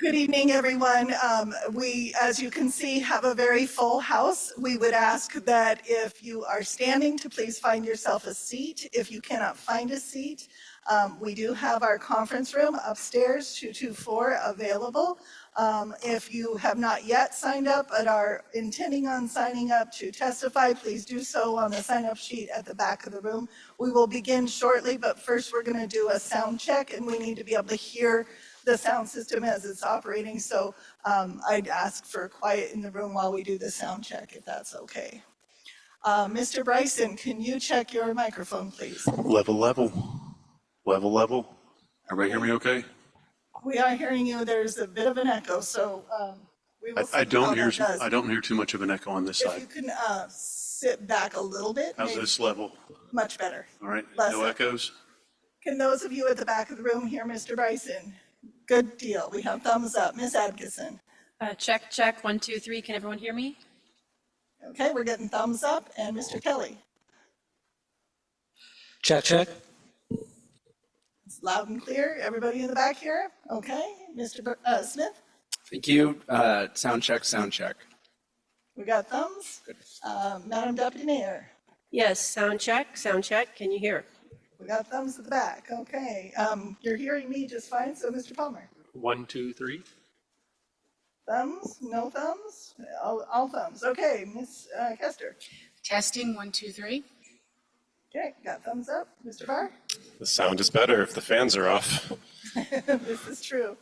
Good evening, everyone. We, as you can see, have a very full house. We would ask that if you are standing to please find yourself a seat. If you cannot find a seat, we do have our conference room upstairs, 224, available. If you have not yet signed up but are intending on signing up to testify, please do so on the sign-up sheet at the back of the room. We will begin shortly, but first we're going to do a sound check, and we need to be able to hear the sound system as it's operating. So I'd ask for quiet in the room while we do the sound check, if that's okay. Mr. Bryson, can you check your microphone, please? Level. Everybody hear me okay? We are hearing you. There's a bit of an echo, so we will see I how don't that does. I don't hear too much of an echo on this If side. you can sit back a little bit, How's maybe this level? much better. All right, Less no echo. echoes? Can those of you at the back of the room hear Mr. Bryson? Good deal. We have thumbs up. Ms. Adkisson. Check, 1, 2, 3. Can everyone hear me? Okay, we're getting thumbs up. And Mr. Kelly. Check. It's loud and clear. Everybody in the back here? Okay. Mr. Smith? Thank you. Sound check. We got thumbs. Madam Deputy Mayor? Yes, sound check. Can you hear? We got thumbs at the back. Okay. You're hearing me just fine, so Mr. Palmer? 1, 2, 3. Thumbs? No thumbs? All thumbs. Okay. Ms. Kester? Testing, 1, 2, 3. Okay, got thumbs up. Mr. Farr? The sound is better if the fans are off. This is true.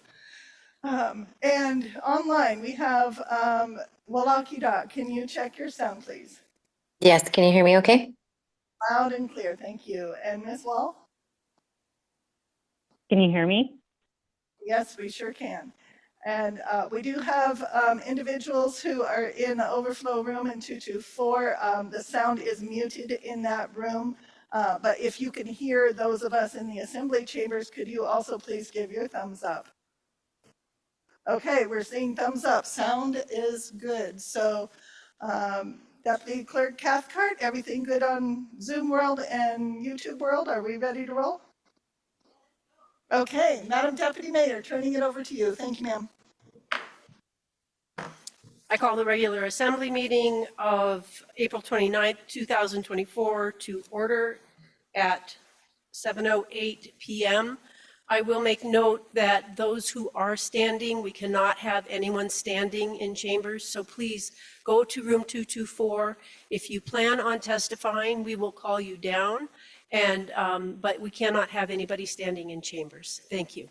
And online, we have Walaki Doc. Can you check your sound, please? Yes, can you hear me okay? Loud and clear, thank you. And Ms. Wall? Can you hear me? Yes, we sure can. And we do have individuals who are in the overflow room in 224. The sound is muted in that room. But if you can hear those of us in the assembly chambers, could you also please give your thumbs up? Okay, we're seeing thumbs up. Sound is good. So Deputy Clerk Cathcart, everything good on Zoom World and YouTube World? Are we ready to roll? Okay, Madam Deputy Mayor, turning it over to you. Thank you, ma'am. I call the regular assembly meeting of April 29th, 2024 to order at 7:08 p.m. I will make note that those who are standing, we cannot have anyone standing in chambers, so please go to room 224. If you plan on testifying, we will call you down, and but we cannot have anybody standing in chambers. Thank you.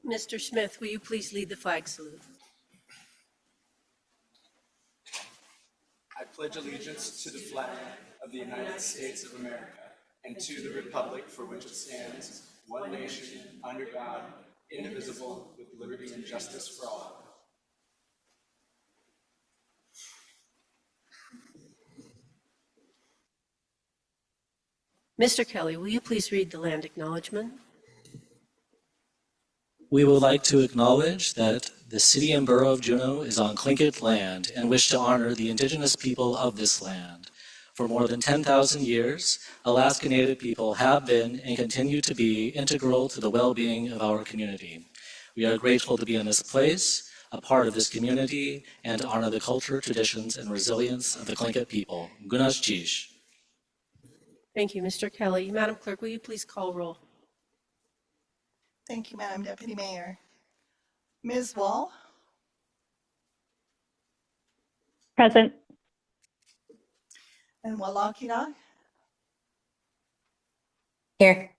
Mr. Smith, will you please lead the flag salute? I pledge allegiance to the flag of the United States of America and to the republic for which it stands, one nation, under God, indivisible, with liberty and justice for all. Mr. Kelly, will you please read the land acknowledgement? We would like to acknowledge that the city and borough of Juneau is on Tlingit land and wish to honor the indigenous people of this land. For more than 10,000 years, Alaska Native people have been and continue to be integral to the well-being of our community. We are grateful to be in this place, a part of this community, and to honor the culture, traditions, and resilience of the Tlingit people. Gunash Chish. Thank you, Mr. Kelly. Madam Clerk, will you please call roll? Thank you, Madam Deputy Mayor. Ms. Wall? Present. And Walaki Here.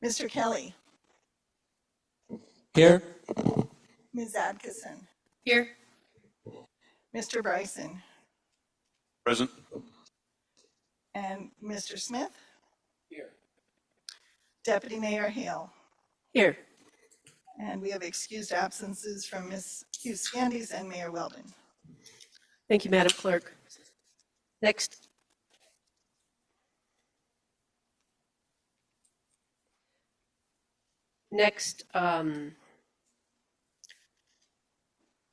Mr. Kelly? Here. Ms. Adkisson? Here. Mr. Bryson? Present? And Mr. Smith? Here. Deputy Mayor Hale? Here. And we have excused absences from Ms. Hughes Scandies and Mayor Weldon. Thank you, Madam Clerk. Next.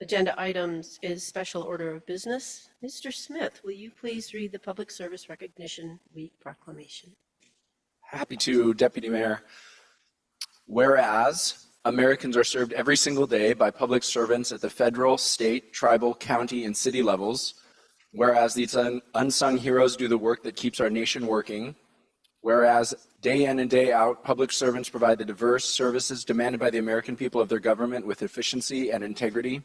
Agenda items is special order of business. Mr. Smith, will you please read the Public Service Recognition Week proclamation? Happy to, Deputy Mayor. Whereas Americans are served every single day by public servants at the federal, state, tribal, county, and city levels. Whereas these unsung heroes do the work that keeps our nation working. Whereas day in and day out, public servants provide the diverse services demanded by the American people of their government with efficiency and integrity.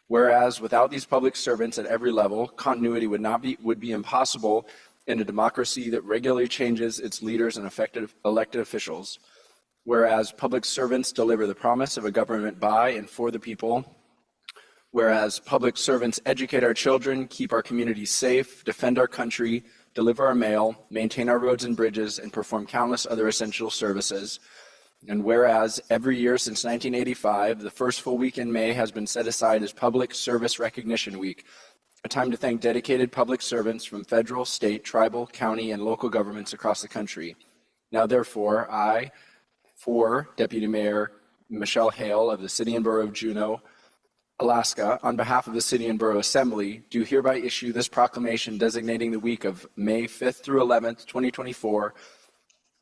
Whereas without these public servants at every level, continuity would be impossible in a democracy that regularly changes its leaders and elected officials. Whereas public servants deliver the promise of a government by and for the people. Whereas public servants educate our children, keep our communities safe, defend our country, deliver our mail, maintain our roads and bridges, and perform countless other essential services. And whereas every year since 1985, the first full week in May has been set aside as Public Service Recognition Week, a time to thank dedicated public servants from federal, state, tribal, county, and local governments across the country. Now, therefore, I, for Deputy Mayor Michelle Hale of the City and Borough of Juneau, Alaska, on behalf of the City and Borough Assembly, do hereby issue this proclamation designating the week of May 5th through 11th, 2024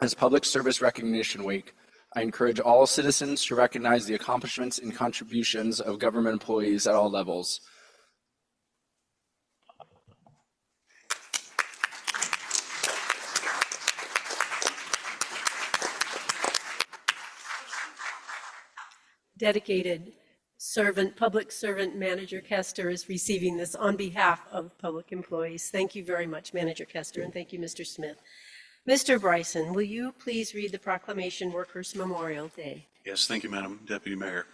as Public Service Recognition Week. I encourage all citizens to recognize the accomplishments and contributions of government employees at all levels. Dedicated servant, public servant Manager Kester is receiving this on behalf of public employees. Thank you very much, Manager Kester, and thank you, Mr. Smith. Mr. Bryson, will you please read the proclamation Workers' Memorial Day? Yes, thank you, Madam Deputy Mayor.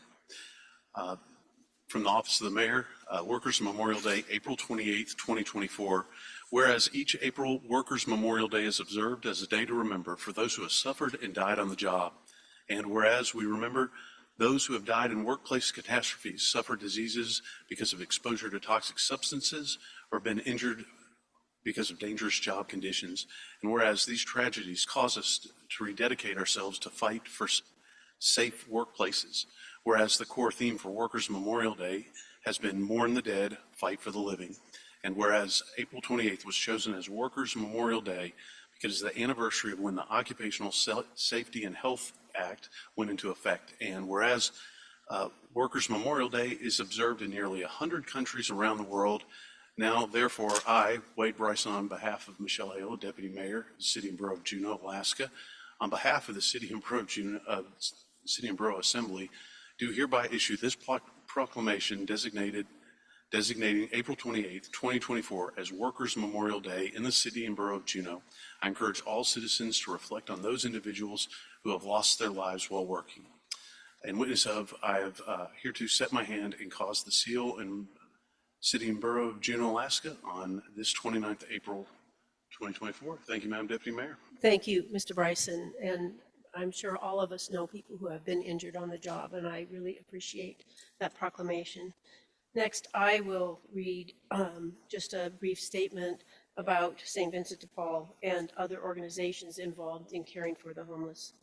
From the Office of the Mayor, Workers' Memorial Day, April 28th, 2024. Whereas each April Workers' Memorial Day is observed as a day to remember for those who have suffered and died on the job. And whereas we remember those who have died in workplace catastrophes, suffered diseases because of exposure to toxic substances, or been injured because of dangerous job conditions. And whereas these tragedies cause us to rededicate ourselves to fight for safe workplaces. Whereas the core theme for Workers' Memorial Day has been Mourn the Dead, Fight for the Living. And whereas April 28th was chosen as Workers' Memorial Day because it's the anniversary of when the Occupational Safety and Health Act went into effect. And whereas Workers' Memorial Day is observed in nearly 100 countries around the world, now, therefore, I, Wade Bryson, on behalf of Michelle Hale, Deputy Mayor of the City and Borough of Juneau, Alaska, on behalf of the City and Borough of Juneau, City and Borough Assembly, do hereby issue this proclamation designating April 28th, 2024 as Workers' Memorial Day in the City and Borough of Juneau. I encourage all citizens to reflect on those individuals who have lost their lives while working. In witness of, I have hereto set my hand and caused the seal in City and Borough of Juneau, Alaska on this 29th April 2024. Thank you, Madam Deputy Mayor. Thank you, Mr. Bryson, and I'm sure all of us know people who have been injured on the job, and I really appreciate that proclamation. Next, I will read just a brief statement about St. Vincent de Paul and other organizations involved in caring for the homeless.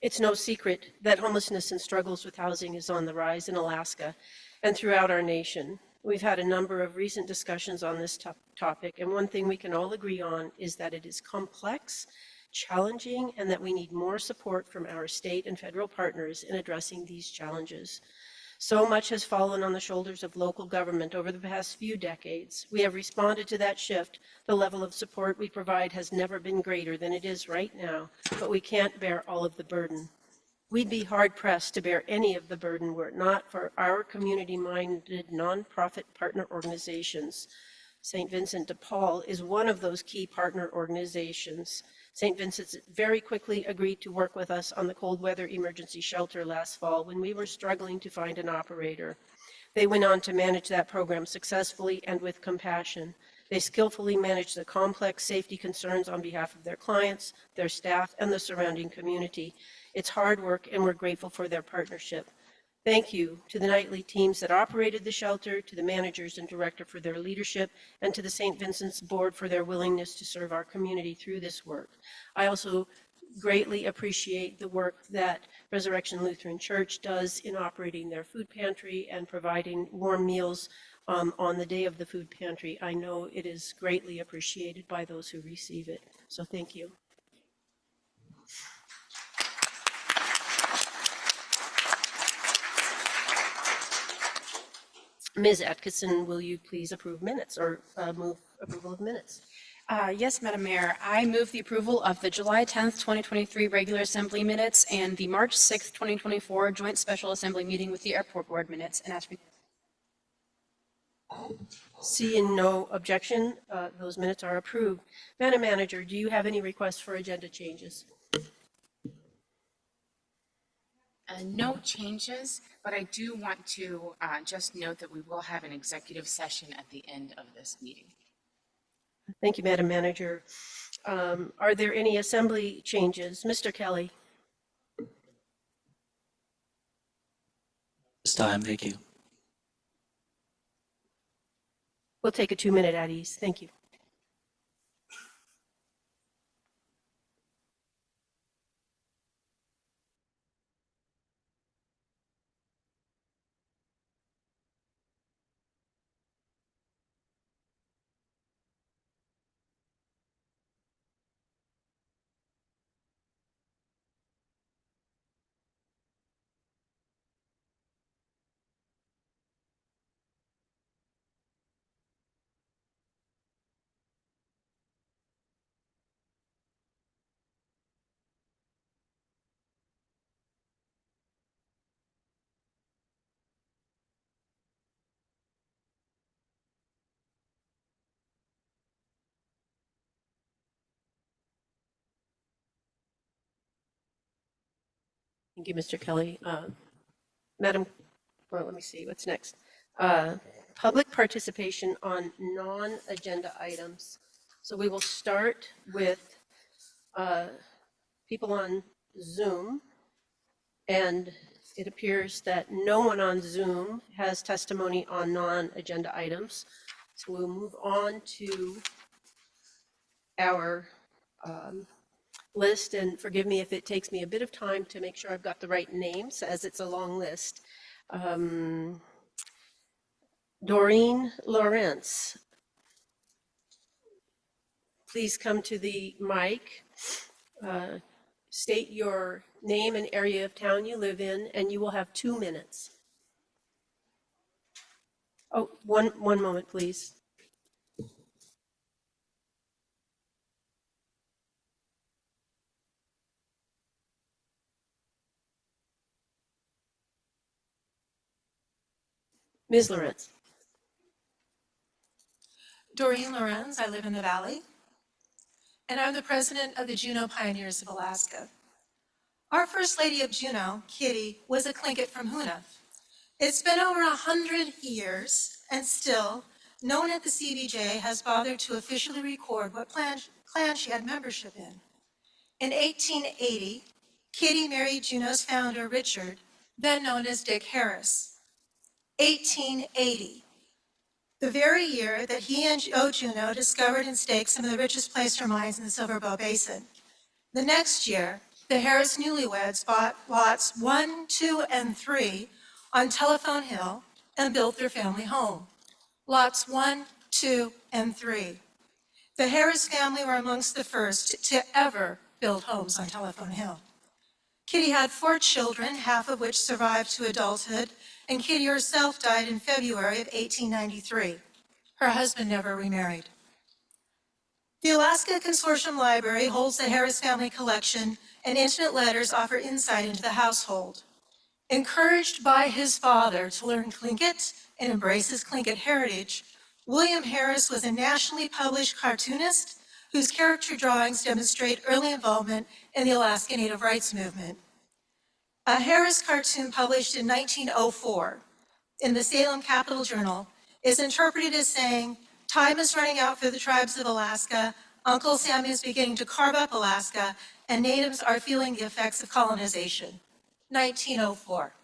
It's no secret that homelessness and struggles with housing is on the rise in Alaska and throughout our nation. We've had a number of recent discussions on this topic, and one thing we can all agree on is that it is complex, challenging, and that we need more support from our state and federal partners in addressing these challenges. So much has fallen on the shoulders of local government over the past few decades. We have responded to that shift. The level of support we provide has never been greater than it is right now, but we can't bear all of the burden. We'd be hard-pressed to bear any of the burden were it not for our community-minded nonprofit partner organizations. St. Vincent de Paul is one of those key partner organizations. St. Vincent's very quickly agreed to work with us on the cold weather emergency shelter last fall when we were struggling to find an operator. They went on to manage that program successfully and with compassion. They skillfully managed the complex safety concerns on behalf of their clients, their staff, and the surrounding community. It's hard work, and we're grateful for their partnership. Thank you to the nightly teams that operated the shelter, to the managers and director for their leadership, and to the St. Vincent's Board for their willingness to serve our community through this work. I also greatly appreciate the work that Resurrection Lutheran Church does in operating their food pantry and providing warm meals on the day of the food pantry. I know it is greatly appreciated by those who receive it. So thank you. Ms. Atkinson, will you please approve minutes or move approval of minutes? Yes, Madam Mayor, I move the approval of the July 10th, 2023 regular assembly minutes and the March 6th, 2024 joint special assembly meeting with the airport board minutes and ask for. Seeing no objection, those minutes are approved. Madam Manager, do you have any requests for agenda changes? No changes, but I do want to just note that we will have an executive session at the end of this meeting. Thank you, Madam Manager. Are there any assembly changes? Mr. Kelly? This time, thank you. We'll take a 2-minute at ease. Thank you. Thank you, Mr. Kelly. Madam, well, let me see, what's next? Public participation on non-agenda items. So we will start with people on Zoom. And it appears that no one on Zoom has testimony on non-agenda items. So we'll move on to our list, and forgive me if it takes me a bit of time to make sure I've got the right names, as it's a long list. Doreen Lawrence, please come to the mic. State your name and area of town you live in, and you will have 2 minutes. Oh, one moment, please. Ms. Lawrence. Doreen Lorenz, I live in the Valley, and I'm the president of the Juneau Pioneers of Alaska. Our First Lady of Juneau, Kitty, was a Tlingit from Hoona. It's been over 100 years, and still, no one at the CBJ has bothered to officially record what clan she had membership in. In 1880, Kitty married Juneau's founder, Richard, then known as Dick Harris. 1880. The very year that he and Juneau discovered and staked some of the richest placer mines in the Silver Bow Basin. The next year, the Harris newlyweds bought lots 1, 2, and 3 on Telephone Hill and built their family home. Lots 1, 2, and 3. The Harris family were amongst the first to ever build homes on Telephone Hill. Kitty had 4 children, half of which survived to adulthood, and Kitty herself died in February of 1893. Her husband never remarried. The Alaska Consortium Library holds the Harris family collection, and intimate letters offer insight into the household. Encouraged by his father to learn Tlingit and embrace his Tlingit heritage, William Harris was a nationally published cartoonist whose character drawings demonstrate early involvement in the Alaska Native Rights Movement. A Harris cartoon published in 1904 in the Salem Capital Journal is interpreted as saying, "Time is running out for the tribes of Alaska, Uncle Sam is beginning to carve up Alaska, and natives are feeling the effects of colonization." 1904.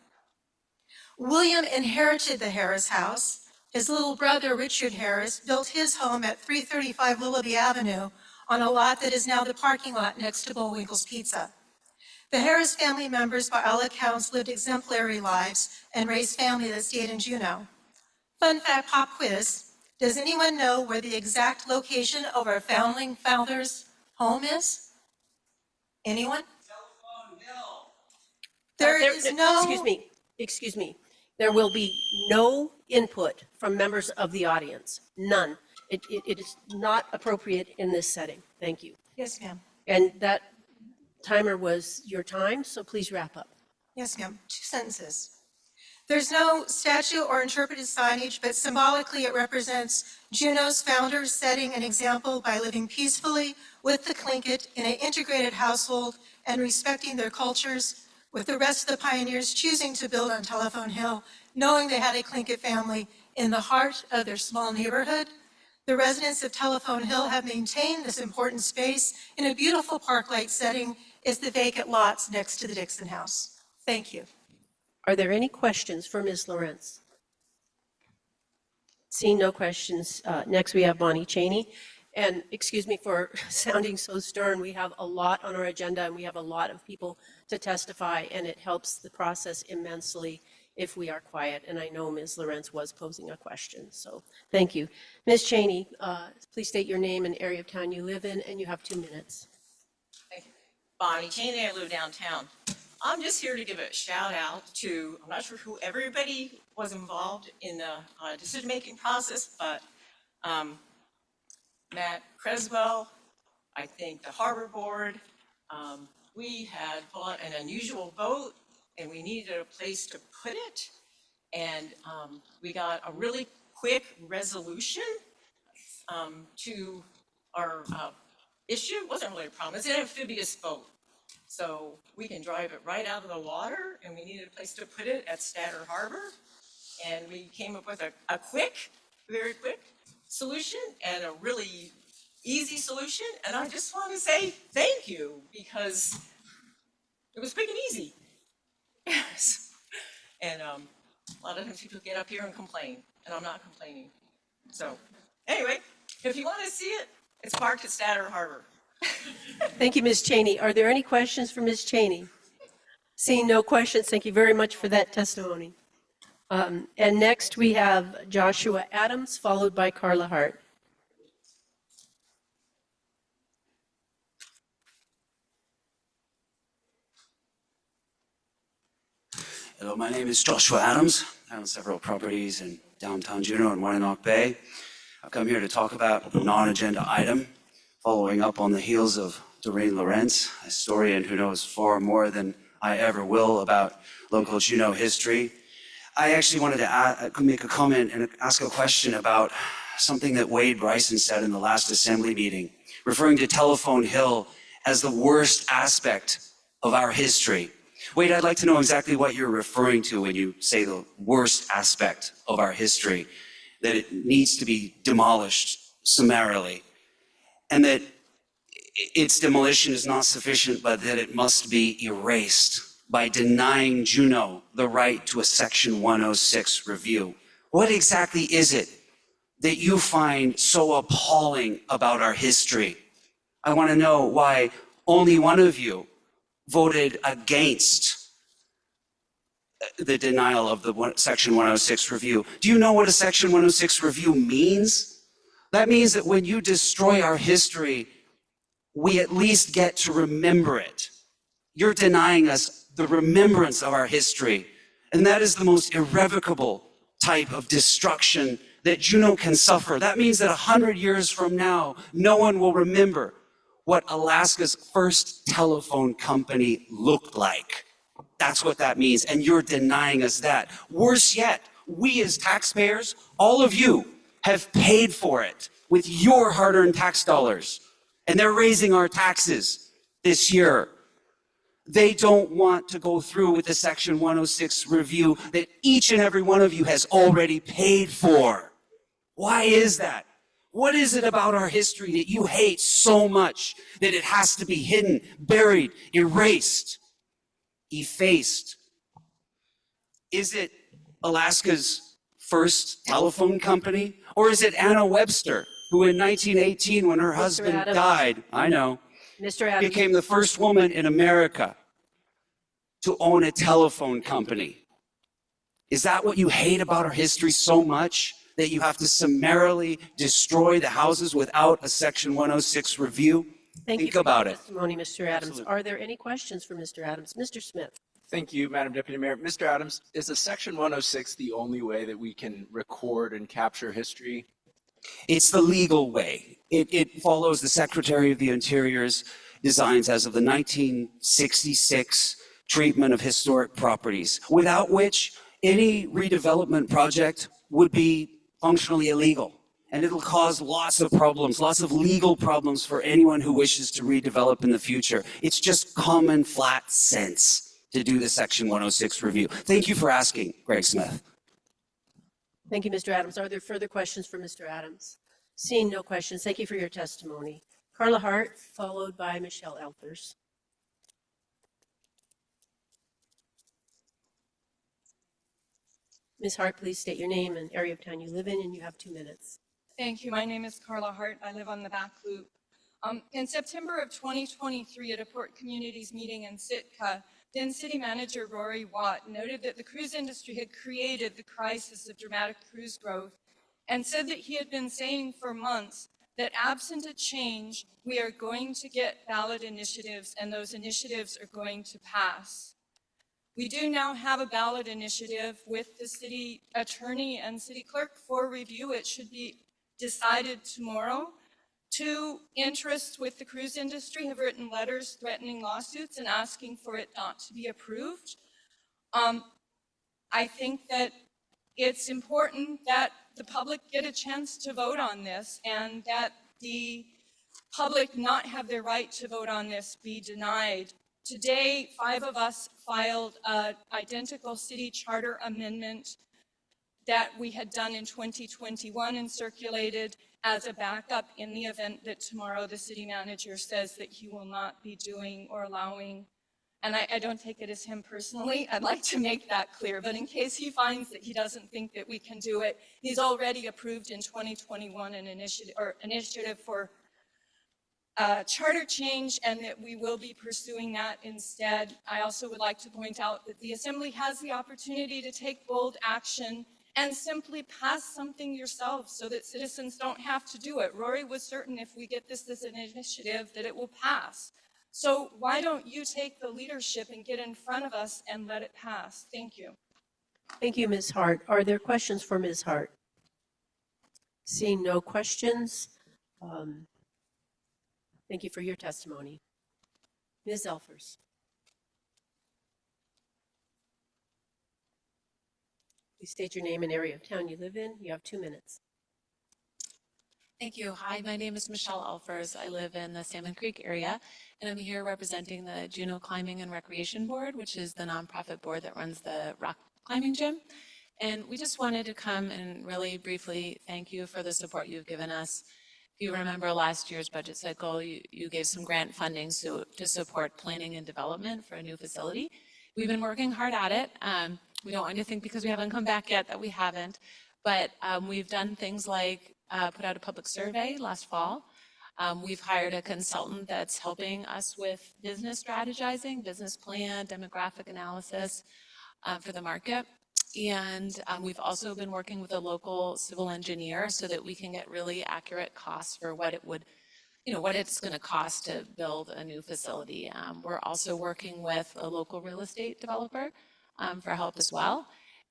William inherited the Harris house. His little brother, Richard Harris, built his home at 335 Willoughby Avenue on a lot that is now the parking lot next to Bullwinkle's Pizza. The Harris family members, by all accounts, lived exemplary lives and raised family that stayed in Juneau. Fun fact pop quiz, does anyone know where the exact location of our founding founders' home is? Anyone? Telephone Hill. There is no... Excuse me. There will be no input from members of the audience. None. It is not appropriate in this setting. Thank you. Yes, ma'am. And that timer was your time, so please wrap up. Yes, ma'am. 2 sentences. There's no statue or interpreted signage, but symbolically it represents Juneau's founders setting an example by living peacefully with the Tlingit in an integrated household and respecting their cultures, with the rest of the pioneers choosing to build on Telephone Hill, knowing they had a Tlingit family in the heart of their small neighborhood. The residents of Telephone Hill have maintained this important space in a beautiful park-like setting as the vacant lots next to the Dixon House. Thank you. Are there any questions for Ms. Lorenz? Seeing no questions, next we have Bonnie Cheney. And excuse me for sounding so stern, we have a lot on our agenda and we have a lot of people to testify, and it helps the process immensely if we are quiet. And I know Ms. Lorenz was posing a question, so thank you. Ms. Cheney, please state your name and area of town you live in, and you have 2 minutes. Thank you. Bonnie Cheney, I live downtown. I'm just here to give a shout out to, I'm not sure who everybody was involved in the decision-making process, but Matt Creswell, I think the Harbor Board, we had fought an unusual vote and we needed a place to put it. And we got a really quick resolution to our issue. It wasn't really a problem. It's an amphibious boat. So we can drive it right out of the water, and we needed a place to put it at Statter Harbor. And we came up with a quick, very quick solution and a really easy solution. And I just want to say thank you, because it was quick and easy. Yes. And a lot of times people get up here and complain, and I'm not complaining. So anyway, if you want to see it, it's parked at Statter Harbor. Thank you, Ms. Cheney. Are there any questions for Ms. Cheney? Seeing no questions, thank you very much for that testimony. And next, we have Joshua Adams, followed by Carla Hart. Hello, my name is Joshua Adams. I own several properties in downtown Juneau and Wyandotte Bay. I've come here to talk about a non-agenda item, following up on the heels of Doreen Lorenz, a historian who knows far more than I ever will about local Juneau history. I actually wanted to make a comment and ask a question about something that Wade Bryson said in the last assembly meeting, referring to Telephone Hill as the worst aspect of our history. Wade, I'd like to know exactly what you're referring to when you say the worst aspect of our history, that it needs to be demolished summarily, and that its demolition is not sufficient, but that it must be erased by denying Juneau the right to a Section 106 review. What exactly is it that you find so appalling about our history? I want to know why only one of you voted against the denial of the Section 106 review. Do you know what a Section 106 review means? That means that when you destroy our history, we at least get to remember it. You're denying us the remembrance of our history. And that is the most irrevocable type of destruction that Juneau can suffer. That means that 100 years from now, no one will remember what Alaska's first telephone company looked like. That's what that means, and you're denying us that. Worse yet, we as taxpayers, all of you, have paid for it with your hard-earned tax dollars, and they're raising our taxes this year. They don't want to go through with the Section 106 review that each and every one of you has already paid for. Why is that? What is it about our history that you hate so much that it has to be hidden, buried, erased, effaced? Is it Alaska's first telephone company? Or is it Anna Webster, who in 1918, when her husband Adams. died, I know, Mr. Adams. became the first woman in America to own a telephone company? Is that what you hate about our history so much, that you have to summarily destroy the houses without a Section 106 review? Thank you Think for about your it. testimony, Mr. Adams. Absolutely. Are there any questions for Mr. Adams? Mr. Smith? Thank you, Madam Deputy Mayor. Mr. Adams, is a Section 106 the only way that we can record and capture history? It's the legal way. It follows the Secretary of the Interior's designs as of the 1966 treatment of historic properties, without which any redevelopment project would be functionally illegal. And it'll cause lots of problems, lots of legal problems for anyone who wishes to redevelop in the future. It's just common flat sense to do the Section 106 review. Thank you for asking, Greg Smith. Thank you, Mr. Adams. Are there further questions for Mr. Adams? Seeing no questions, thank you for your testimony. Carla Hart, followed by Michelle Elfers. Ms. Hart, please state your name and area of town you live in, and you have 2 minutes. Thank you. My name is Carla Hart. I live on the back loop. In September of 2023, at a Port Communities meeting in Sitka, then City Manager Rory Watt noted that the cruise industry had created the crisis of dramatic cruise growth and said that he had been saying for months that absent a change, we are going to get ballot initiatives and those initiatives are going to pass. We do now have a ballot initiative with the city attorney and city clerk for review. It should be decided tomorrow. 2 interests with the cruise industry have written letters threatening lawsuits and asking for it not to be approved. I think that it's important that the public get a chance to vote on this and that the public not have their right to vote on this be denied. Today, 5 of us filed an identical city charter amendment that we had done in 2021 and circulated as a backup in the event that tomorrow the city manager says that he will not be doing or allowing. And I don't take it as him personally. I'd like to make that clear. But in case he finds that he doesn't think that we can do it, he's already approved in 2021 an initiative for charter change, and that we will be pursuing that instead. I also would like to point out that the Assembly has the opportunity to take bold action and simply pass something yourself so that citizens don't have to do it. Rory was certain if we get this as an initiative that it will pass. So why don't you take the leadership and get in front of us and let it pass? Thank you. Thank you, Ms. Hart. Are there questions for Ms. Hart? Seeing no questions, thank you for your testimony. Ms. Elfers. Please state your name and area of town you live in. You have 2 minutes. Thank you. Hi, my name is Michelle Elfers. I live in the Salmon Creek area, and I'm here representing the Juneau Climbing and Recreation Board, which is the nonprofit board that runs the rock climbing gym. And we just wanted to come and really briefly thank you for the support you've given us. If you remember last year's budget cycle, you gave some grant funding to support planning and development for a new facility. We've been working hard at it. We don't want you to think because we haven't come back yet that we haven't, but we've done things like put out a public survey last fall. We've hired a consultant that's helping us with business strategizing, business plan, demographic analysis for the market. And we've also been working with a local civil engineer so that we can get really accurate costs for what it would, what it's going to cost to build a new facility. We're also working with a local real estate developer for help as well.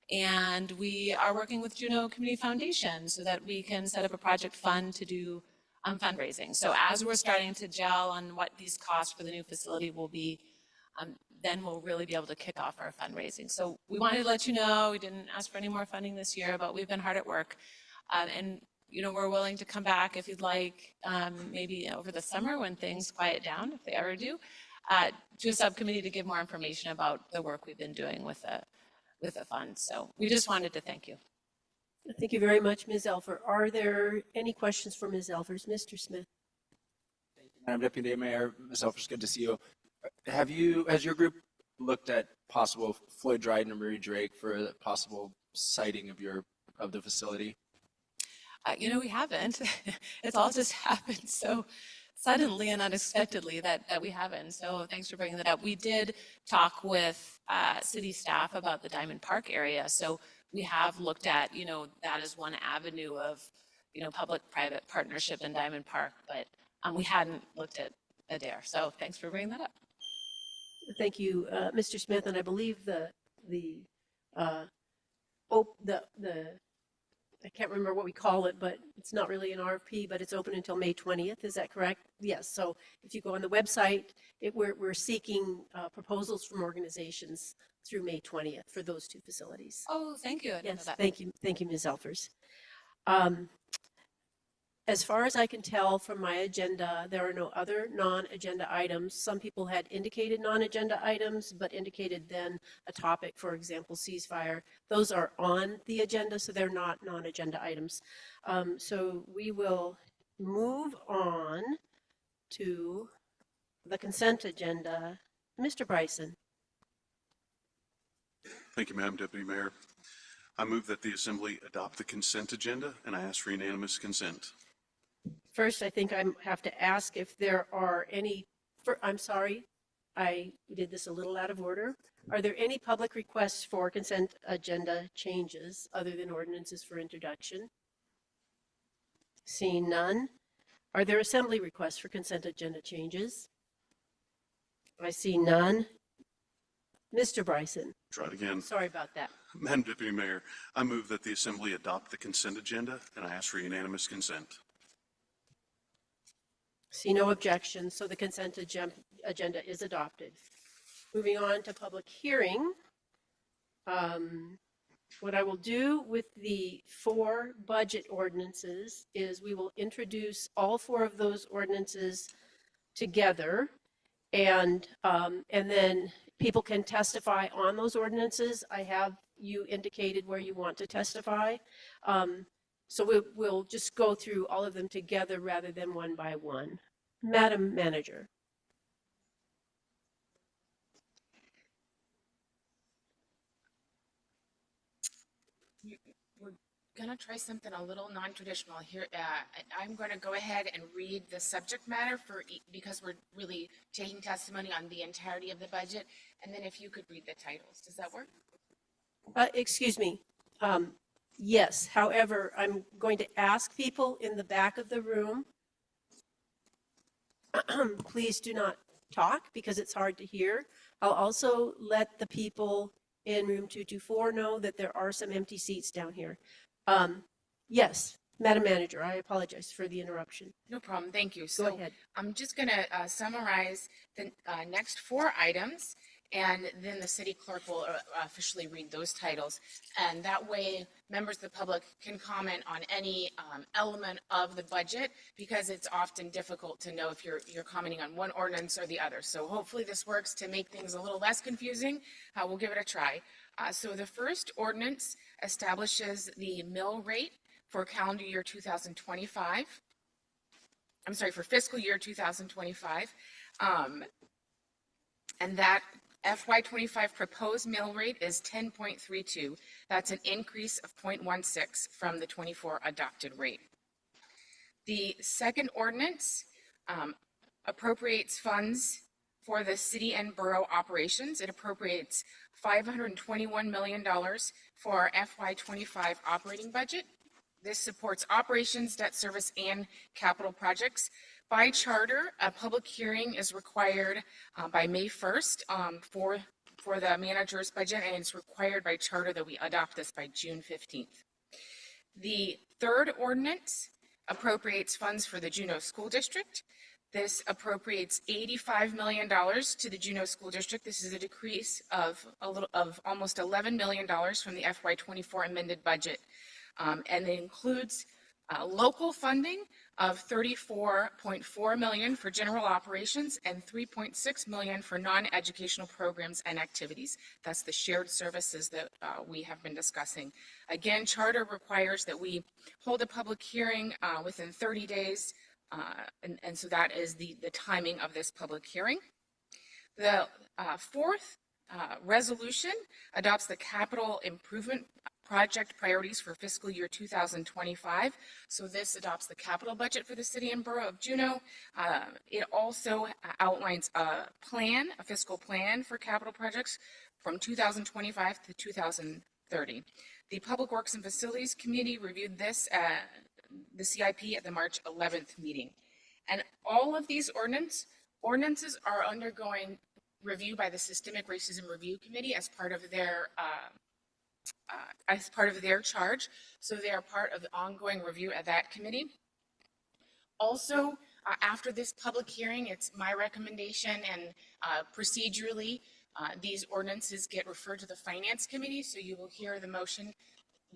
And we are working with Juneau Community Foundation so that we can set up a project fund to do fundraising. So as we're starting to gel on what these costs for the new facility will be, then we'll really be able to kick off our fundraising. So we wanted to let you know, we didn't ask for any more funding this year, but we've been hard at work. And we're willing to come back if you'd like, maybe over the summer when things quiet down, if they ever do, to a subcommittee to give more information about the work we've been doing with the fund. So we just wanted to thank you. Thank you very much, Ms. Elfer. Are there any questions for Ms. Elfers? Mr. Smith. Madam Deputy Mayor, Ms. Elfers, good to see you. Has your group looked at possible Floyd Dryden or Marie Drake for the possible siting of the facility? We haven't. It's all just happened so suddenly and unexpectedly that we haven't. So thanks for bringing that up. We did talk with city staff about the Diamond Park area. So we have looked at, that is one avenue of, public-private partnership in Diamond Park, but we hadn't looked at Adair. So thanks for bringing that up. Thank you, Mr. Smith, and I believe I can't remember what we call it, but it's not really an RFP, but it's open until May 20th. Is that correct? Yes. So if you go on the website, we're seeking proposals from organizations through May 20th for those two facilities. Oh, thank you. I didn't know Yes, that. thank you. Thank you, Ms. Elfers. As far as I can tell from my agenda, there are no other non-agenda items. Some people had indicated non-agenda items, but indicated then a topic, for example, ceasefire. Those are on the agenda, so they're not non-agenda items. So we will move on to the consent agenda. Mr. Bryson. Thank you, Madam Deputy Mayor. I move that the Assembly adopt the consent agenda, and I ask for unanimous consent. First, I think I have to ask if there are any, I'm sorry, I did this a little out of order. Are there any public requests for consent agenda changes other than ordinances for introduction? Seeing none. Are there assembly requests for consent agenda changes? I see none. Mr. Bryson. Try it again. Sorry about that. Madam Deputy Mayor, I move that the Assembly adopt the consent agenda, and I ask for unanimous consent. See no objections, so the consent agenda is adopted. Moving on to public hearing. What I will do with the 4 budget ordinances is we will introduce all 4 of those ordinances together, and then people can testify on those ordinances. I have you indicated where you want to testify. So we'll just go through all of them together rather than one by one. Madam Manager. We're going to try something a little non-traditional here. I'm going to go ahead and read the subject matter because we're really taking testimony on the entirety of the budget. And then if you could read the titles, does that work? Excuse me. Yes, however, I'm going to ask people in the back of the room, please do not talk because it's hard to hear. I'll also let the people in room 224 know that there are some empty seats down here. Yes, Madam Manager, I apologize for the interruption. No problem. Thank you. Go So ahead. I'm just going to summarize the next 4 items, and then the city clerk will officially read those titles. And that way, members of the public can comment on any element of the budget, because it's often difficult to know if you're commenting on one ordinance or the other. So hopefully this works to make things a little less confusing. We'll give it a try. So the first ordinance establishes the mill rate for calendar year 2025. I'm sorry, for fiscal year 2025. And that FY25 proposed mill rate is 10.32. That's an increase of 0.16 from the 24 adopted rate. The second ordinance appropriates funds for the city and borough operations. It appropriates $521 million for our FY25 operating budget. This supports operations, debt service, and capital projects. By charter, a public hearing is required by May 1st for the manager's budget, and it's required by charter that we adopt this by June 15th. The third ordinance appropriates funds for the Juneau School District. This appropriates $85 million to the Juneau School District. This is a decrease of almost $11 million from the FY24 amended budget. And it includes local funding of $34.4 million for general operations and $3.6 million for non-educational programs and activities. That's the shared services that we have been discussing. Again, charter requires that we hold a public hearing within 30 days, and so that is the timing of this public hearing. The fourth resolution adopts the capital improvement project priorities for fiscal year 2025. So this adopts the capital budget for the city and borough of Juneau. It also outlines a fiscal plan for capital projects from 2025 to 2030. The Public Works and Facilities Committee reviewed this, the CIP, at the March 11th meeting. And all of these ordinances are undergoing review by the Systemic Racism Review Committee as part of their charge. So they are part of the ongoing review at that committee. Also, after this public hearing, it's my recommendation and procedurally, these ordinances get referred to the Finance Committee. So you will hear the motion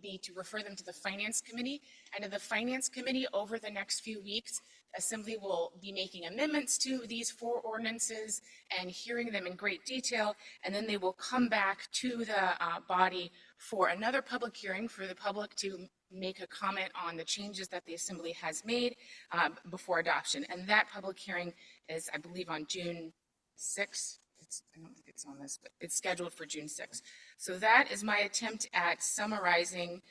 be to refer them to the Finance Committee. And in the Finance Committee, over the next few weeks, Assembly will be making amendments to these 4 ordinances and hearing them in great detail. And then they will come back to the body for another public hearing for the public to make a comment on the changes that the Assembly has made before adoption. And that public hearing is, I believe, on June 6th. I don't think it's on this, but it's scheduled for June 6th. So that is my attempt at summarizing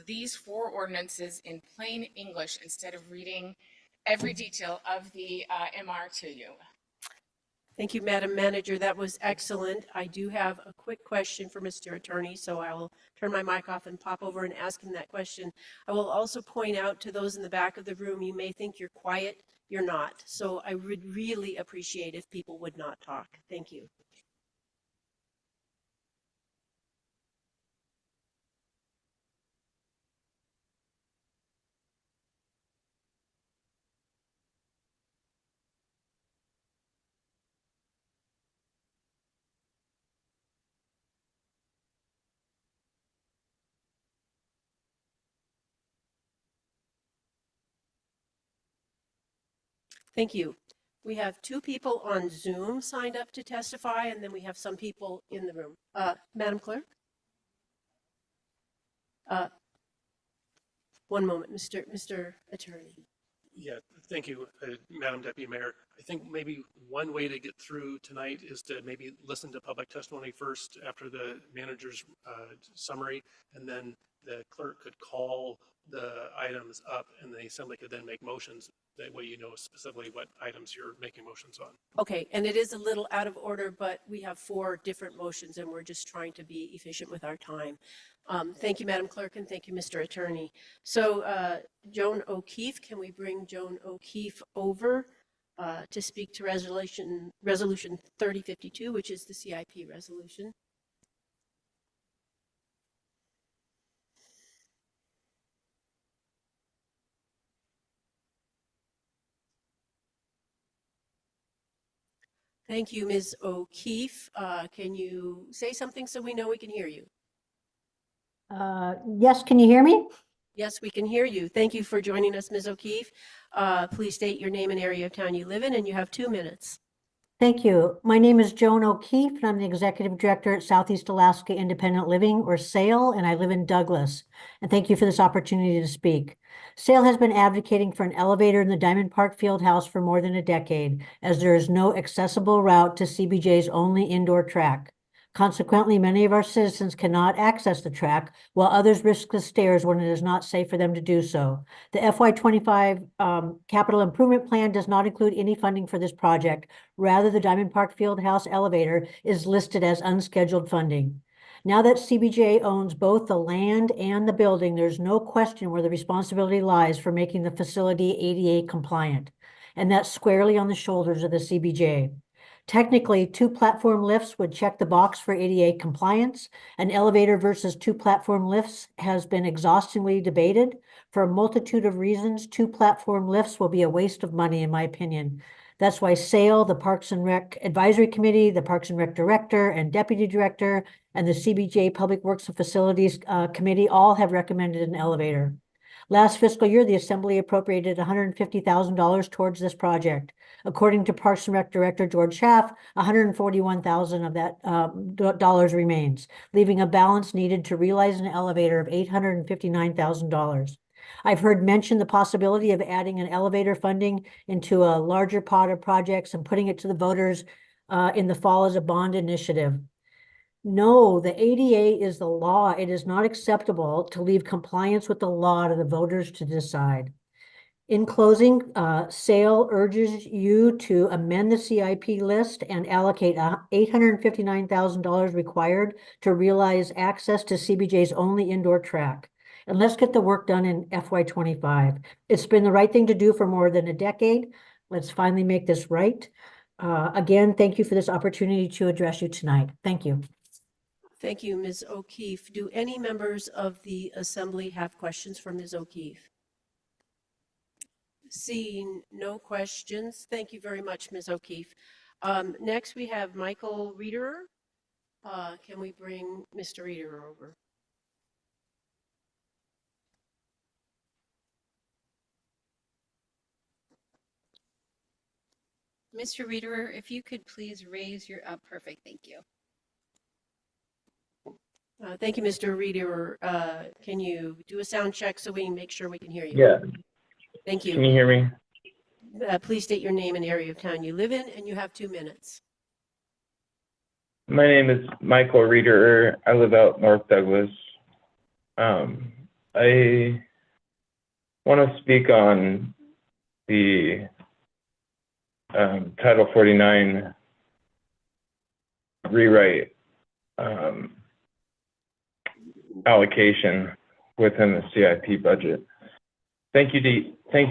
these 4 ordinances in plain English instead of reading every detail of the MR to you. Thank you, Madam Manager. That was excellent. I do have a quick question for Mr. Attorney, so I will turn my mic off and pop over and ask him that question. I will also point out to those in the back of the room, you may think you're quiet. You're not. So I would really appreciate if people would not talk. Thank you. Thank you. We have 2 people on Zoom signed up to testify, and then we have some people in the room. Madam Clerk? One moment, Mr. Attorney. Yeah, thank you, Madam Deputy Mayor. I think maybe one way to get through tonight is to maybe listen to public testimony first after the manager's summary, and then the clerk could call the items up and the Assembly could then make motions. That way you know specifically what items you're making motions on. Okay, and it is a little out of order, but we have 4 different motions and we're just trying to be efficient with our time. Thank you, Madam Clerk, and thank you, Mr. Attorney. So Joan O'Keefe, can we bring Joan O'Keefe over to speak to resolution 3052, which is the CIP resolution? Thank you, Ms. O'Keefe. Can you say something so we know we can hear you? Yes, can you hear me? Yes, we can hear you. Thank you for joining us, Ms. O'Keefe. Please state your name and area of town you live in, and you have 2 minutes. Thank you. My name is Joan O'Keefe, and I'm the Executive Director at Southeast Alaska Independent Living, or SAIL, and I live in Douglas. And thank you for this opportunity to speak. SAIL has been advocating for an elevator in the Diamond Park Fieldhouse for more than a decade, as there is no accessible route to CBJ's only indoor track. Consequently, many of our citizens cannot access the track, while others risk the stairs when it is not safe for them to do so. The FY25 Capital Improvement Plan does not include any funding for this project. Rather, the Diamond Park Fieldhouse elevator is listed as unscheduled funding. Now that CBJ owns both the land and the building, there's no question where the responsibility lies for making the facility ADA compliant, and that's squarely on the shoulders of the CBJ. Technically, 2 platform lifts would check the box for ADA compliance. An elevator versus 2 platform lifts has been exhaustively debated. For a multitude of reasons, 2 platform lifts will be a waste of money, in my opinion. That's why SAIL, the Parks and Rec Advisory Committee, the Parks and Rec Director and Deputy Director, and the CBJ Public Works and Facilities Committee all have recommended an elevator. Last fiscal year, the Assembly appropriated $150,000 towards this project. According to Parks and Rec Director George Schaaf, $141,000 of that dollars remains, leaving a balance needed to realize an elevator of $859,000. I've heard mention the possibility of adding an elevator funding into a larger pot of projects and putting it to the voters in the fall as a bond initiative. No, the ADA is the law. It is not acceptable to leave compliance with the law to the voters to decide. In closing, SAIL urges you to amend the CIP list and allocate $859,000 required to realize access to CBJ's only indoor track. And let's get the work done in FY25. It's been the right thing to do for more than a decade. Let's finally make this right. Again, thank you for this opportunity to address you tonight. Thank you. Thank you, Ms. O'Keefe. Do any members of the assembly have questions for Ms. O'Keefe? Seeing no questions, thank you very much, Ms. O'Keefe. Next, we have Michael Reederer. Can we bring Mr. Reederer over? Mr. Reederer, if you could please raise your, perfect, thank you. Thank you, Mr. Reederer. Can you do a sound check so we can make sure we can hear you? Yeah. Thank you. Can you hear me? Please state your name and area of town you live in, and you have 2 minutes. My name is Michael Reederer. I live out North Douglas. I want to speak on the Title 49 rewrite allocation within the CIP budget. Thank you,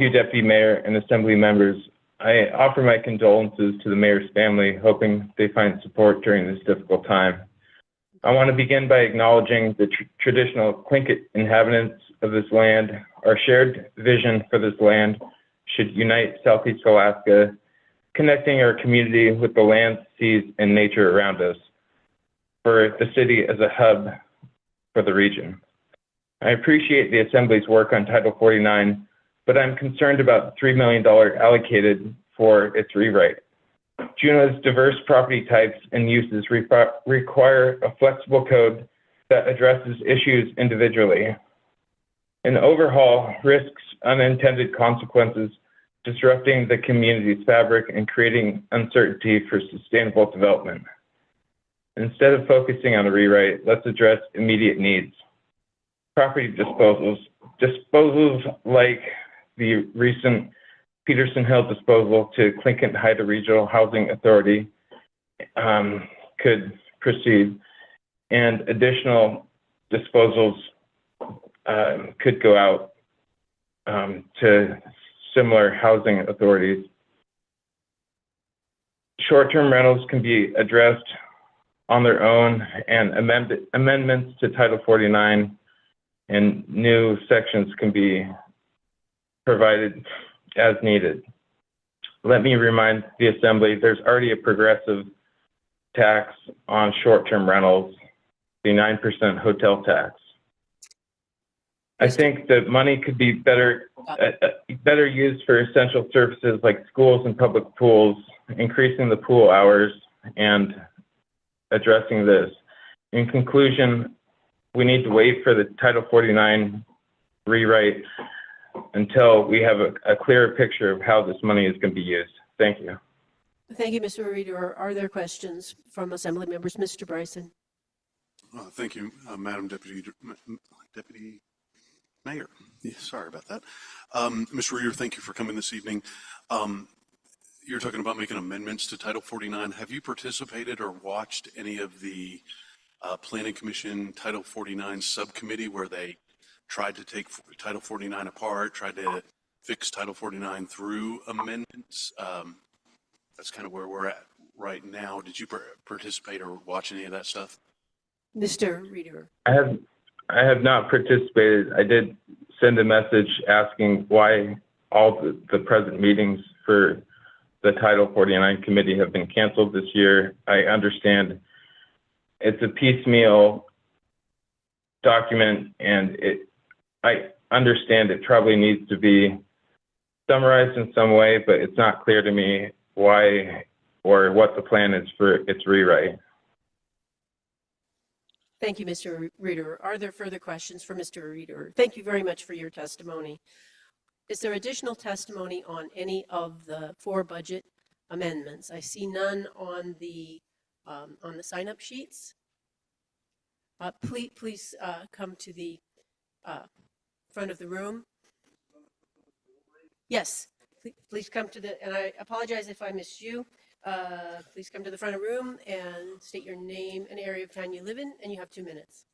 Deputy Mayor and Assembly members. I offer my condolences to the mayor's family, hoping they find support during this difficult time. I want to begin by acknowledging the traditional Tlingit inhabitants of this land. Our shared vision for this land should unite Southeast Alaska, connecting our community with the land, seas, and nature around us, for the city as a hub for the region. I appreciate the Assembly's work on Title 49, but I'm concerned about the $3 million allocated for its rewrite. Juneau's diverse property types and uses require a flexible code that addresses issues individually. An overhaul risks unintended consequences, disrupting the community's fabric and creating uncertainty for sustainable development. Instead of focusing on a rewrite, let's address immediate needs. Property disposals like the recent Peterson Hill disposal to Tlingit-Haida Regional Housing Authority could proceed, and additional disposals could go out to similar housing authorities. Short-term rentals can be addressed on their own, and amendments to Title 49 and new sections can be provided as needed. Let me remind the Assembly, there's already a progressive tax on short-term rentals, the 9% hotel tax. I think the money could be better used for essential services like schools and public pools, increasing the pool hours, and addressing this. In conclusion, we need to wait for the Title 49 rewrite until we have a clearer picture of how this money is going to be used. Thank you. Thank you, Mr. Reederer. Are there questions from Assembly members? Mr. Bryson. Thank you, Madam Deputy Mayor. Yeah, sorry about that. Mr. Reederer, thank you for coming this evening. You're talking about making amendments to Title 49. Have you participated or watched any of the Planning Commission Title 49 subcommittee where they tried to take Title 49 apart, tried to fix Title 49 through amendments? That's kind of where we're at right now. Did you participate or watch any of that stuff? Mr. Reederer. I have not participated. I did send a message asking why all the present meetings for the Title 49 committee have been canceled this year. I understand it's a piecemeal document, and I understand it probably needs to be summarized in some way, but it's not clear to me why or what the plan is for its rewrite. Thank you, Mr. Reederer. Are there further questions for Mr. Reederer? Thank you very much for your testimony. Is there additional testimony on any of the 4 budget amendments? I see none on the sign-up sheets. Please come to the front of the room. Yes, please come to the, and I apologize if I missed you. Please come to the front of the room and state your name and area of town you live in, and you have 2 minutes.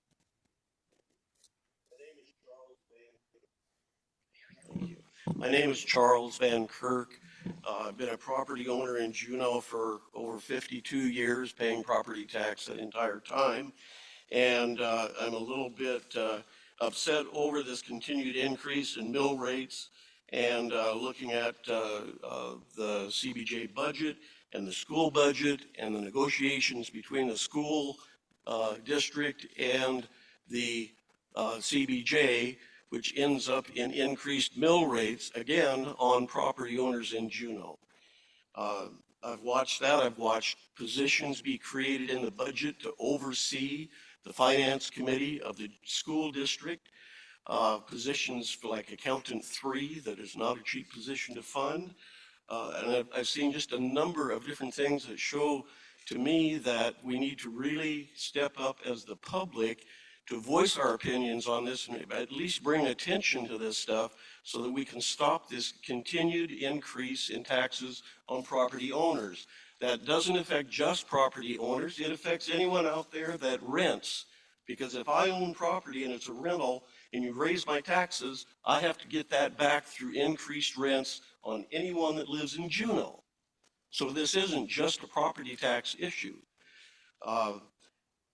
My name is Charles Van Kirk, I've been a property owner in Juneau for over 52 years, paying property tax that entire time. And I'm a little bit upset over this continued increase in mill rates and looking at the CBJ budget and the school budget and the negotiations between the school district and the CBJ, which ends up in increased mill rates, again, on property owners in Juneau. I've watched that. I've watched positions be created in the budget to oversee the finance committee of the school district. Positions for like accountant 3, that is not a cheap position to fund. And I've seen just a number of different things that show to me that we need to really step up as the public to voice our opinions on this and at least bring attention to this stuff so that we can stop this continued increase in taxes on property owners. That doesn't affect just property owners, it affects anyone out there that rents. Because if I own property and it's a rental and you raise my taxes, I have to get that back through increased rents on anyone that lives in Juneau. So this isn't just a property tax issue.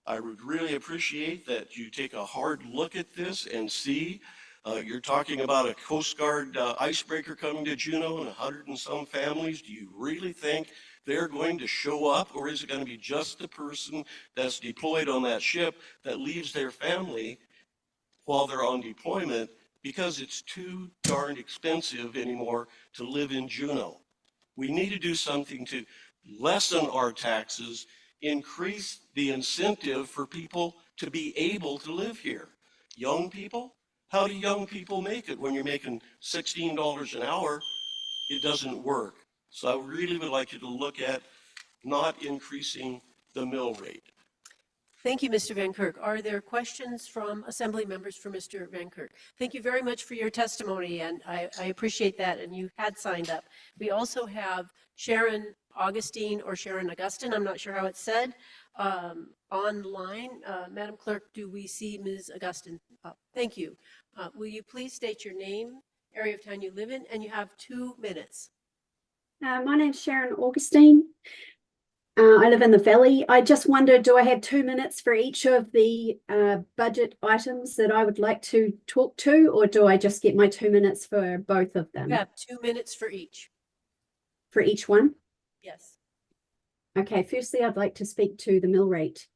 I would really appreciate that you take a hard look at this and see. You're talking about a Coast Guard icebreaker coming to Juneau and 100 and some families. Do you really think they're going to show up, or is it going to be just the person that's deployed on that ship that leaves their family while they're on deployment because it's too darn expensive anymore to live in Juneau? We need to do something to lessen our taxes, increase the incentive for people to be able to live here. Young people, how do young people make it when you're making $16 an hour? It doesn't work. So I really would like you to look at not increasing the mill rate. Thank you, Mr. Van Kirk. Are there questions from Assembly members for Mr. Van Kirk? Thank you very much for your testimony, and I appreciate that, and you had signed up. We also have Sharon Augustine or Sharon Augustine, I'm not sure how it's said, online. Madam Clerk, do we see Ms. Augustine? Thank you. Will you please state your name, area of town you live in, and you have 2 minutes. My name's Sharon Augustine. I live in the Valley. I just wondered, do I have 2 minutes for each of the budget items that I would like to talk to, or do I just get my 2 minutes for both of them? You have 2 minutes for each. For each one? Yes. Okay, firstly, I'd like to speak to the mill rate.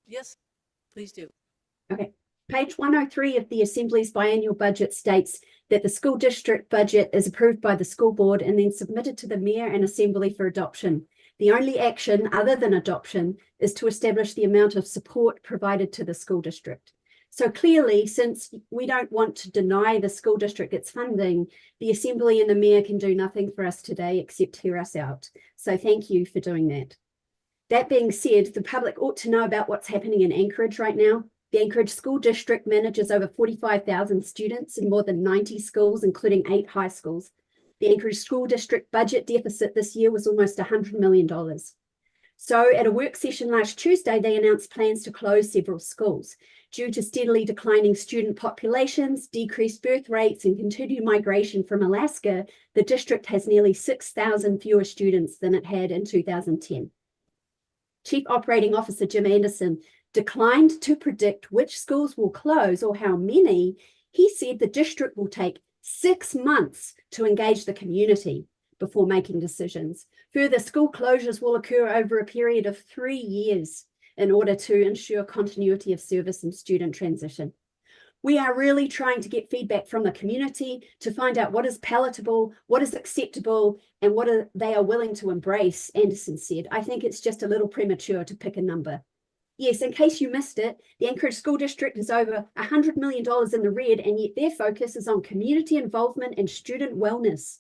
Yes, please do. Okay. Page 103 of the Assembly's biannual budget states that the school district budget is approved by the school board and then submitted to the mayor and Assembly for adoption. The only action other than adoption is to establish the amount of support provided to the school district. So clearly, since we don't want to deny the school district its funding, the Assembly and the mayor can do nothing for us today except hear us out. So thank you for doing that. That being said, the public ought to know about what's happening in Anchorage right now. The Anchorage School District manages over 45,000 students in more than 90 schools, including 8 high schools. The Anchorage School District budget deficit this year was almost $100 million. So at a work session last Tuesday, they announced plans to close several schools. Due to steadily declining student populations, decreased birth rates, and continued migration from Alaska, the district has nearly 6,000 fewer students than it had in 2010. Chief Operating Officer Jim Anderson declined to predict which schools will close or how many. He said the district will take 6 months to engage the community before making decisions. Further, school closures will occur over a period of 3 years in order to ensure continuity of service and student transition. We are really trying to get feedback from the community to find out what is palatable, what is acceptable, and what they are willing to embrace, Anderson said. I think it's just a little premature to pick a number. Yes, in case you missed it, the Anchorage School District is over $100 million in the red, and yet their focus is on community involvement and student wellness.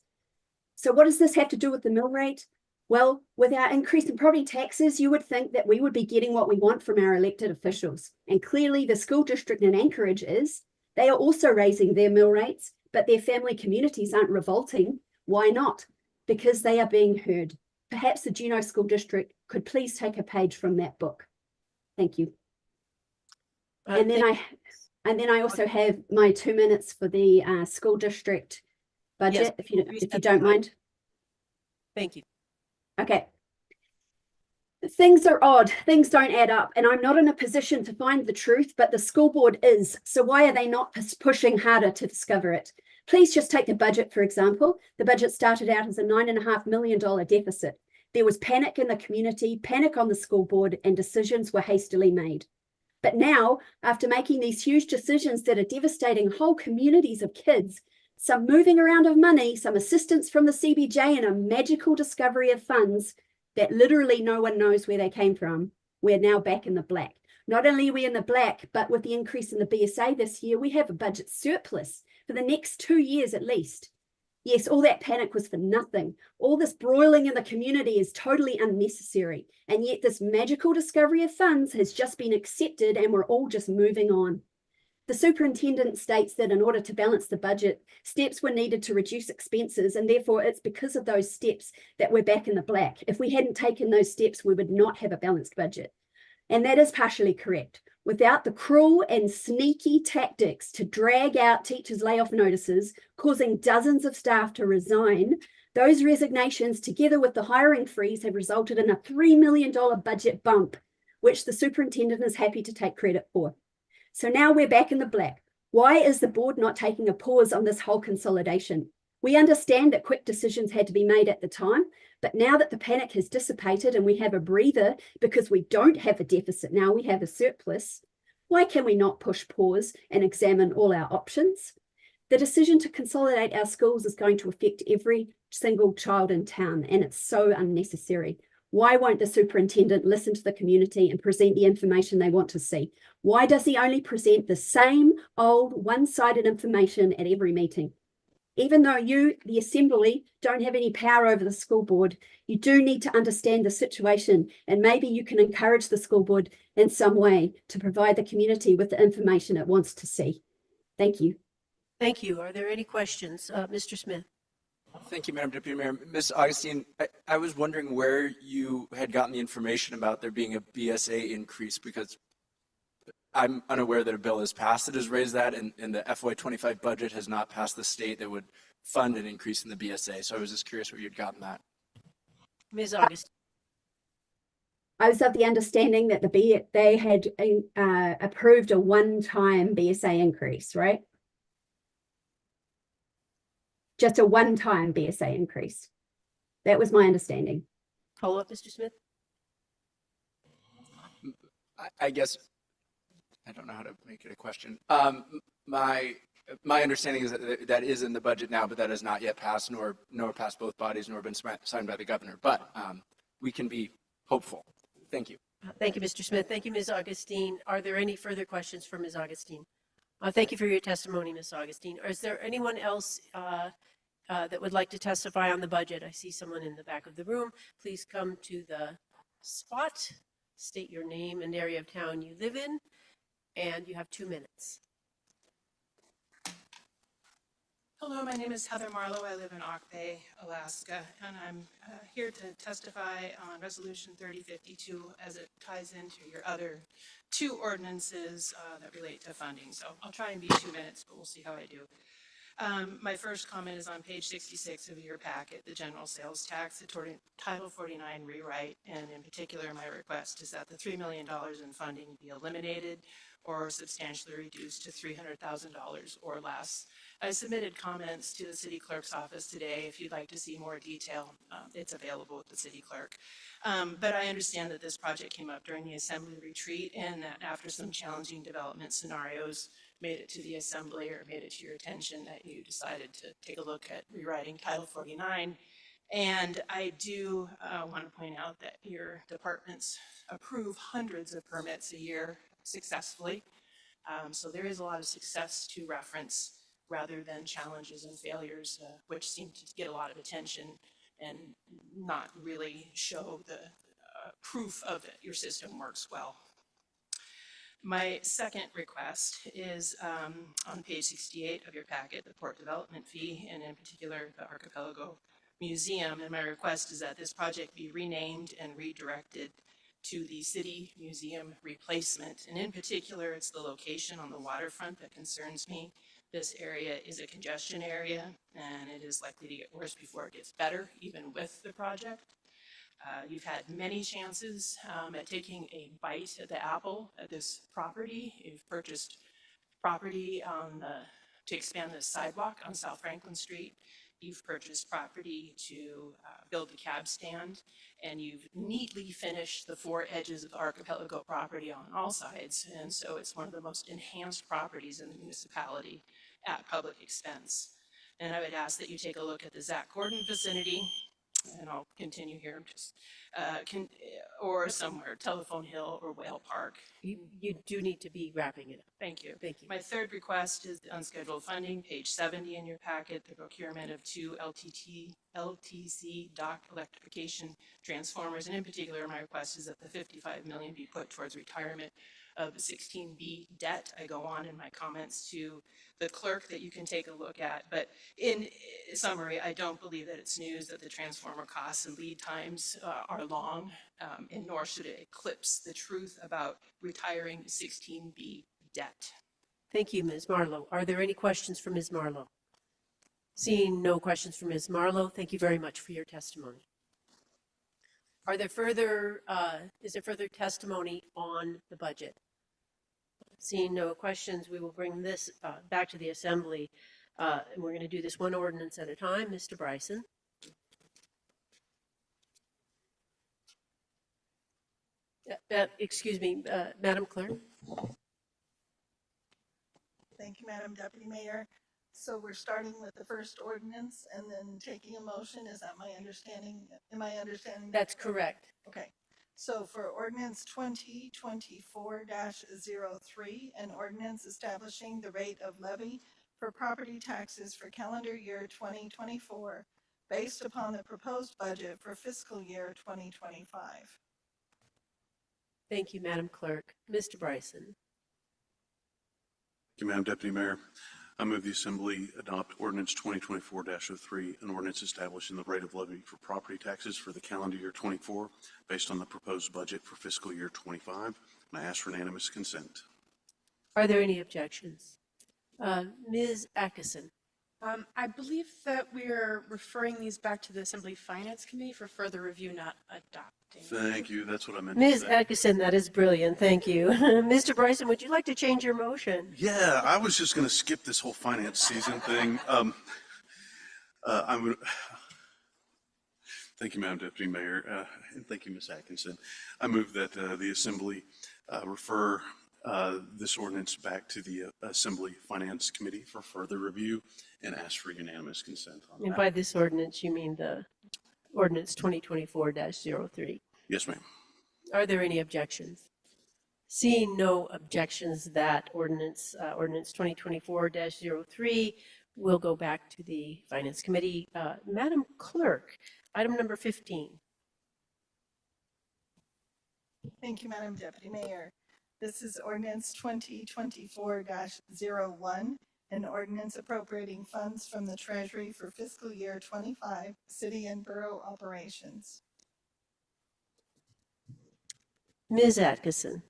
So what does this have to do with the mill rate? Well, with our increase in property taxes, you would think that we would be getting what we want from our elected officials. And clearly the school district in Anchorage is. They are also raising their mill rates, but their family communities aren't revolting. Why not? Because they are being heard. Perhaps the Juneau School District could please take a page from that book. Thank you. And then And then I also have my 2 minutes for the school district budget, if you don't mind. Thank you. Okay. Things are odd. Things don't add up. And I'm not in a position to find the truth, but the school board is. So why are they not pushing harder to discover it? Please just take the budget, for example. The budget started out as a $9.5 million deficit. There was panic in the community, panic on the school board, and decisions were hastily made. But now, after making these huge decisions that are devastating whole communities of kids, some moving around of money, some assistance from the CBJ, and a magical discovery of funds that literally no one knows where they came from, we're now back in the black. Not only are we in the black, but with the increase in the BSA this year, we have a budget surplus for the next 2 years at least. Yes, all that panic was for nothing. All this broiling in the community is totally unnecessary. And yet this magical discovery of funds has just been accepted and we're all just moving on. The superintendent states that in order to balance the budget, steps were needed to reduce expenses, and therefore it's because of those steps that we're back in the black. If we hadn't taken those steps, we would not have a balanced budget. And that is partially correct. Without the cruel and sneaky tactics to drag out teachers' layoff notices, causing dozens of staff to resign, those resignations, together with the hiring freeze, have resulted in a $3 million budget bump, which the superintendent is happy to take credit for. So now we're back in the black. Why is the board not taking a pause on this whole consolidation? We understand that quick decisions had to be made at the time, but now that the panic has dissipated and we have a breather because we don't have a deficit now, we have a surplus, why can we not push pause and examine all our options? The decision to consolidate our schools is going to affect every single child in town, and it's so unnecessary. Why won't the superintendent listen to the community and present the information they want to see? Why does he only present the same old one-sided information at every meeting? Even though you, the assembly, don't have any power over the school board, you do need to understand the situation, and maybe you can encourage the school board in some way to provide the community with the information it wants to see. Thank you. Thank you. Are there any questions? Mr. Smith? Thank you, Madam Deputy Mayor. Ms. Augustine, I was wondering where you had gotten the information about there being a BSA increase, because I'm unaware that a bill has passed that has raised that, and the FY25 budget has not passed the state that would fund an increase in the BSA. So I was just curious where you'd gotten that. Ms. Augustine? I was of the understanding that they had approved a one-time BSA increase, right? Just a one-time BSA increase. That was my understanding. Follow up, Mr. Smith? I guess, I don't know how to make it a question. My understanding is that that is in the budget now, but that has not yet passed, nor passed both bodies, nor been signed by the governor. But we can be hopeful. Thank you. Thank you, Mr. Smith. Thank you, Ms. Augustine. Are there any further questions for Ms. Augustine? Thank you for your testimony, Ms. Augustine. Is there anyone else that would like to testify on the budget? I see someone in the back of the room. Please come to the spot, state your name and area of town you live in, and you have 2 minutes. Hello, my name is Heather Marlowe. I live in Auk Bay, Alaska, and I'm here to testify on Resolution 3052 as it ties into your other 2 ordinances that relate to funding. So I'll try and be 2 minutes, but we'll see how I do. My first comment is on page 66 of your packet, the general sales tax, the Title 49 rewrite, and in particular, my request is that the $3 million in funding be eliminated or substantially reduced to $300,000 or less. I submitted comments to the city clerk's office today. If you'd like to see more detail, it's available with the city clerk. But I understand that this project came up during the assembly retreat, and that after some challenging development scenarios made it to the assembly or made it to your attention, that you decided to take a look at rewriting Title 49. And I do want to point out that your departments approve hundreds of permits a year successfully. So there is a lot of success to reference rather than challenges and failures, which seem to get a lot of attention and not really show the proof of it. Your system works well. My second request is on page 68 of your packet, the port development fee, and in particular the Archipelago Museum. And my request is that this project be renamed and redirected to the city museum replacement. And in particular, it's the location on the waterfront that concerns me. This area is a congestion area, and it is likely to get worse before it gets better, even with the project. You've had many chances at taking a bite at the apple at this property. You've purchased property to expand the sidewalk on South Franklin Street. You've purchased property to build the cab stand, and you've neatly finished the four edges of the archipelago property on all sides. And so it's one of the most enhanced properties in the municipality at public expense. And I would ask that you take a look at the Zach Gordon vicinity, and I'll continue here, just, or somewhere, Telephone Hill or Whale Park. You do need to be wrapping it up. Thank you. Thank you. My third request is the unscheduled funding, page 70 in your packet, the procurement of two LTC dock electrification transformers. And in particular, my request is that the $55 million be put towards retirement of 16B debt. I go on in my comments to the clerk that you can take a look at. But in summary, I don't believe that it's news that the transformer costs and lead times are long, and nor should it eclipse the truth about retiring 16B debt. Thank you, Ms. Marlowe. Are there any questions for Ms. Marlowe? Seeing no questions for Ms. Marlowe, thank you very much for your testimony. Are there further, is there further testimony on the budget? Seeing no questions, we will bring this back to the Assembly, and we're going to do this one ordinance at a time. Mr. Bryson. Excuse me, Madam Clerk. Thank you, Madam Deputy Mayor. So we're starting with the first ordinance and then taking a motion. Is that my understanding? Am I understanding? That's correct. Okay. So for ordinance 2024-03, an ordinance establishing the rate of levy for property taxes for calendar year 2024 based upon the proposed budget for fiscal year 2025. Thank you, Madam Clerk. Mr. Bryson. Thank you, Madam Deputy Mayor. I move the Assembly adopt ordinance 2024-03, an ordinance establishing the rate of levy for property taxes for the calendar year 24 based on the proposed budget for fiscal year 25, and I ask for unanimous consent. Are there any objections? Ms. Atkinson. I believe that we're referring these back to the Assembly Finance Committee for further review, not adopting. Thank you. That's what I meant to Ms. say. Atkinson, that is brilliant. Thank you. Mr. Bryson, would you like to change your motion? Yeah, I was just going to skip this whole finance season thing. Thank you, Madam Deputy Mayor, and thank you, Ms. Atkinson. I move that the Assembly refer this ordinance back to the Assembly Finance Committee for further review and ask for unanimous consent on And that. by this ordinance, you mean the ordinance 2024-03. Yes, ma'am. Are there any objections? Seeing no objections, that ordinance 2024-03 will go back to the Finance Committee. Madam Clerk, item number 15. Thank you, Madam Deputy Mayor. This is ordinance 2024-01, an ordinance appropriating funds from the Treasury for fiscal year 25, city and borough operations. Ms. Atkinson.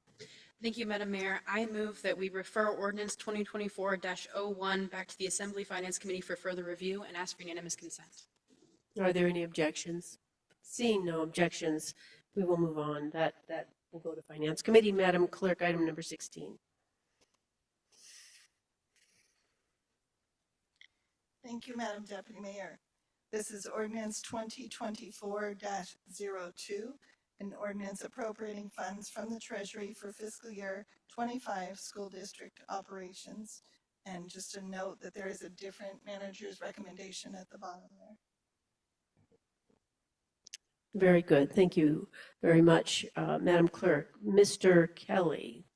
Thank you, Madam Mayor. I move that we refer ordinance 2024-01 back to the Assembly Finance Committee for further review and ask for unanimous consent. Are there any objections? Seeing no objections, we will move on. That will go to Finance Committee. Madam Clerk, item number 16. Thank you, Madam Deputy Mayor. This is ordinance 2024-02, an ordinance appropriating funds from the Treasury for fiscal year 25 school district operations. And just a note that there is a different manager's recommendation at the bottom there. Very good. Thank you very much, Madam Clerk. Mr. Kelly.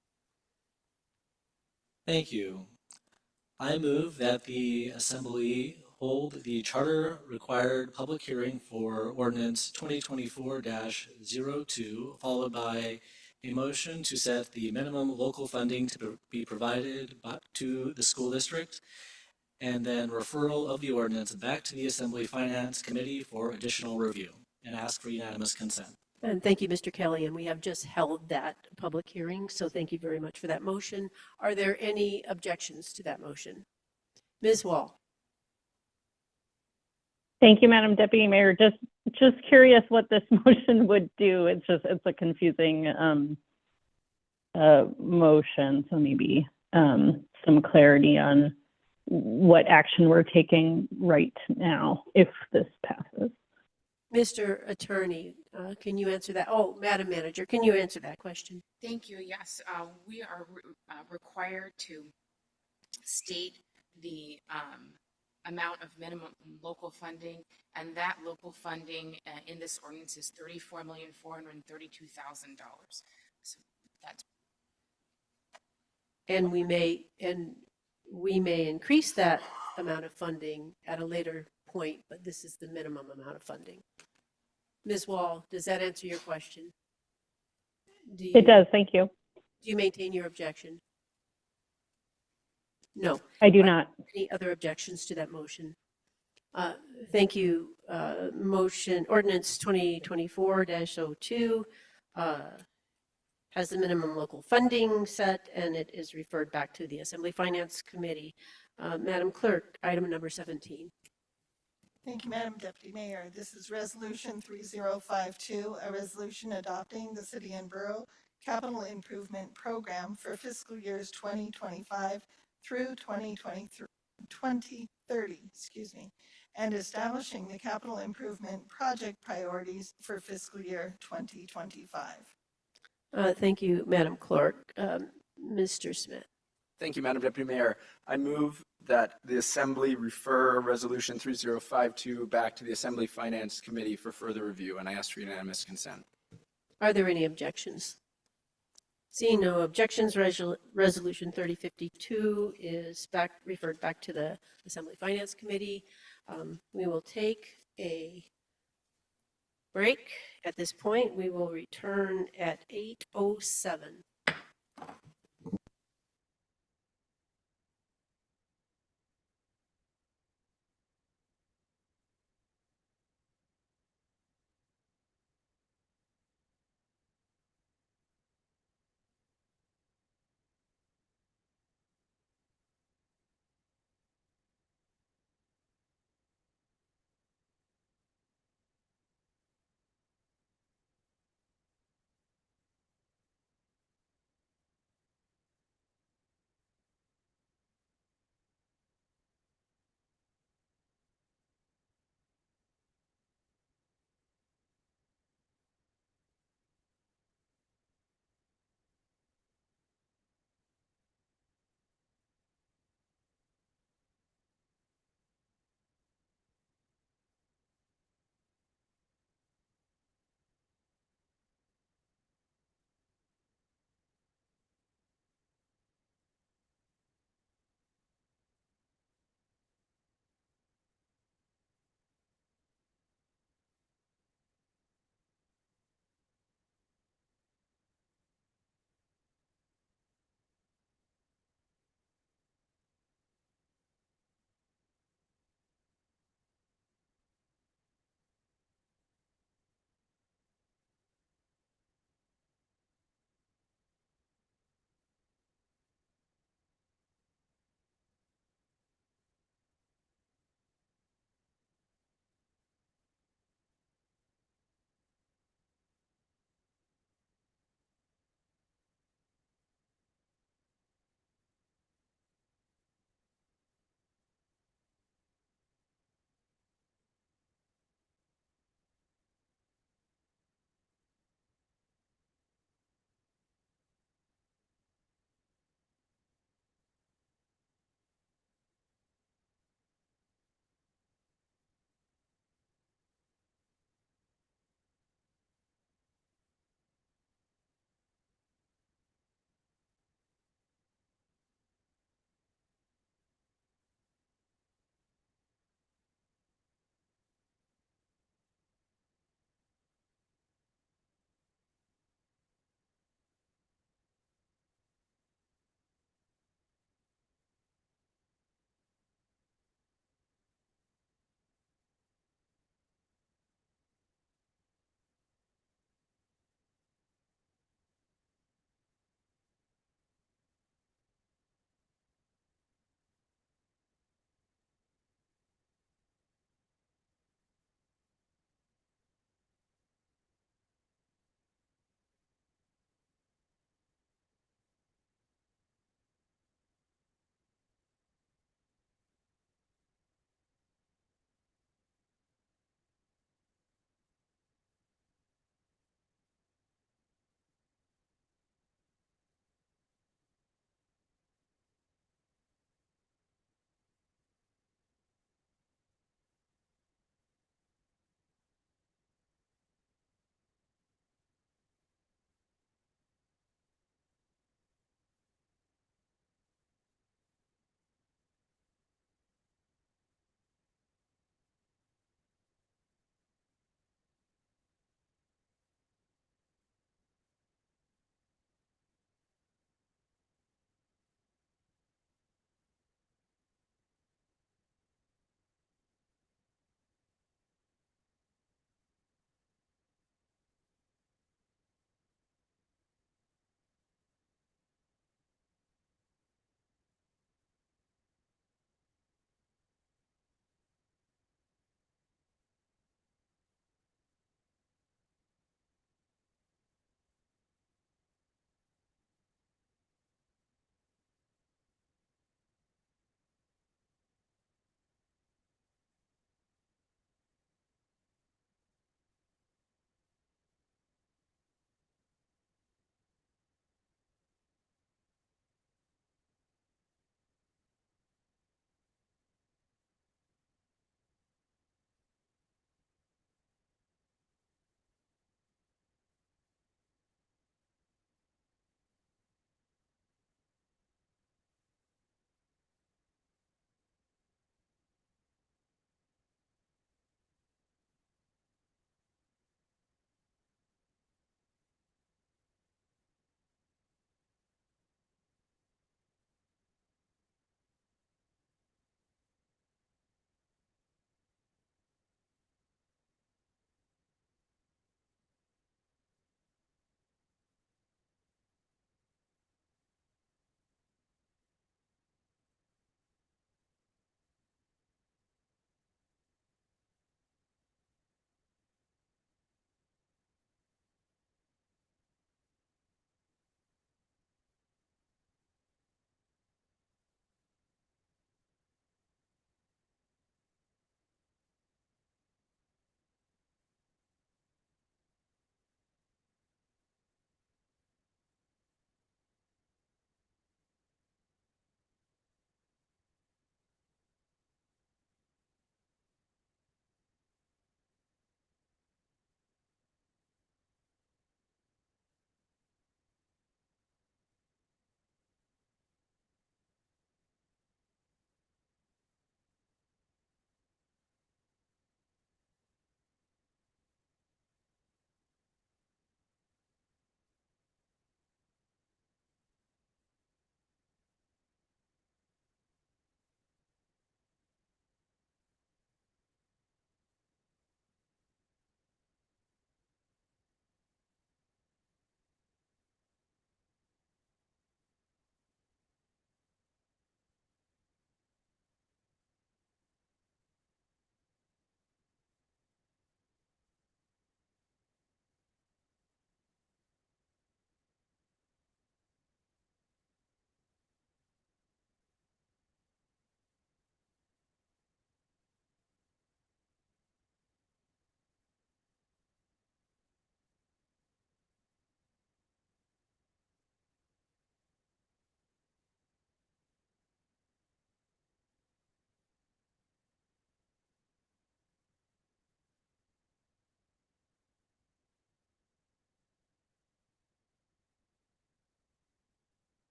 Thank you. I move that the Assembly hold the charter required public hearing for ordinance 2024-02, followed by a motion to set the minimum local funding to be provided to the school district, and then referral of the ordinance back to the Assembly Finance Committee for additional review, and ask for unanimous consent. And thank you, Mr. Kelly, and we have just held that public hearing, so thank you very much for that motion. Are there any objections to that motion? Ms. Wall? Thank you, Madam Deputy Mayor. Just curious what this motion would do. It's a confusing motion, so maybe some clarity on what action we're taking right now if this passes. Mr. Attorney, can you answer that? Oh, Madam Manager, can you answer that question? Thank you. Yes, we are required to state the amount of minimum local funding, and that local funding in this ordinance is $34,432,000. So that's. And we may increase that amount of funding at a later point, but this is the minimum amount of funding. Ms. Wall, does that answer your question? It does. Thank you. Do you maintain your objection? No. I do not. Any other objections to that motion? Thank you. Motion ordinance 2024-02 has the minimum local funding set, and it is referred back to the Assembly Finance Committee. Madam Clerk, item number 17. Thank you, Madam Deputy Mayor. This is Resolution 3052, a resolution adopting the City and Borough Capital Improvement Program for fiscal years 2025 through 2030, and establishing the capital improvement project priorities for fiscal year 2025. Thank you, Madam Clerk. Mr. Smith. Thank you, Madam Deputy Mayor. I move that the Assembly refer Resolution 3052 back to the Assembly Finance Committee for further review, and I ask for unanimous consent. Are there any objections? Seeing no objections, Resolution 3052 is referred back to the Assembly Finance Committee. We will take a break. At this point, we will return at 8:07.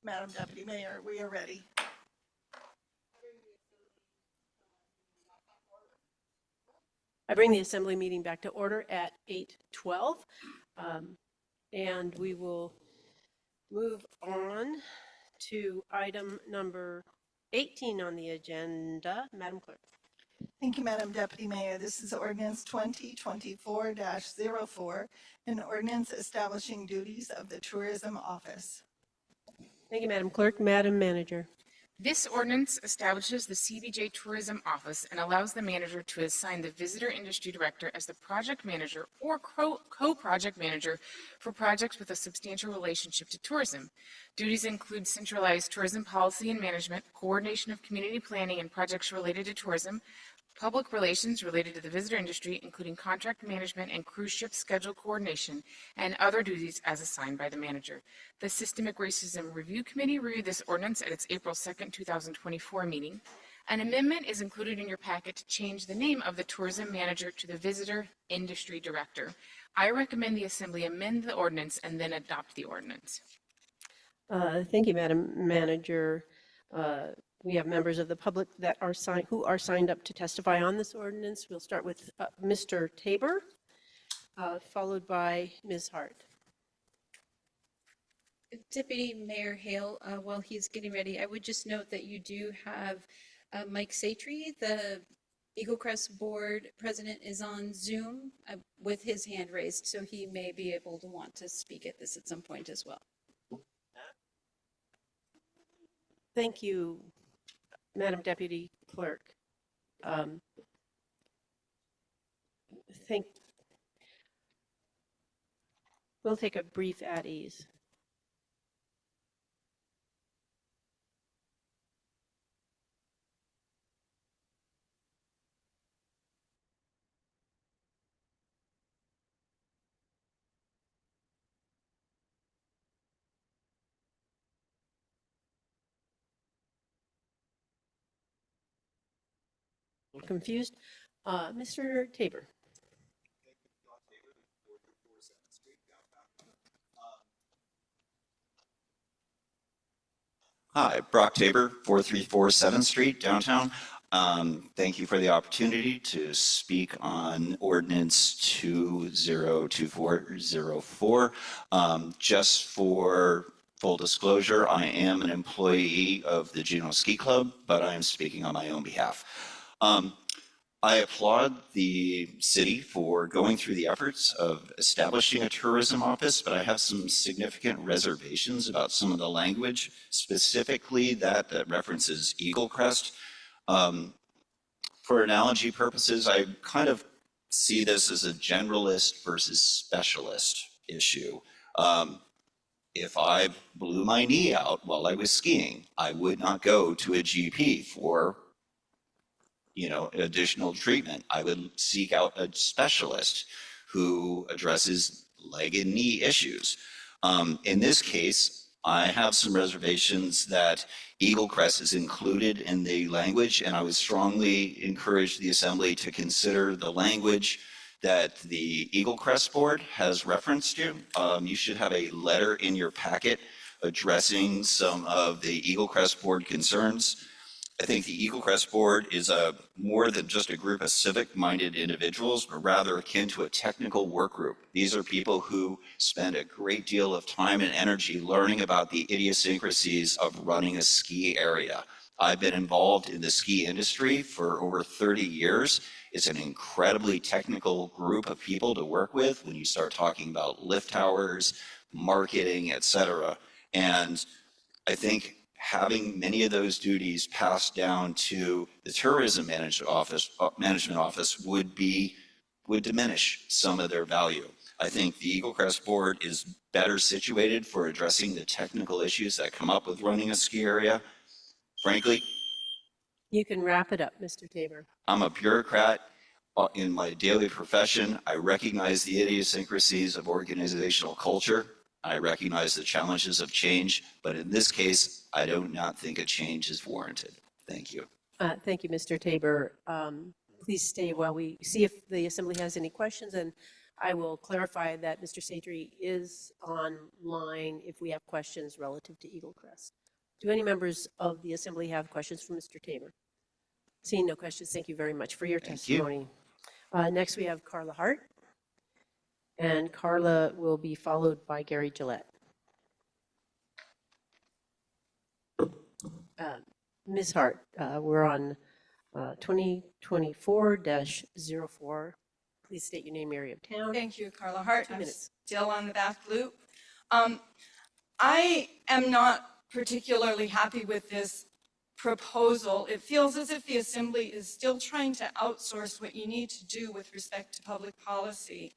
Madam Deputy Mayor, we are ready. I bring the assembly meeting back to order at 8:12. And we will move on to item number 18 on the agenda. Madam Clerk. Thank you, Madam Deputy Mayor. This is ordinance 2024-04, an ordinance establishing duties of the Tourism Office. Thank you, Madam Clerk. Madam Manager. This ordinance establishes the CBJ Tourism Office and allows the manager to assign the Visitor Industry Director as the project manager or co-project manager for projects with a substantial relationship to tourism. Duties include centralized tourism policy and management, coordination of community planning and projects related to tourism, public relations related to the visitor industry, including contract management and cruise ship schedule coordination, and other duties as assigned by the manager. The Systemic Racism Review Committee reviewed this ordinance at its April 2nd, 2024 meeting. An amendment is included in your packet to change the name of the tourism manager to the visitor industry director. I recommend the Assembly amend the ordinance and then adopt the ordinance. Thank you, Madam Manager. We have members of the public that are who are signed up to testify on this ordinance. We'll start with Mr. Tabor, followed by Ms. Hart. Deputy Mayor Hale, while he's getting ready, I would just note that you do have Mike Satry, the Eagle Crest Board President, is on Zoom with his hand raised, so he may be able to want to speak at this at some point as well. Thank you, Madam Deputy Clerk. We'll take a brief at ease. Confused. Mr. Tabor. Hi, Brock Tabor, 434 7th Street, downtown. Thank you for the opportunity to speak on ordinance 202404. Just for full disclosure, I am an employee of the Juneau Ski Club, but I am speaking on my own behalf. I applaud the city for going through the efforts of establishing a tourism office, but I have some significant reservations about some of the language, specifically that references Eagle Crest. For analogy purposes, I kind of see this as a generalist versus specialist issue. If I blew my knee out while I was skiing, I would not go to a GP for additional treatment. I would seek out a specialist who addresses leg and knee issues. In this case, I have some reservations that Eagle Crest is included in the language, and I would strongly encourage the Assembly to consider the language that the Eagle Crest Board has referenced to. You should have a letter in your packet addressing some of the Eagle Crest Board concerns. I think the Eagle Crest Board is more than just a group of civic-minded individuals, but rather akin to a technical work group. These are people who spend a great deal of time and energy learning about the idiosyncrasies of running a ski area. I've been involved in the ski industry for over 30 years. It's an incredibly technical group of people to work with when you start talking about lift towers, marketing, et cetera. And I think having many of those duties passed down to the tourism management office would diminish some of their value. I think the Eagle Crest Board is better situated for addressing the technical issues that come up with running a ski area. Frankly, You can wrap it up, Mr. Tabor. I'm a bureaucrat in my daily profession. I recognize the idiosyncrasies of organizational culture. I recognize the challenges of change, but in this case, I do not think a change is warranted. Thank you. Thank you, Mr. Tabor. Please stay while we see if the Assembly has any questions, and I will clarify that Mr. Satry is online if we have questions relative to Eagle Crest. Do any members of the Assembly have questions for Mr. Tabor? Seeing no questions, thank you very much for your Thank you. testimony. Next, we have Carla Hart, and Carla will be followed by Gary Gillette. Ms. Hart, we're on 2024-04. Please state your name, area of town. Thank you, Carla Hart. 2 I'm minutes. still on the back loop. I am not particularly happy with this proposal. It feels as if the Assembly is still trying to outsource what you need to do with respect to public policy.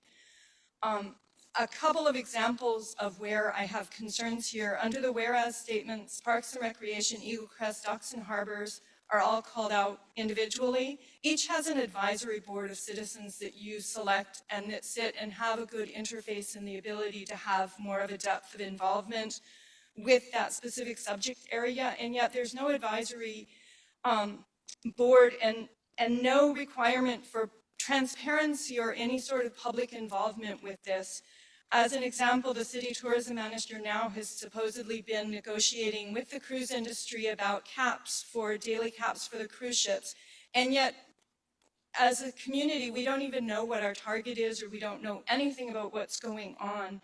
A couple of examples of where I have concerns here. Under the whereas statements, Parks and Recreation, Eagle Crest, Docks and Harbors are all called out individually. Each has an advisory board of citizens that you select and that sit and have a good interface and the ability to have more of a depth of involvement with that specific subject area, and yet there's no advisory board and no requirement for transparency or any sort of public involvement with this. As an example, the city tourism manager now has supposedly been negotiating with the cruise industry about caps for daily caps for the cruise ships, and yet as a community, we don't even know what our target is, or we don't know anything about what's going on.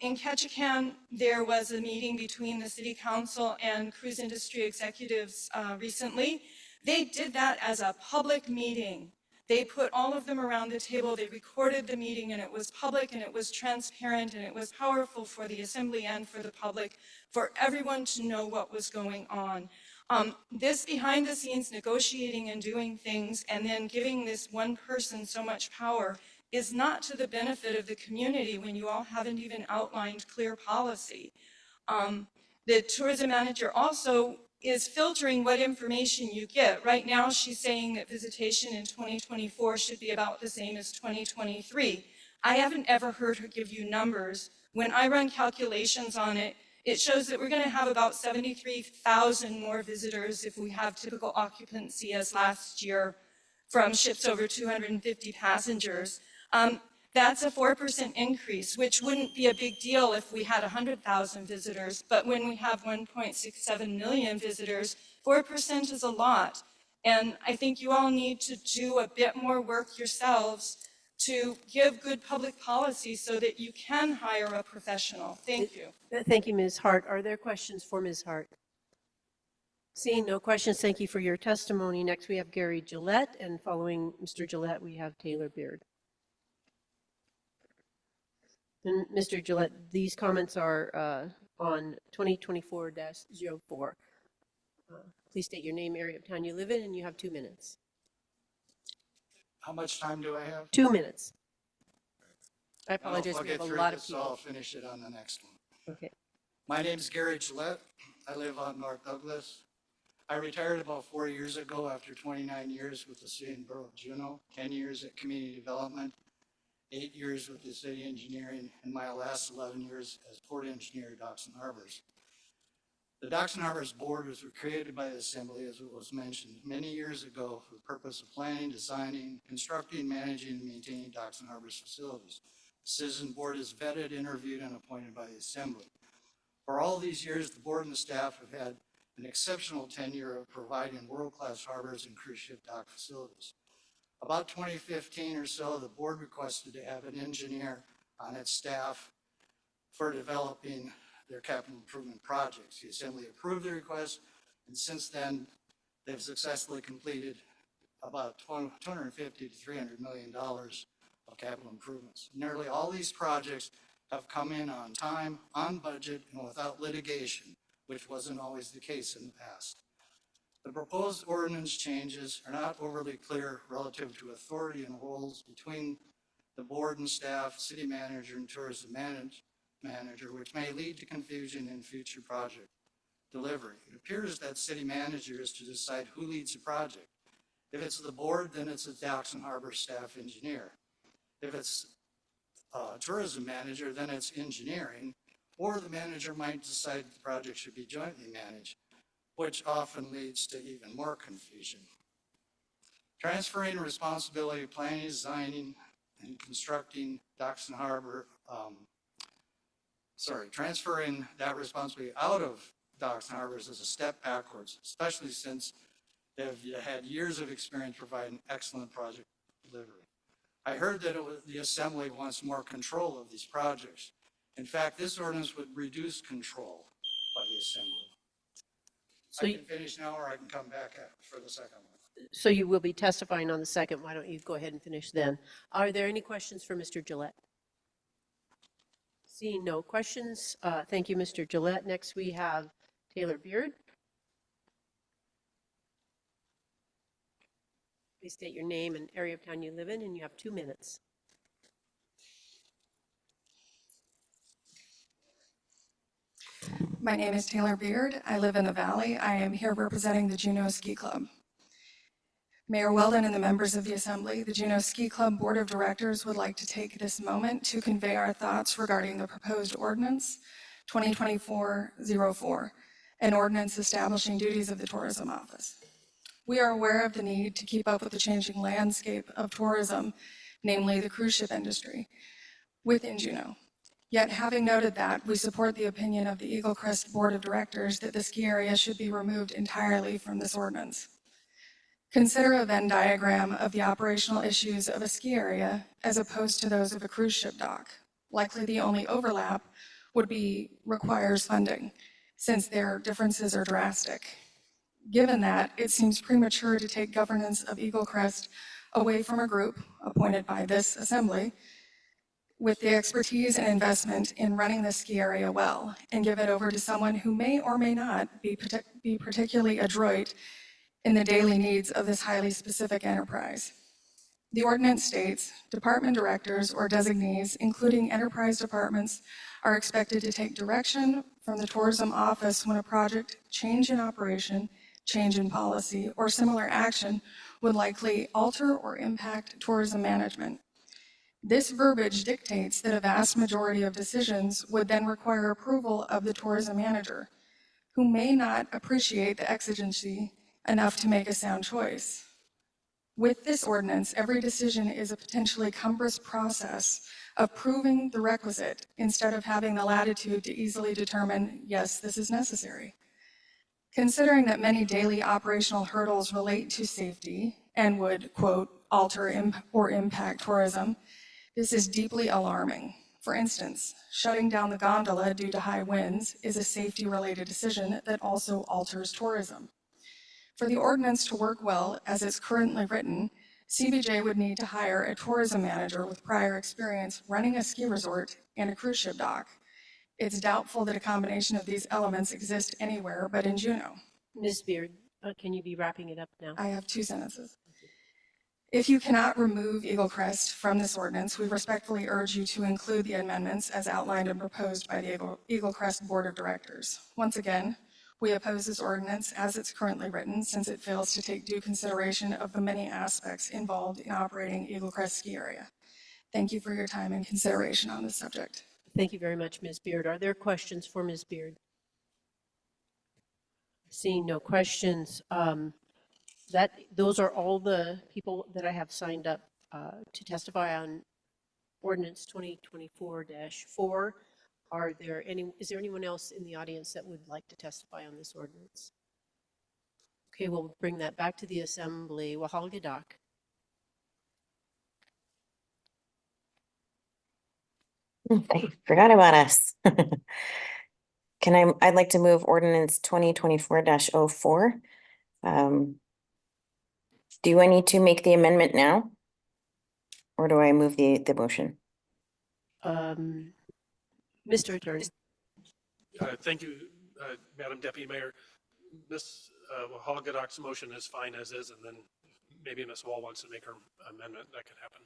In Ketchikan, there was a meeting between the city council and cruise industry executives recently. They did that as a public meeting. They put all of them around the table, they recorded the meeting, and it was public and it was transparent and it was powerful for the Assembly and for the public, for everyone to know what was going on. This behind the scenes negotiating and doing things and then giving this one person so much power is not to the benefit of the community when you all haven't even outlined clear policy. The tourism manager also is filtering what information you get. Right now, she's saying that visitation in 2024 should be about the same as 2023. I haven't ever heard her give you numbers. When I run calculations on it, it shows that we're going to have about 73,000 more visitors if we have typical occupancy as last year from ships over 250 passengers. That's a 4% increase, which wouldn't be a big deal if we had 100,000 visitors. But when we have 1.67 million visitors, 4% is a lot. And I think you all need to do a bit more work yourselves to give good public policy so that you can hire a professional. Thank you. Thank you, Ms. Hart. Are there questions for Ms. Hart? Seeing no questions, thank you for your testimony. Next, we have Gary Gillette, and following Mr. Gillette, we have Taylor Beard. And Mr. Gillette, these comments are on 2024-04. Please state your name, area of town you live in, and you have 2 minutes. How much time do I have? 2 minutes. I I'll apologize, we get have a through lot of this, so I'll people. finish it on the next one. Okay. My name's Gary Gillette. I live on North Douglas. I retired about 4 years ago after 29 years with the city and borough of Juneau, 10 years at community development, 8 years with the city engineering, and my last 11 years as port engineer at Docks and Harbors. The Docks and Harbors Board was created by the Assembly, as it was mentioned, many years ago for the purpose of planning, designing, constructing, managing, and maintaining Docks and Harbors facilities. The Citizen Board is vetted, interviewed, and appointed by the Assembly. For all these years, the board and the staff have had an exceptional tenure of providing world-class harbors and cruise ship dock facilities. About 2015 or so, the board requested to have an engineer on its staff for developing their capital improvement projects. The Assembly approved the request, and since then, they've successfully completed about $250 to $300 million of capital improvements. Nearly all these projects have come in on time, on budget, and without litigation, which wasn't always the case in the past. The proposed ordinance changes are not overly clear relative to authority and roles between the board and staff, city manager, and tourism manager, which may lead to confusion in future project delivery. It appears that city manager is to decide who leads the project. If it's the board, then it's a Docks and Harbor staff engineer. If it's tourism manager, then it's engineering, or the manager might decide the project should be jointly managed, which often leads to even more confusion. Transferring responsibility of planning, designing, and constructing Docks and Harbor, transferring that responsibility out of Docks and Harbors is a step backwards, especially since they've had years of experience providing excellent project delivery. I heard that the Assembly wants more control of these projects. In fact, this ordinance would reduce control by the Assembly. So I can finish now, or I can come back for the second one. So you will be testifying on the second. Why don't you go ahead and finish then? Are there any questions for Mr. Gillette? Seeing no questions, thank you, Mr. Gillette. Next, we have Taylor Beard. Please state your name and area of town you live in, and you have 2 minutes. My name is Taylor Beard. I live in the Valley. I am here representing the Juneau Ski Club. Mayor Weldon and the members of the Assembly, the Juneau Ski Club Board of Directors would like to take this moment to convey our thoughts regarding the proposed ordinance 2024-04, an ordinance establishing duties of the Tourism Office. We are aware of the need to keep up with the changing landscape of tourism, namely the cruise ship industry, within Juneau. Yet, having noted that, we support the opinion of the Eagle Crest Board of Directors that the ski area should be removed entirely from this ordinance. Consider a Venn diagram of the operational issues of a ski area as opposed to those of a cruise ship dock. Likely the only overlap would be requires funding, since their differences are drastic. Given that, it seems premature to take governance of Eagle Crest away from a group appointed by this Assembly with the expertise and investment in running the ski area well, and give it over to someone who may or may not be particularly adroit in the daily needs of this highly specific enterprise. The ordinance states department directors or designees, including enterprise departments, are expected to take direction from the tourism office when a project, change in operation, change in policy, or similar action would likely alter or impact tourism management. This verbiage dictates that a vast majority of decisions would then require approval of the tourism manager, who may not appreciate the exigency enough to make a sound choice. With this ordinance, every decision is a potentially cumbrous process of proving the requisite instead of having the latitude to easily determine, yes, this is necessary. Considering that many daily operational hurdles relate to safety and would, quote, alter or impact tourism, this is deeply alarming. For instance, shutting down the gondola due to high winds is a safety-related decision that also alters tourism. For the ordinance to work well as it's currently written, CBJ would need to hire a tourism manager with prior experience running a ski resort and a cruise ship dock. It's doubtful that a combination of these elements exist anywhere but in Juneau. Ms. Beard, can you be wrapping it up now? I have 2 sentences. If you cannot remove Eagle Crest from this ordinance, we respectfully urge you to include the amendments as outlined and proposed by the Eagle Crest Board of Directors. Once again, we oppose this ordinance as it's currently written, since it fails to take due consideration of the many aspects involved in operating Eagle Crest Ski Area. Thank you for your time and consideration on this subject. Thank you very much, Ms. Beard. Are there questions for Ms. Beard? Seeing no questions, those are all the people that I have signed up to testify on ordinance 2024-4. Is there anyone else in the audience that would like to testify on this ordinance? Okay, we'll bring that back to the Assembly. Wahalgadak. They forgot about us. I'd like to move ordinance 2024-04. Do I need to make the amendment now? Or do I move the motion? Mr. Attorney. Thank you, Madam Deputy Mayor. Ms. Wahalgadak's motion is fine as is, and then maybe Ms. Wall wants to make her amendment. That could happen.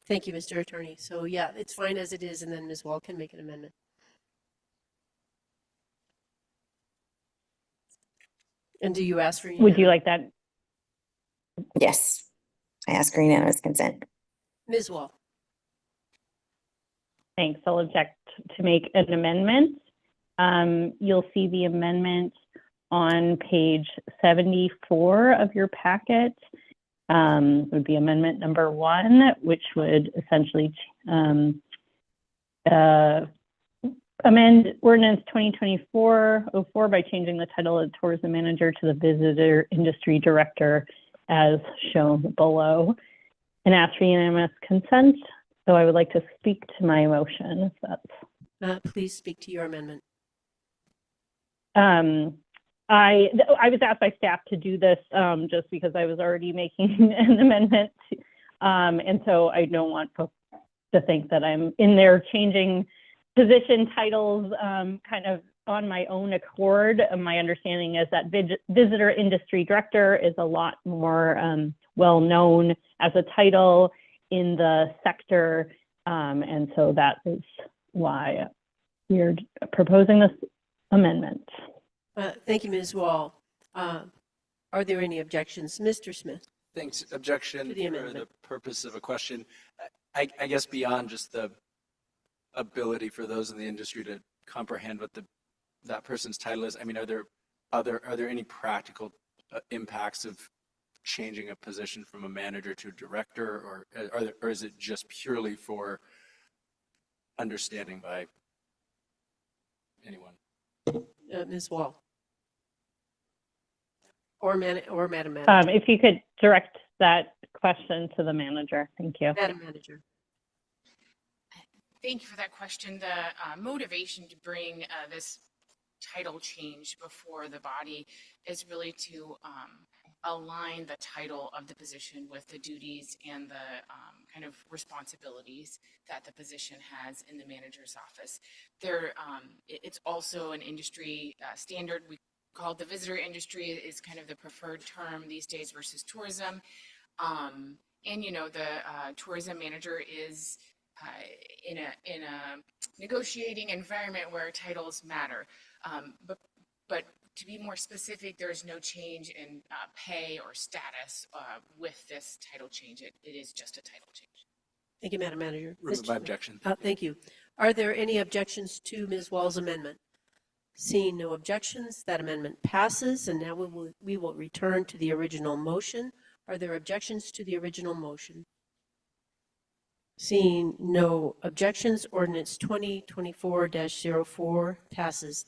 Thank you, Mr. Attorney. So yeah, it's fine as it is, and then Ms. Wall can make an amendment. And do you ask for? Would you like that? Yes, I ask for unanimous consent. Ms. Wall. Thanks. I'll object to make an amendment. You'll see the amendment on page 74 of your packet. would be amendment number 1, which would essentially amend ordinance 2024-04 by changing the title of tourism manager to the visitor industry director as shown below, and ask for unanimous consent. So I would like to speak to my motion, if that's. Please speak to your amendment. I was asked by staff to do this just because I was already making an amendment. And so I don't want folks to think that I'm in there changing position titles kind of on my own accord. My understanding is that visitor industry director is a lot more well-known as a title in the sector. And so that is why we're proposing this amendment. Thank you, Ms. Wall. Are there any objections? Mr. Smith? Thanks. Objection To the for amendment. the purpose of a question. I guess beyond just the ability for those in the industry to comprehend what that person's title is, I mean, are there any practical impacts of changing a position from a manager to a director, or is it just purely for understanding by anyone? Ms. Wall? Or Madam Manager? If you could direct that question to the manager, thank you. Madam Manager. Thank you for that question. The motivation to bring this title change before the body is really to align the title of the position with the duties and the kind of responsibilities that the position has in the manager's office. It's also an industry standard. We call it the visitor industry is kind of the preferred term these days versus tourism. And you know, the tourism manager is in a negotiating environment where titles matter. But to be more specific, there is no change in pay or status with this title change. It is just a title change. Thank you, Madam Manager. Remove Mr. my Smith? objection. Thank you. Are there any objections to Ms. Wall's amendment? Seeing no objections, that amendment passes, and now we will return to the original motion. Are there objections to the original motion? Seeing no objections, ordinance 2024-04 passes.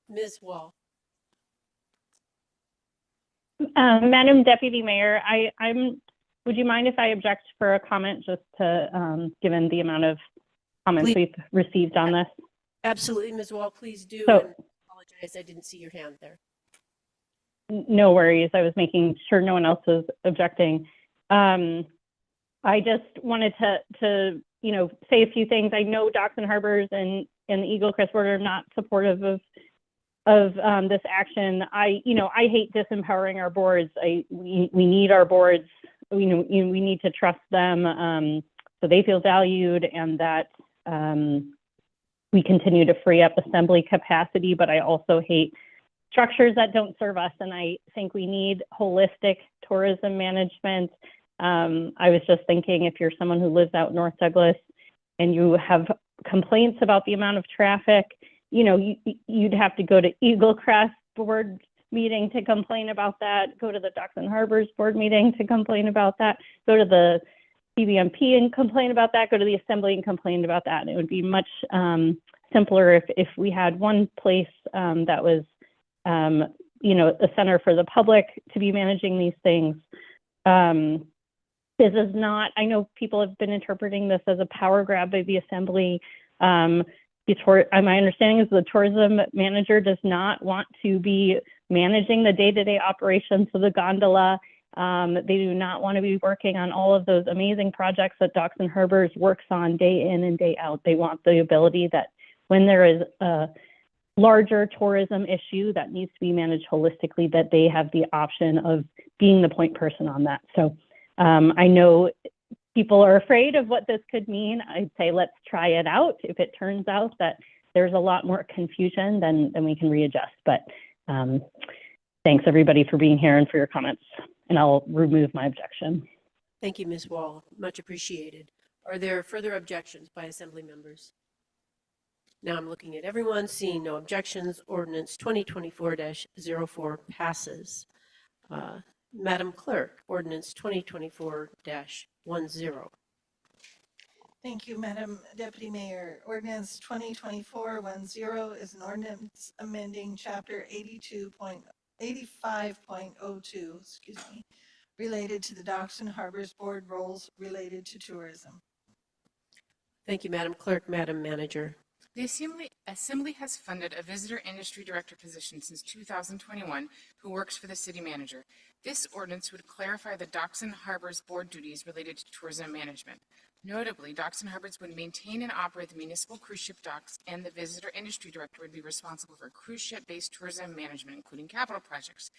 Ms. Wall. Madam Deputy Mayor, would you mind if I object for a comment just to, given the amount of comments we've received on this? Absolutely, Ms. Wall, please do. So- And apologize, I didn't see your hand there. No worries. I was making sure no one else was objecting. I just wanted to say a few things. I know Docks and Harbors and the Eagle Crest Board are not supportive of this action. I hate disempowering our boards. We need our boards. We need to trust them so they feel valued and that we continue to free up assembly capacity. But I also hate structures that don't serve us, and I think we need holistic tourism management. I was just thinking, if you're someone who lives out North Douglas and you have complaints about the amount of traffic, you'd have to go to Eagle Crest board meeting to complain about that, go to the Docks and Harbors board meeting to complain about that, go to the PBMP and complain about that, go to the assembly and complain about that. And it would be much simpler if we had one place that was a center for the public to be managing these things. This is not, I know people have been interpreting this as a power grab by the assembly. My understanding is the tourism manager does not want to be managing the day-to-day operations of the gondola. They do not want to be working on all of those amazing projects that Docks and Harbors works on day in and day out. They want the ability that when there is a larger tourism issue that needs to be managed holistically, that they have the option of being the point person on that. So I know people are afraid of what this could mean. I'd say let's try it out. If it turns out that there's a lot more confusion, then we can readjust. But thanks everybody for being here and for your comments. And I'll remove my objection. Thank you, Ms. Wall. Much appreciated. Are there further objections by assembly members? Now I'm looking at everyone, seeing no objections. Ordinance 2024-04 passes. Madam Clerk, ordinance 2024-10. Thank you, Madam Deputy Mayor. Ordinance 2024-10 is an ordinance amending Chapter 85.02, related to the Docks and Harbors Board roles related to tourism. Thank you, Madam Clerk. Madam Manager. The Assembly has funded a visitor industry director position since 2021 who works for the city manager. This ordinance would clarify the Docks and Harbors Board duties related to tourism management. Notably, Docks and Harbors would maintain and operate the municipal cruise ship docks, and the visitor industry director would be responsible for cruise ship-based tourism management, including capital projects.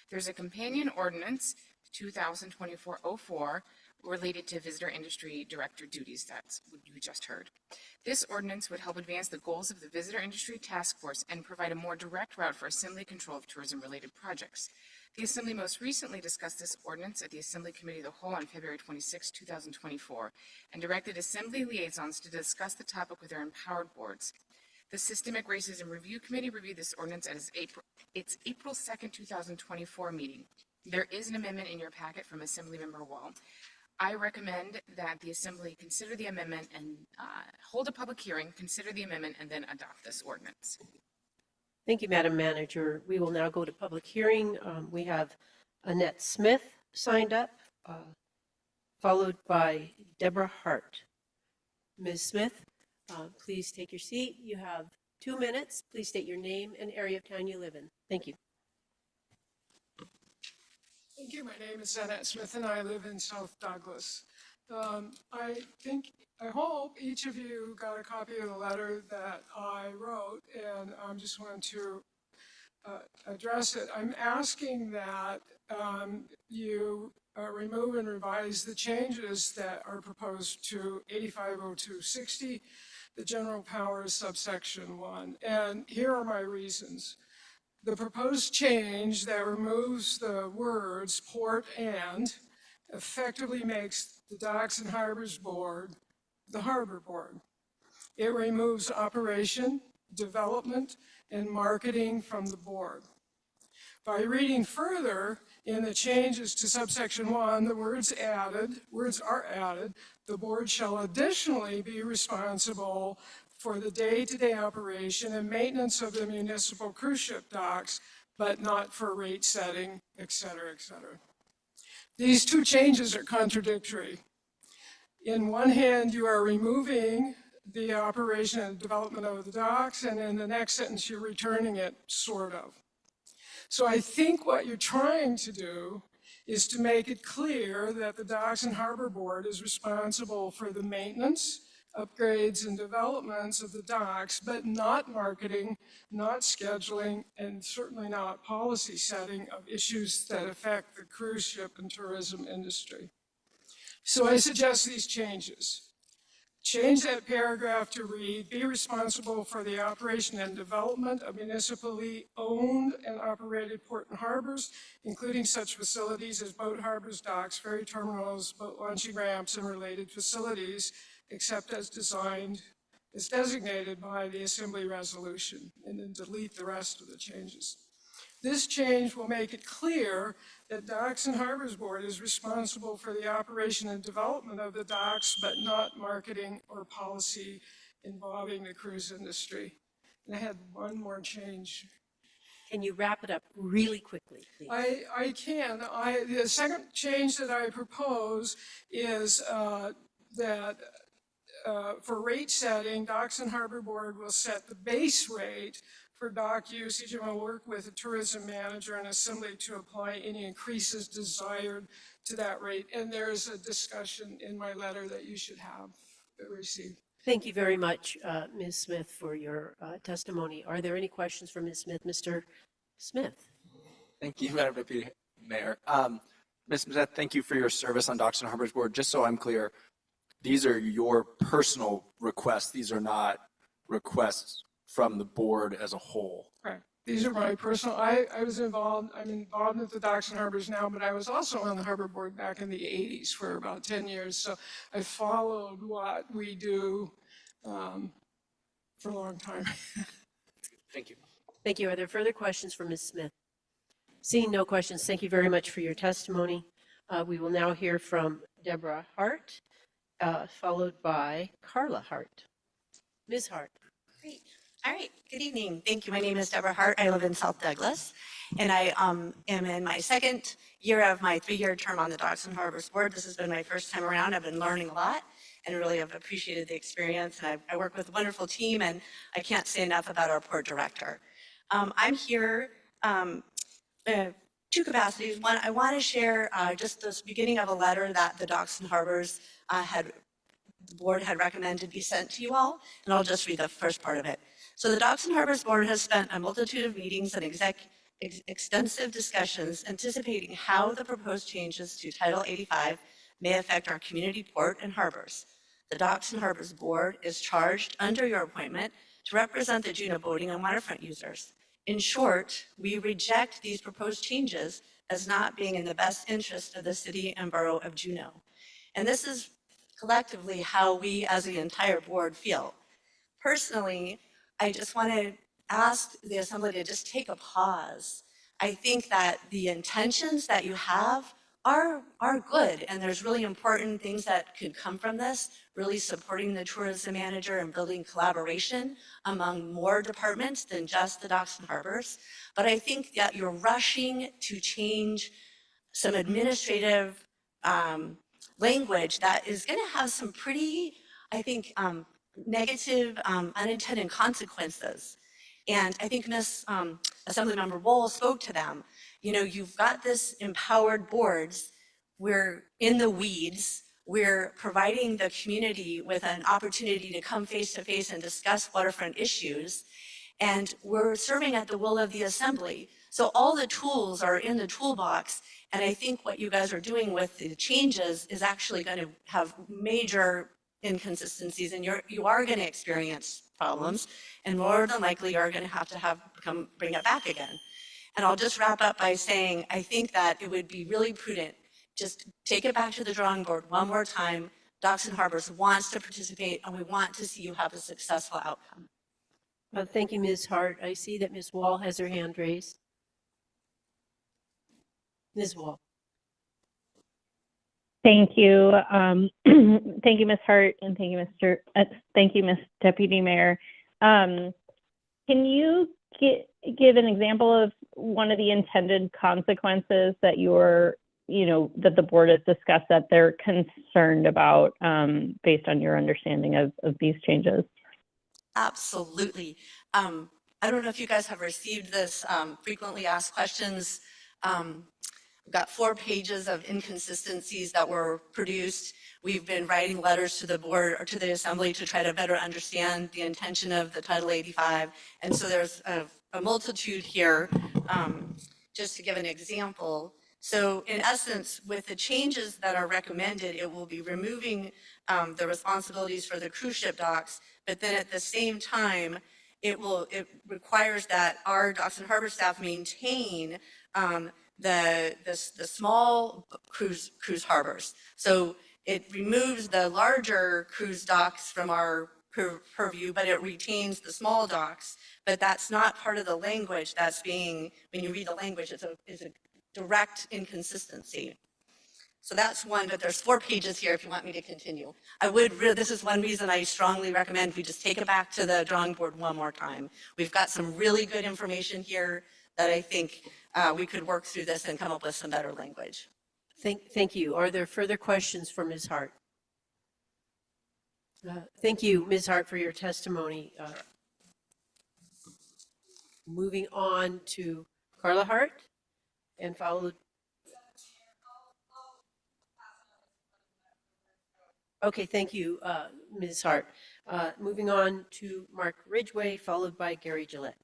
There's a companion ordinance, 2024-04, related to visitor industry director duties. That's what you just heard. This ordinance would help advance the goals of the visitor industry task force and provide a more direct route for Assembly control of tourism-related projects. The Assembly most recently discussed this ordinance at the Assembly Committee of the Whole on February 26, 2024, and directed Assembly liaisons to discuss the topic with their empowered boards. The Systemic Racism Review Committee reviewed this ordinance at its April 2nd, 2024 meeting. There is an amendment in your packet from Assemblymember Wall. I recommend that the Assembly consider the amendment and hold a public hearing, consider the amendment, and then adopt this ordinance. Thank you, Madam Manager. We will now go to public hearing. We have Annette Smith signed up, followed by Deborah Hart. Ms. Smith, please take your seat. You have 2 minutes. Please state your name and area of town you live in. Thank you. Thank you. My name is Annette Smith and I live in South Douglas. I hope each of you got a copy of the letter that I wrote, and I just want to address it. I'm asking that you remove and revise the changes that are proposed to 850260, the general powers subsection 1. And here are my reasons. The proposed change that removes the words port and effectively makes the Docks and Harbors Board the Harbor Board. It removes operation, development, and marketing from the board. By reading further in the changes to subsection 1, the words are added, the board shall additionally be responsible for the day-to-day operation and maintenance of the municipal cruise ship docks, but not for rate setting, et cetera, et cetera. These two changes are contradictory. In one hand, you are removing the operation and development of the docks, and in the next sentence, you're returning it, sort of. So I think what you're trying to do is to make it clear that the Docks and Harbor Board is responsible for the maintenance, upgrades, and developments of the docks, but not marketing, not scheduling, and certainly not policy setting of issues that affect the cruise ship and tourism industry. So I suggest these changes. Change that paragraph to read, be responsible for the operation and development of municipally owned and operated port and harbors, including such facilities as boat harbors, docks, ferry terminals, boat launching ramps, and related facilities, except as designated by the Assembly resolution, and then delete the rest of the changes. This change will make it clear that Docks and Harbors Board is responsible for the operation and development of the docks, but not marketing or policy involving the cruise industry. And I had one more change. Can you wrap it up really quickly, please? I can. The second change that I propose is that for rate setting, Docks and Harbor Board will set the base rate for dock usage and will work with a tourism manager and Assembly to apply any increases desired to that rate. And there's a discussion in my letter that you should have received. Thank you very much, Ms. Smith, for your testimony. Are there any questions for Ms. Smith? Mr. Smith? Thank you, Madam Deputy Mayor. Ms. Smith, thank you for your service on Docks and Harbors Board. Just so I'm clear, these are your personal requests. These are not requests from the board as a whole. Right. These are my personal, I'm involved with the Docks and Harbors now, but I was also on the Harbor Board back in the 80s for about 10 years. So I followed what we do for a long time. Thank you. Thank you. Are there further questions for Ms. Smith? Seeing no questions, thank you very much for your testimony. We will now hear from Deborah Hart, followed by Carla Hart. Ms. Hart. Great. All right. Good evening. Thank you. My name is Deborah Hart. I live in South Douglas, and I am in my second year of my 3-year term on the Docks and Harbors Board. This has been my first time around. I've been learning a lot and really have appreciated the experience. And I work with a wonderful team, and I can't say enough about our port director. I'm here two capacities. One, I want to share just the beginning of a letter that the Docks and Harbors the board had recommended be sent to you all, and I'll just read the first part of it. So the Docks and Harbors Board has spent a multitude of meetings and extensive discussions anticipating how the proposed changes to Title 85 may affect our community port and harbors. The Docks and Harbors Board is charged under your appointment to represent the Juneau boating and waterfront users. In short, we reject these proposed changes as not being in the best interest of the city and borough of Juneau. And this is collectively how we as the entire board feel. Personally, I just want to ask the Assembly to just take a pause. I think that the intentions that you have are good, and there's really important things that could come from this, really supporting the tourism manager and building collaboration among more departments than just the Docks and Harbors. But I think that you're rushing to change some administrative language that is going to have some pretty, I think, negative unintended consequences. And I think Assemblymember Wohl spoke to them. You know, you've got this empowered boards. We're in the weeds. We're providing the community with an opportunity to come face to face and discuss waterfront issues. And we're serving at the will of the Assembly. So all the tools are in the toolbox. And I think what you guys are doing with the changes is actually going to have major inconsistencies, and you are going to experience problems, and more than likely you're going to have bring it back again. And I'll just wrap up by saying I think that it would be really prudent, just take it back to the drawing board one more time. Docks and Harbors wants to participate, and we want to see you have a successful outcome. Thank you, Ms. Hart. I see that Ms. Wall has her hand raised. Ms. Wall. Thank you. Thank you, Ms. Hart, and thank you, Ms. Deputy Mayor. Can you give an example of one of the intended consequences that that the board has discussed that they're concerned about based on your understanding of these changes? Absolutely. I don't know if you guys have received this frequently asked questions. We've got 4 pages of inconsistencies that were produced. We've been writing letters to the board or to the Assembly to try to better understand the intention of the Title 85. And so there's a multitude here. Just to give an example. So in essence, with the changes that are recommended, it will be removing the responsibilities for the cruise ship docks, but then at the same time, it requires that our Docks and Harbor staff maintain the small cruise harbors. So it removes the larger cruise docks from our purview, but it retains the small docks. But that's not part of the language that's being, when you read the language, it's a direct inconsistency. So that's one, but there's 4 pages here if you want me to continue. This is one reason I strongly recommend we just take it back to the drawing board one more time. We've got some really good information here that I think we could work through this and come up with some better language. Thank you. Are there further questions for Ms. Hart? Thank you, Ms. Hart, for your testimony. Moving on to Carla Hart and followed. Okay, thank you, Ms. Hart. Moving on to Mark Ridgway, followed by Gary Gillette.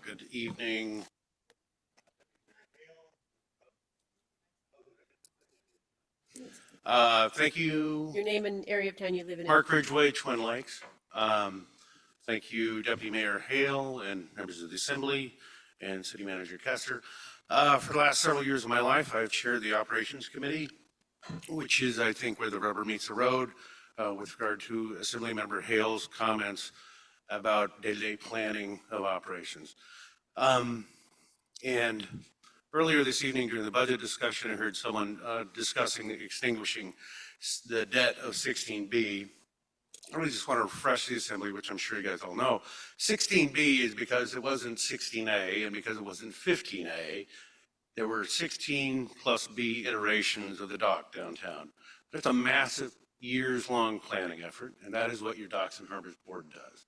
Good evening. Thank you. Your name and area of town you live in. Mark Ridgway, Twin Lakes. Thank you, Deputy Mayor Hale and members of the Assembly and City Manager Kester. For the last several years of my life, I've chaired the Operations Committee, which is, I think, where the rubber meets the road with regard to Assemblymember Hale's comments about day-to-day planning of operations. And earlier this evening during the budget discussion, I heard someone discussing extinguishing the debt of 16B. I really just want to refresh the Assembly, which I'm sure you guys all know. 16B is because it wasn't 16A, and because it wasn't 15A, there were 16 plus B iterations of the dock downtown. That's a massive years-long planning effort, and that is what your Docks and Harbors Board does.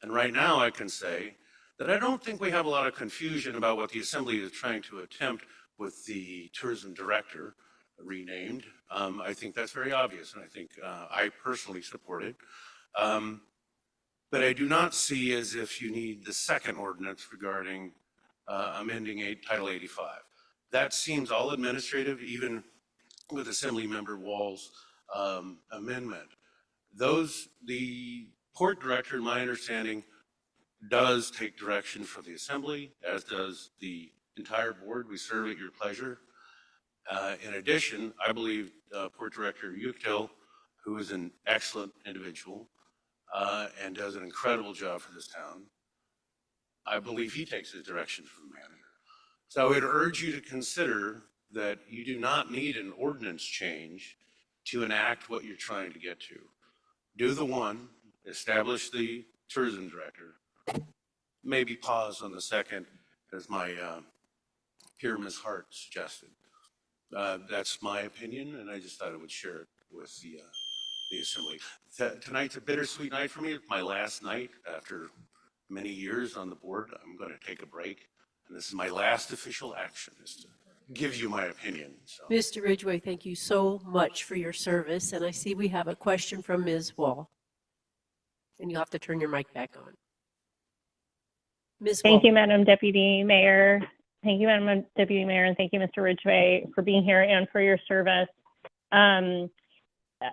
And right now I can say that I don't think we have a lot of confusion about what the Assembly is trying to attempt with the tourism director renamed. I think that's very obvious, and I think I personally support it. But I do not see as if you need the second ordinance regarding amending Title 85. That seems all administrative, even with Assemblymember Wall's amendment. The port director, in my understanding, does take direction from the Assembly, as does the entire board. We serve at your pleasure. In addition, I believe Port Director Uchtdil, who is an excellent individual and does an incredible job for this town, I believe he takes his direction from the manager. So I would urge you to consider that you do not need an ordinance change to enact what you're trying to get to. Do the one, establish the tourism director, maybe pause on the second, as my peer Ms. Hart suggested. That's my opinion, and I just thought I would share it with the Assembly. Tonight's a bittersweet night for me. It's my last night after many years on the board. I'm going to take a break, and this is my last official action, is to give you my opinion. So. Mr. Ridgway, thank you so much for your service, and I see we have a question from Ms. Wall. And you'll have to turn your mic back on. Ms. Wall. Thank you, Madam Deputy Mayor. Thank you, Madam Deputy Mayor, and thank you, Mr. Ridgway, for being here and for your service.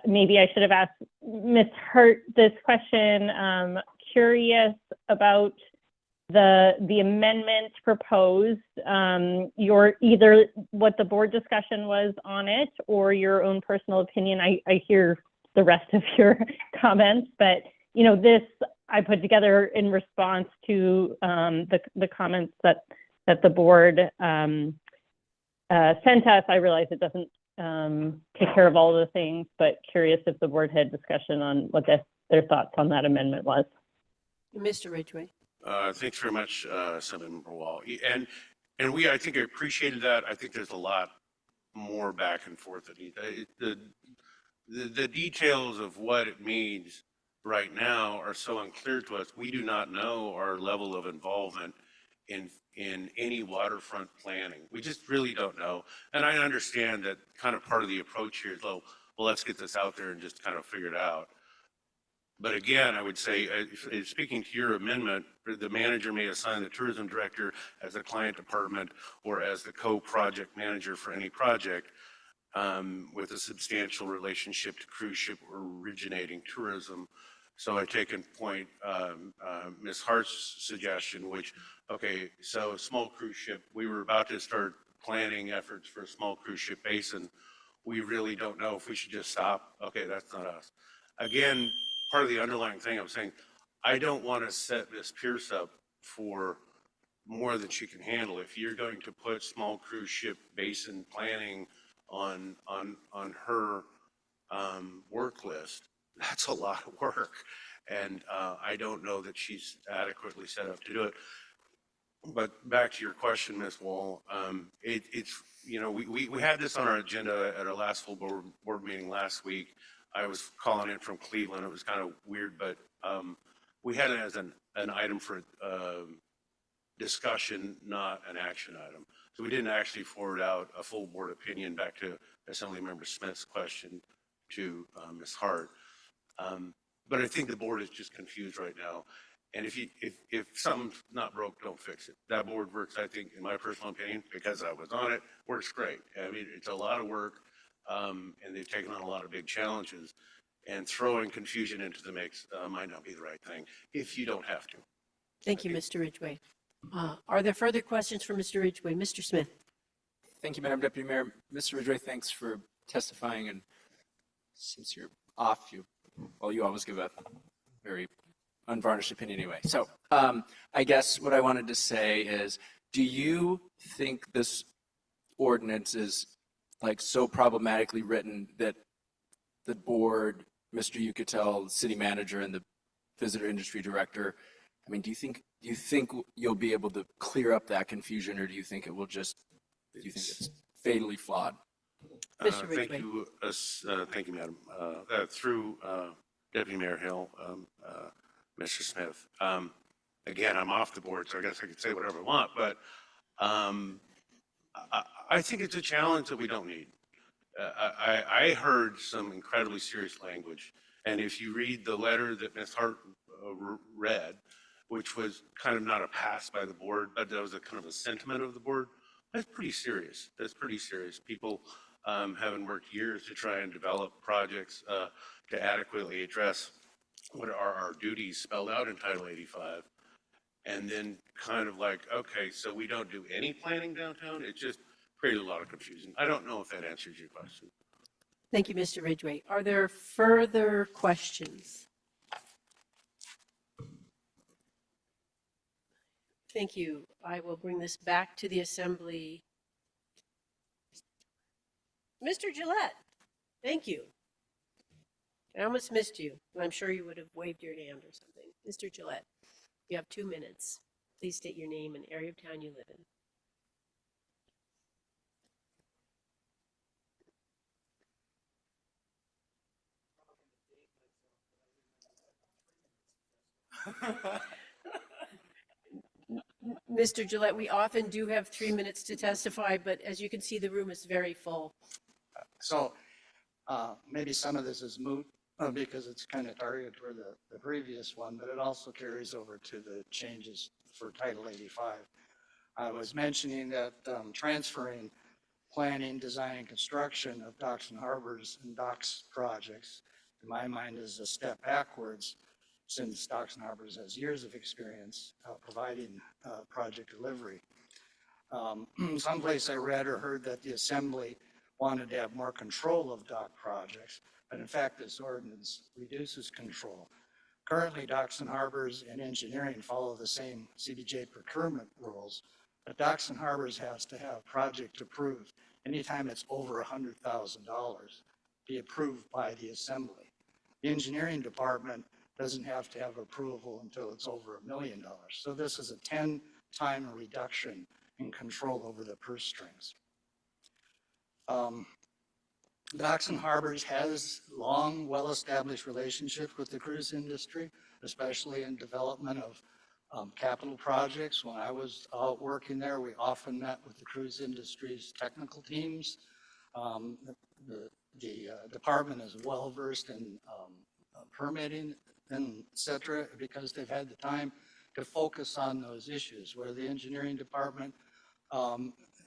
Maybe I should have asked Ms. Hart this question. Curious about the amendment proposed, your either what the board discussion was on it or your own personal opinion. I hear the rest of your comments, but you know, this I put together in response to the comments that the board sent us. I realize it doesn't take care of all of the things, but curious if the board had discussion on what their thoughts on that amendment was. Mr. Ridgway. Thanks very much, Assemblymember Wall. And we, I think, appreciated that. I think there's a lot more back and forth. The details of what it means right now are so unclear to us. We do not know our level of involvement in any waterfront planning. We just really don't know. And I understand that kind of part of the approach here is, well, let's get this out there and just kind of figure it out. But again, I would say, speaking to your amendment, the manager may assign the tourism director as a client department or as the co-project manager for any project with a substantial relationship to cruise ship originating tourism. So I take in point Ms. Hart's suggestion, which, okay, so a small cruise ship, we were about to start planning efforts for a small cruise ship basin. We really don't know if we should just stop. Okay, that's not us. Again, part of the underlying thing I'm saying, I don't want to set Ms. Pierce up for more than she can handle. If you're going to put small cruise ship basin planning on her work list, that's a lot of work. And I don't know that she's adequately set up to do it. But back to your question, Ms. Wall, it's, you know, we had this on our agenda at our last full board meeting last week. I was calling in from Cleveland. It was kind of weird, but we had it as an item for discussion, not an action item. So we didn't actually forward out a full board opinion back to Assemblymember Smith's question to Ms. Hart. But I think the board is just confused right now. And if something's not broke, don't fix it. That board works, I think, in my personal opinion, because I was on it, works great. I mean, it's a lot of work. And they've taken on a lot of big challenges, and throwing confusion into the mix might not be the right thing if you don't have to. Thank you, Mr. Ridgway. Are there further questions for Mr. Ridgway? Mr. Smith. Thank you, Madam Deputy Mayor. Mr. Ridgway, thanks for testifying. And since you're off, you Well, you always give a very unvarnished opinion anyway. So I guess what I wanted to say is, do you think this ordinance is like so problematically written that the board, Mr. Yucatel, the city manager, and the visitor industry director, I mean, do you think you'll be able to clear up that confusion, or do you think it will just, do you think it's fatally flawed? Mr. Thank Ridgway. you, thank you, Madam. Through Deputy Mayor Hill, Mr. Smith. Again, I'm off the board, so I guess I could say whatever I want, but I think it's a challenge that we don't need. I heard some incredibly serious language, and if you read the letter that Ms. Hart read, which was kind of not a pass by the board, but that was a kind of a sentiment of the board, that's pretty serious. That's pretty serious. People having worked years to try and develop projects to adequately address what are our duties spelled out in Title 85. And then kind of like, okay, so we don't do any planning downtown? It just created a lot of confusion. I don't know if that answers your question. Thank you, Mr. Ridgway. Are there further questions? Thank you. I will bring this back to the assembly. Mr. Gillette, thank you. I almost missed you, and I'm sure you would have waved your hand or something. Mr. Gillette, you have 2 minutes. Please state your name and area of town you live in. Mr. Gillette, we often do have 3 minutes to testify, but as you can see, the room is very full. So maybe some of this is moot because it's kind of targeted for the previous one, but it also carries over to the changes for Title 85. I was mentioning that transferring planning, design, and construction of docks and harbors and docks projects, in my mind, is a step backwards, since Docks and Harbors has years of experience providing project delivery. Someplace I read or heard that the assembly wanted to have more control of dock projects, but in fact, this ordinance reduces control. Currently, Docks and Harbors and engineering follow the same CDJ procurement rules, but Docks and Harbors has to have project approved anytime it's over $100,000, be approved by the assembly. The engineering department doesn't have to have approval until it's over $1 million. So this is a 10-time reduction in control over the purse strings. Docks and Harbors has long, well-established relationships with the cruise industry, especially in development of capital projects. When I was out working there, we often met with the cruise industry's technical teams. The department is well-versed in permitting and et cetera, because they've had the time to focus on those issues, where the engineering department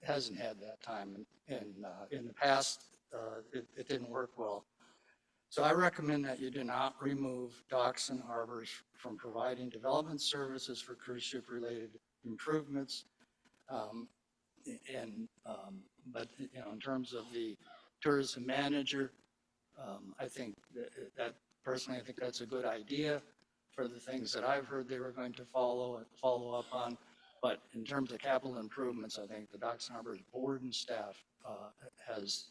hasn't had that time. And in the past, it didn't work well. So I recommend that you do not remove Docks and Harbors from providing development services for cruise ship related improvements. But in terms of the tourism manager, I think that personally, I think that's a good idea for the things that I've heard they were going to follow up on. But in terms of capital improvements, I think the Docks and Harbors board and staff has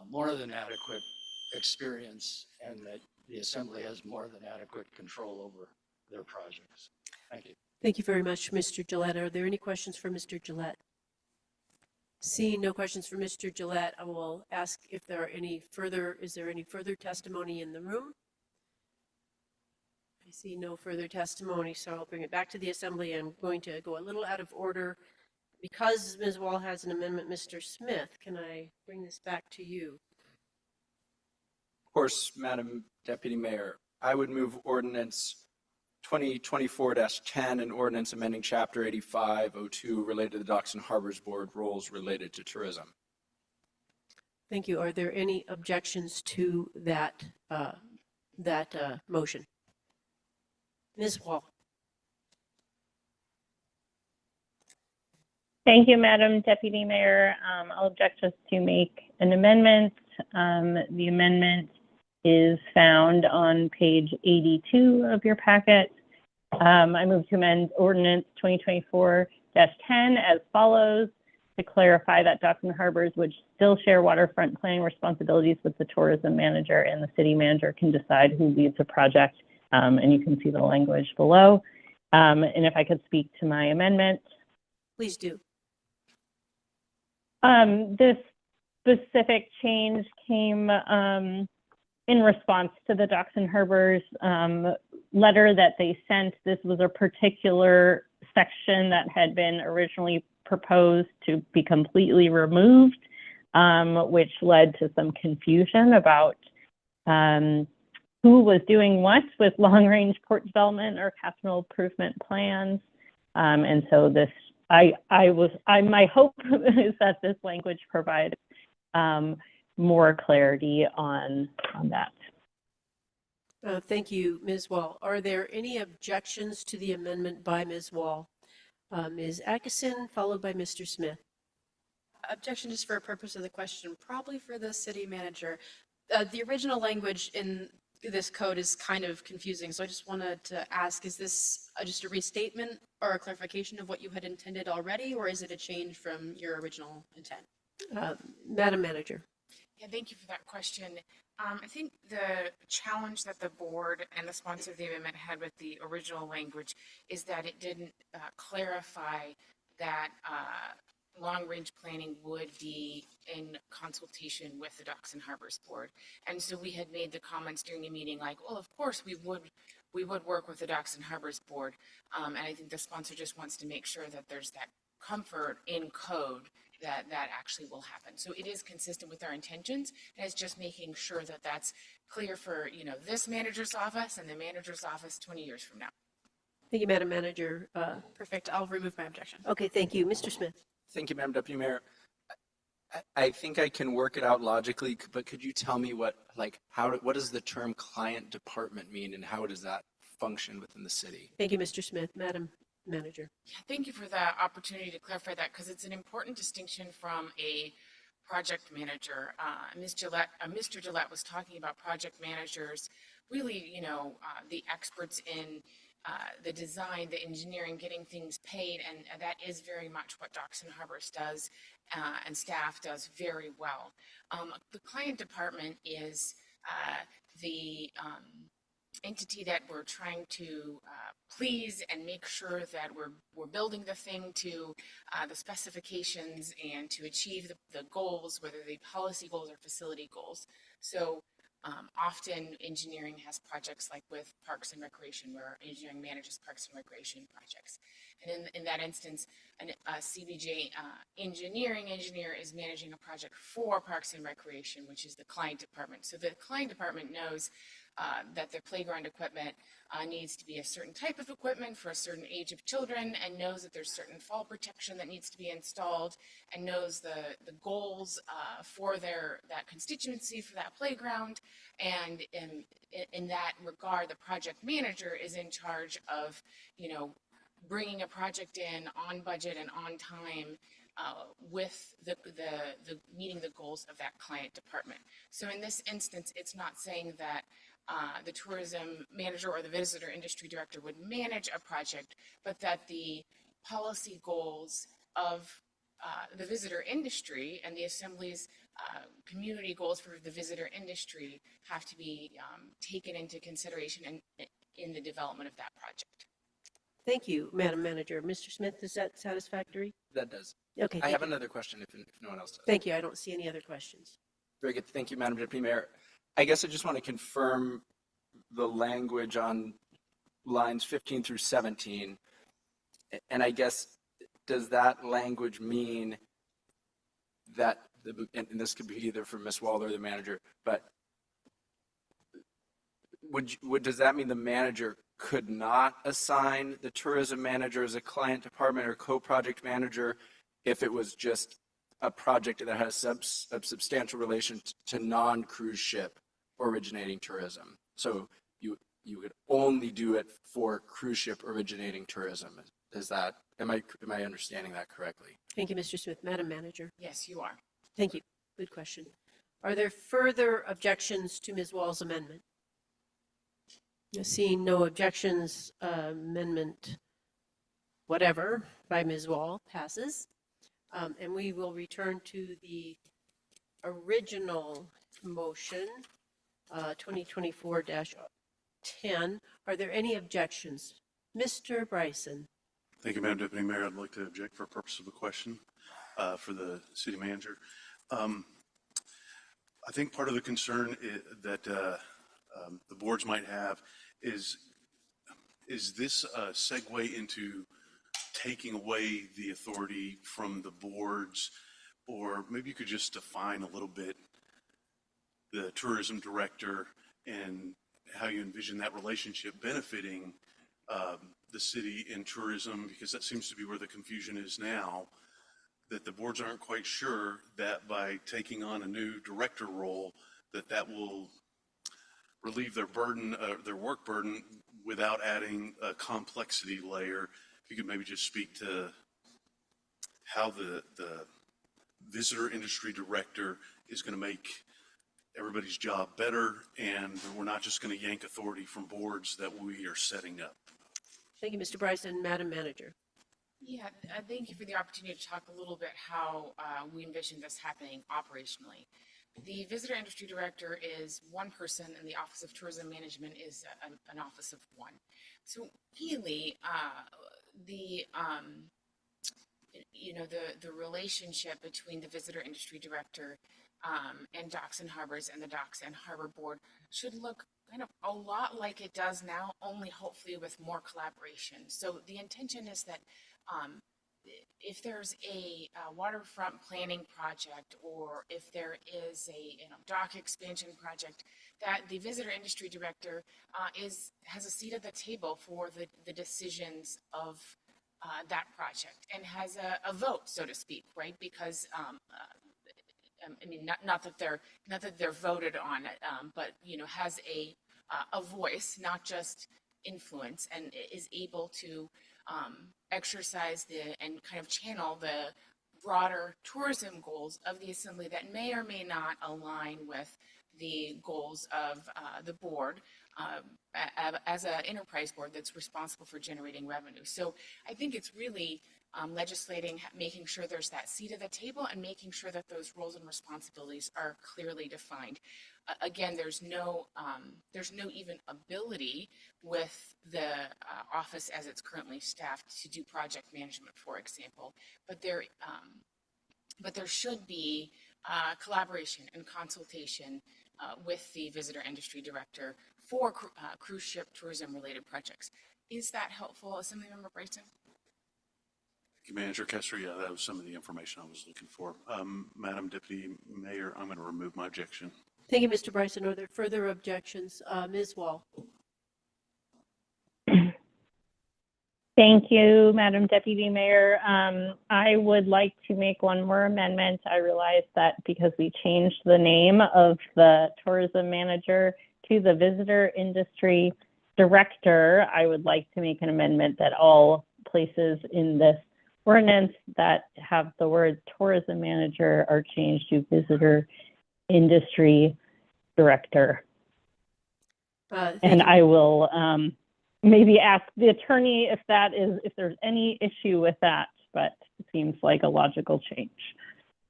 more than adequate experience, and that the assembly has more than adequate control over their projects. Thank you. Thank you very much, Mr. Gillette. Are there any questions for Mr. Gillette? Seeing no questions for Mr. Gillette, I will ask if there are any further, is there any further testimony in the room? I see no further testimony, so I'll bring it back to the assembly. I'm going to go a little out of order. Because Ms. Wall has an amendment, Mr. Smith, can I bring this back to you? Of course, Madam Deputy Mayor, I would move ordinance 2024-10, an ordinance amending Chapter 8502 related to the Docks and Harbors Board roles related to tourism. Thank you. Are there any objections to that, motion? Ms. Wall. Thank you, Madam Deputy Mayor. I'll object just to make an amendment. The amendment is found on page 82 of your packet. I move to amend ordinance 2024-10 as follows, to clarify that Docks and Harbors would still share waterfront planning responsibilities with the tourism manager, and the city manager can decide who leads a project. And you can see the language below. And if I could speak to my amendment. Please do. This specific change came in response to the Docks and Harbors letter that they sent. This was a particular section that had been originally proposed to be completely removed, which led to some confusion about who was doing what with long-range port development or capital improvement plans. And so this, my hope is that this language provides more clarity on that. Thank you, Ms. Wall. Are there any objections to the amendment by Ms. Wall? Ms. Atkinson, followed by Mr. Smith. Objection just for a purpose of the question, probably for the city manager. The original language in this code is kind of confusing, so I just wanted to ask, is this just a restatement or a clarification of what you had intended already, or is it a change from your original intent? Madam Manager. Yeah, thank you for that question. I think the challenge that the board and the sponsor of the amendment had with the original language is that it didn't clarify that long-range planning would be in consultation with the Docks and Harbors Board. And so we had made the comments during the meeting like, well, of course we would work with the Docks and Harbors Board. And I think the sponsor just wants to make sure that there's that comfort in code that actually will happen. So it is consistent with our intentions, and it's just making sure that that's clear for, you know, this manager's office and the manager's office 20 years from now. Thank you, Madam Manager. Perfect. I'll remove my objection. Okay, thank you. Mr. Smith. Thank you, Madam Deputy Mayor. I think I can work it out logically, but could you tell me what does the term client department mean, and how does that function within the city? Thank you, Mr. Smith. Madam Manager. Yeah, thank you for the opportunity to clarify that, because it's an important distinction from a project manager. Mr. Gillette was talking about project managers, really, you know, the experts in the design, the engineering, getting things paid, and that is very much what Docks and Harbors does, and staff does very well. The client department is the entity that we're trying to please and make sure that we're building the thing to the specifications and to achieve the goals, whether they policy goals or facility goals. So often engineering has projects like with Parks and Recreation, where engineering manages Parks and Recreation projects. And in that instance, a CBJ engineering engineer is managing a project for Parks and Recreation, which is the client department. So the client department knows that their playground equipment needs to be a certain type of equipment for a certain age of children, and knows that there's certain fall protection that needs to be installed, and knows the goals for that constituency for that playground. And in that regard, the project manager is in charge of, you know, bringing a project in on budget and on time, with the meeting the goals of that client department. So in this instance, it's not saying that the tourism manager or the visitor industry director would manage a project, but that the policy goals of the visitor industry and the Assembly's community goals for the visitor industry have to be taken into consideration in the development of that project. Thank you, Madam Manager. Mr. Smith, is that satisfactory? That does. Okay. I have another question if no one else does. Thank you. I don't see any other questions. Very good. Thank you, Madam Deputy Mayor. I guess I just want to confirm the language on lines 15 through 17. And I guess, does that language mean that, and this could be either from Ms. Wall or the manager, but does that mean the manager could not assign the tourism manager as a client department or co-project manager if it was just a project that has a substantial relation to non-cruise ship originating tourism? So you would only do it for cruise ship originating tourism. Is that, am I understanding that correctly? Thank you, Mr. Smith. Madam Manager. Yes, you are. Thank you. Good question. Are there further objections to Ms. Wall's amendment? Seeing no objections, amendment whatever by Ms. Wall passes. And we will return to the original motion, 2024-10. Are there any objections? Mr. Bryson. Thank you, Madam Deputy Mayor. I'd like to object for purpose of a question for the city manager. I think part of the concern that the boards might have is this a segue into taking away the authority from the boards? Or maybe you could just define a little bit the tourism director and how you envision that relationship benefiting the city in tourism, because that seems to be where the confusion is now, that the boards aren't quite sure that by taking on a new director role, that will relieve their burden, their work burden, without adding a complexity layer. If you could maybe just speak to how the visitor industry director is going to make everybody's job better, and we're not just going to yank authority from boards that we are setting up. Thank you, Mr. Bryson. Madam Manager. Yeah, thank you for the opportunity to talk a little bit how we envision this happening operationally. The visitor industry director is one person, and the Office of Tourism Management is an office of one. So really, the relationship between the visitor industry director and Docks and Harbors and the Docks and Harbor Board should look kind of a lot like it does now, only hopefully with more collaboration. So the intention is that if there's a waterfront planning project, or if there is a dock expansion project, that the visitor industry director has a seat at the table for the decisions of that project, and has a vote, so to speak, right? Because I mean, not that they're voted on, but has a voice, not just influence, and is able to exercise and kind of channel the broader tourism goals of the assembly that may or may not align with the goals of the board as an enterprise board that's responsible for generating revenue. So I think it's really legislating, making sure there's that seat at the table, and making sure that those roles and responsibilities are clearly defined. Again, there's no even ability with the office as it's currently staffed to do project management, for example. But there should be collaboration and consultation with the visitor industry director for cruise ship tourism related projects. Is that helpful, Assemblymember Bryson? Thank you, Manager Kessler. Yeah, that was some of the information I was looking for. Madam Deputy Mayor, I'm going to remove my objection. Thank you, Mr. Bryson. Are there further objections? Ms. Wall. Thank you, Madam Deputy Mayor. I would like to make one more amendment. I realize that because we changed the name of the tourism manager to the visitor industry director, I would like to make an amendment that all places in this ordinance that have the word tourism manager are changed to visitor industry director. And I will maybe ask the attorney if there's any issue with that, but it seems like a logical change.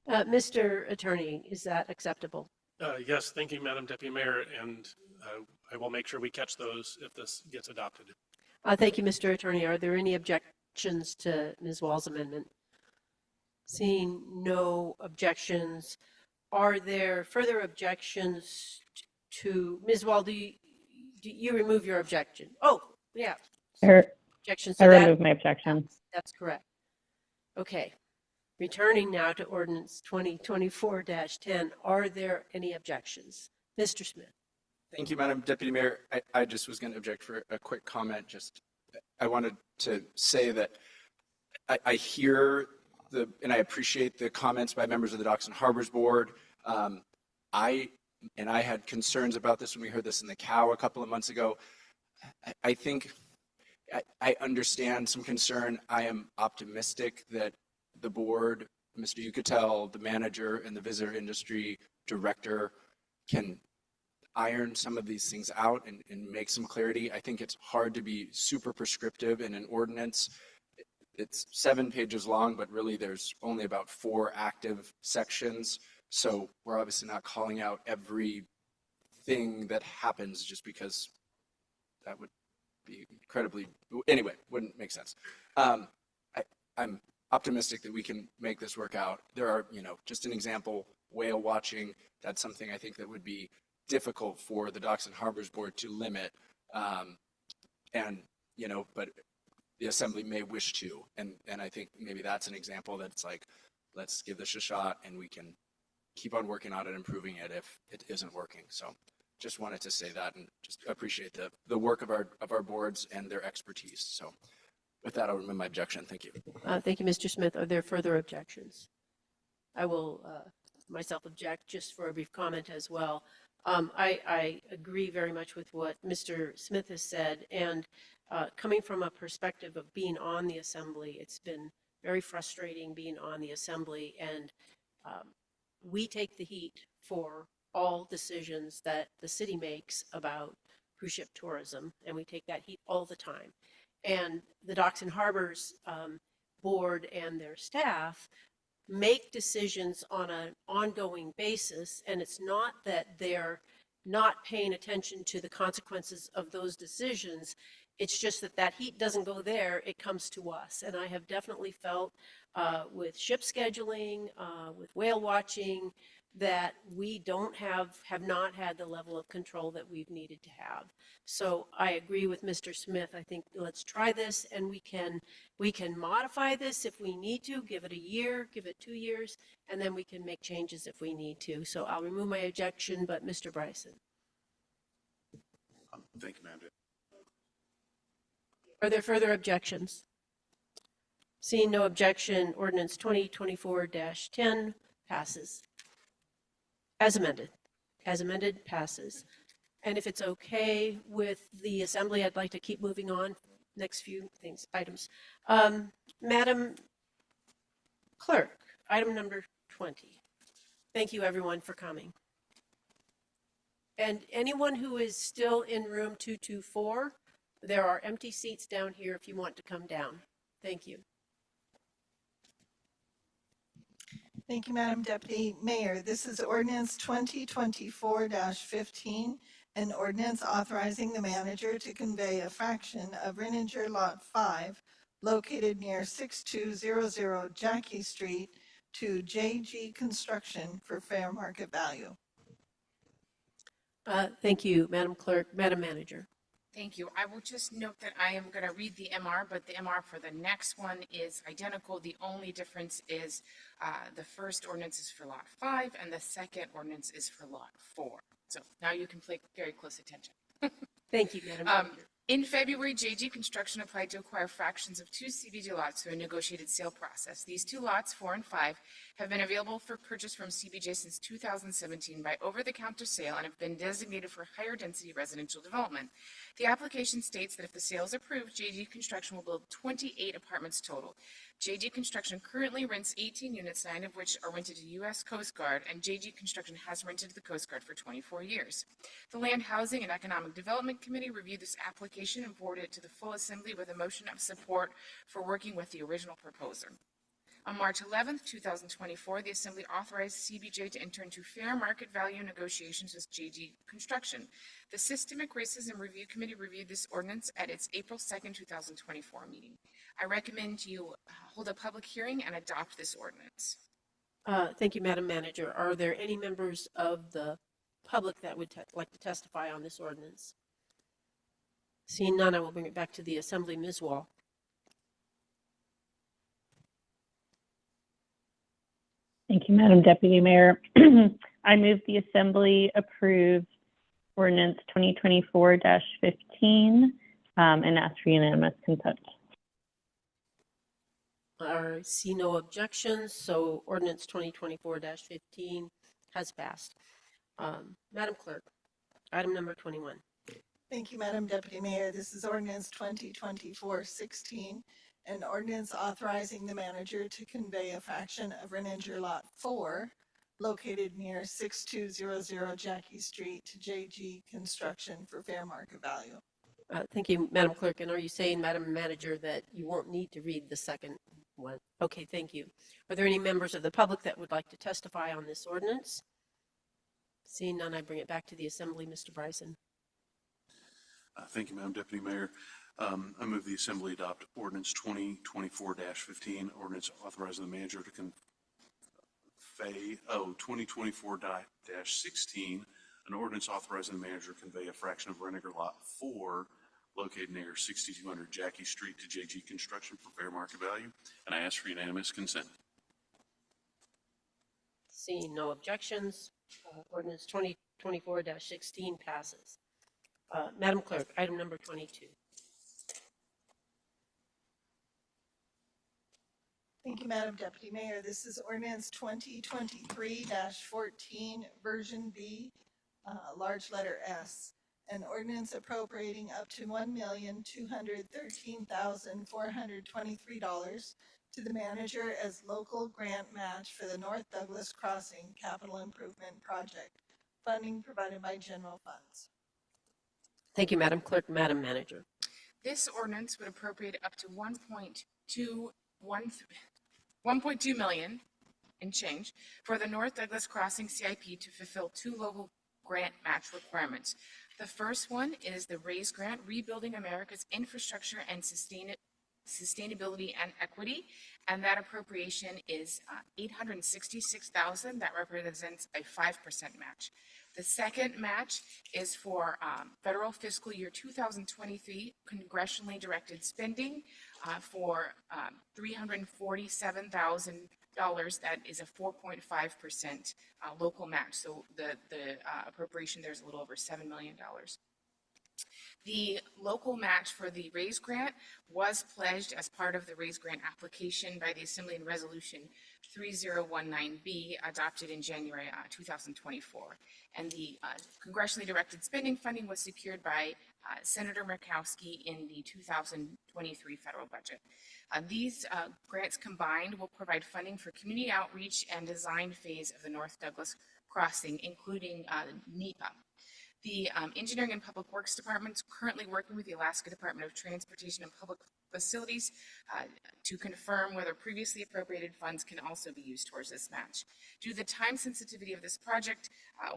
Mr. Attorney, is that acceptable? Yes, thank you, Madam Deputy Mayor, and I will make sure we catch those if this gets adopted. Thank you, Mr. Attorney. Are there any objections to Ms. Wall's amendment? Seeing no objections, are there further objections to Ms. Wall? Do you remove your objection? Oh, yeah. Objections to I that? remove my objection. That's correct. Okay. Returning now to ordinance 2024-10, are there any objections? Mr. Smith. Thank you, Madam Deputy Mayor. I just was going to object for a quick comment. I wanted to say that I hear and I appreciate the comments by members of the Docks and Harbors Board. I had concerns about this when we heard this in the COW a couple of months ago. I think I understand some concern. I am optimistic that the board Mr. Yucatel, the manager, and the visitor industry director can iron some of these things out and make some clarity. I think it's hard to be super prescriptive in an ordinance. It's 7 pages long, but really there's only about 4 active sections. So we're obviously not calling out every thing that happens just because that would be incredibly, anyway, wouldn't make sense. I'm optimistic that we can make this work out. There are, just an example, whale watching, that's something I think that would be difficult for the Docks and Harbors Board to limit. But the Assembly may wish to. And I think maybe that's an example that's like, let's give this a shot and we can keep on working on it, improving it if it isn't working. So just wanted to say that and just appreciate the work of our boards and their expertise. So with that, I'll remove my objection. Thank you. Thank you, Mr. Smith. Are there further objections? I will myself object just for a brief comment as well. I agree very much with what Mr. Smith has said, and coming from a perspective of being on the Assembly, it's been very frustrating being on the Assembly, and we take the heat for all decisions that the city makes about cruise ship tourism, and we take that heat all the time. And the Docks and Harbors Board and their staff make decisions on an ongoing basis, and it's not that they're not paying attention to the consequences of those decisions. It's just that heat doesn't go there, it comes to us. And I have definitely felt with ship scheduling, with whale watching, that we have not had the level of control that we've needed to have. So I agree with Mr. Smith. I think let's try this, and we can modify this if we need to, give it a year, give it 2 years, and then we can make changes if we need to. So I'll remove my objection, but Mr. Bryson. Thank you, Madam. Are there further objections? Seeing no objection, ordinance 2024-10 passes. As amended. As amended, passes. And if it's okay with the Assembly, I'd like to keep moving on. Next few items. Madam Clerk, item number 20. Thank you, everyone, for coming. And anyone who is still in room 224, there are empty seats down here if you want to come down. Thank you. Thank you, Madam Deputy Mayor. This is ordinance 2024-15, an ordinance authorizing the manager to convey a fraction of Renninger Lot 5, located near 6200 Jackie Street, to JG Construction for fair market value. Thank you, Madam Clerk. Madam Manager. Thank you. I will just note that I am going to read the MR, but the MR for the next one is identical. The only difference is the first ordinance is for Lot 5 and the second ordinance is for Lot 4. So now you can pay very close attention. Thank you, Madam Manager. In February, JG Construction applied to acquire fractions of 2 CBJ lots through a negotiated sale process. These 2 lots, 4 and 5, have been available for purchase from CBJ since 2017 by over-the-counter sale and have been designated for higher density residential development. The application states that if the sale is approved, JG Construction will build 28 apartments total. JG Construction currently rents 18 units, 9 of which are rented to U.S. Coast Guard, and JG Construction has rented to the Coast Guard for 24 years. The Land, Housing, and Economic Development Committee reviewed this application and forwarded it to the full Assembly with a motion of support for working with the original proposer. On March 11, 2024, the Assembly authorized CBJ to enter into fair market value negotiations with JG Construction. The Systemic Racism Review Committee reviewed this ordinance at its April 2, 2024 meeting. I recommend you hold a public hearing and adopt this ordinance. Thank you, Madam Manager. Are there any members of the public that would like to testify on this ordinance? Seeing none, I will bring it back to the Assembly. Ms. Wall. Thank you, Madam Deputy Mayor. I move the Assembly approve ordinance 2024-15 and ask for unanimous consent. I see no objections, so ordinance 2024-15 has passed. Madam Clerk, item number 21. Thank you, Madam Deputy Mayor. This is ordinance 2024-16, An ordinance authorizing the manager to convey a fraction of Renninger Lot 4 located near 6200 Jackie Street to JG Construction for fair market value. Thank you, Madam Clerk. And are you saying, Madam Manager, that you won't need to read the second one? Okay, thank you. Are there any members of the public that would like to testify on this ordinance? Seeing none, I bring it back to the Assembly. Mr. Bryson. Thank you, Madam Deputy Mayor. I move the Assembly adopt ordinance 2024-15, ordinance authorizing the manager to convey, 2024-16, an ordinance authorizing the manager to convey a fraction of Renninger Lot 4 located near 6200 Jackie Street to JG Construction for fair market value, and I ask for unanimous consent. Seeing no objections, ordinance 2024-16 passes. Madam Clerk, item number 22. Thank you, Madam Deputy Mayor. This is ordinance 2023-14, version B, large letter S. An ordinance appropriating up to $1,213,423 to the manager as local grant match for the North Douglas Crossing Capital Improvement Project. Funding provided by general funds. Thank you, Madam Clerk. Madam Manager. This ordinance would appropriate up to 1.2 million and change for the North Douglas Crossing CIP to fulfill two local grant match requirements. The first one is the RAISE grant, Rebuilding America's Infrastructure and Sustainability and Equity, and that appropriation is $866,000. That represents a 5% match. The second match is for federal fiscal year 2023 congressionally directed spending for $347,000. That is a 4.5% local match. So the appropriation there is a little over $7 million. The local match for the RAISE grant was pledged as part of the RAISE grant application by the Assembly in Resolution 3019B adopted in January 2024. And the congressionally directed spending funding was secured by Senator Murkowski in the 2023 federal budget. These grants combined will provide funding for community outreach and design phase of the North Douglas Crossing, including NEPA. The Engineering and Public Works Department is currently working with the Alaska Department of Transportation and Public Facilities to confirm whether previously appropriated funds can also be used towards this match. Due to the time sensitivity of this project,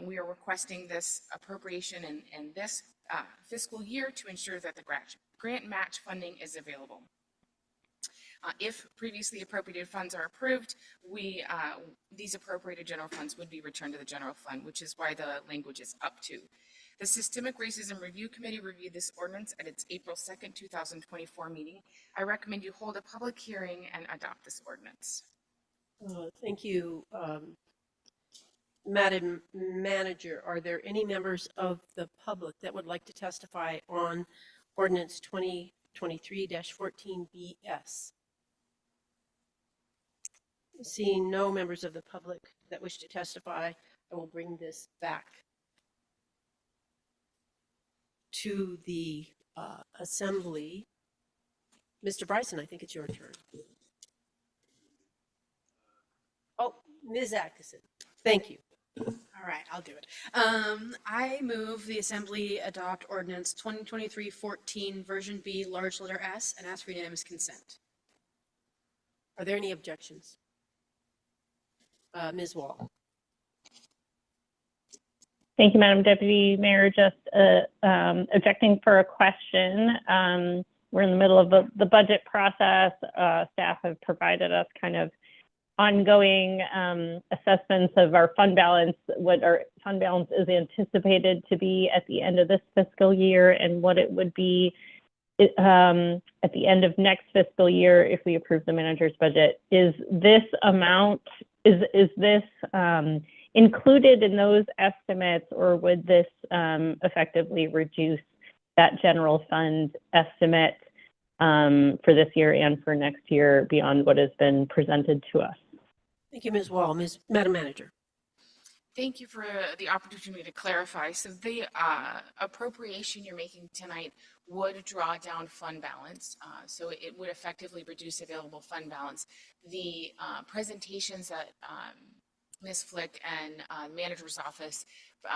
we are requesting this appropriation in this fiscal year to ensure that the grant match funding is available. If previously appropriated funds are approved, these appropriated general funds would be returned to the general fund, which is why the language is up to. The Systemic Racism Review Committee reviewed this ordinance at its April 2nd, 2024 meeting. I recommend you hold a public hearing and adopt this ordinance. Thank you. Madam Manager, are there any members of the public that would like to testify on ordinance 2023-14BS? Seeing no members of the public that wish to testify, I will bring this back to the Assembly. Mr. Bryson, I think it's your turn. Oh, Ms. Atkinson, thank you. All right, I'll do it. I move the Assembly adopt ordinance 2023-14 version B, large letter S, and ask for unanimous consent. Are there any objections? Ms. Wall. Thank you, Madam Deputy Mayor. Just objecting for a question. We're in the middle of the budget process. Staff have provided us kind of ongoing assessments of our fund balance, what our fund balance is anticipated to be at the end of this fiscal year and what it would be at the end of next fiscal year if we approve the manager's budget. Is this amount, is this included in those estimates, or would this effectively reduce that general fund estimate for this year and for next year beyond what has been presented to us? Thank you, Ms. Wall. Madam Manager. Thank you for the opportunity to clarify. So the appropriation you're making tonight would draw down fund balance. So it would effectively reduce available fund balance. The presentations that Ms. Flick and the manager's office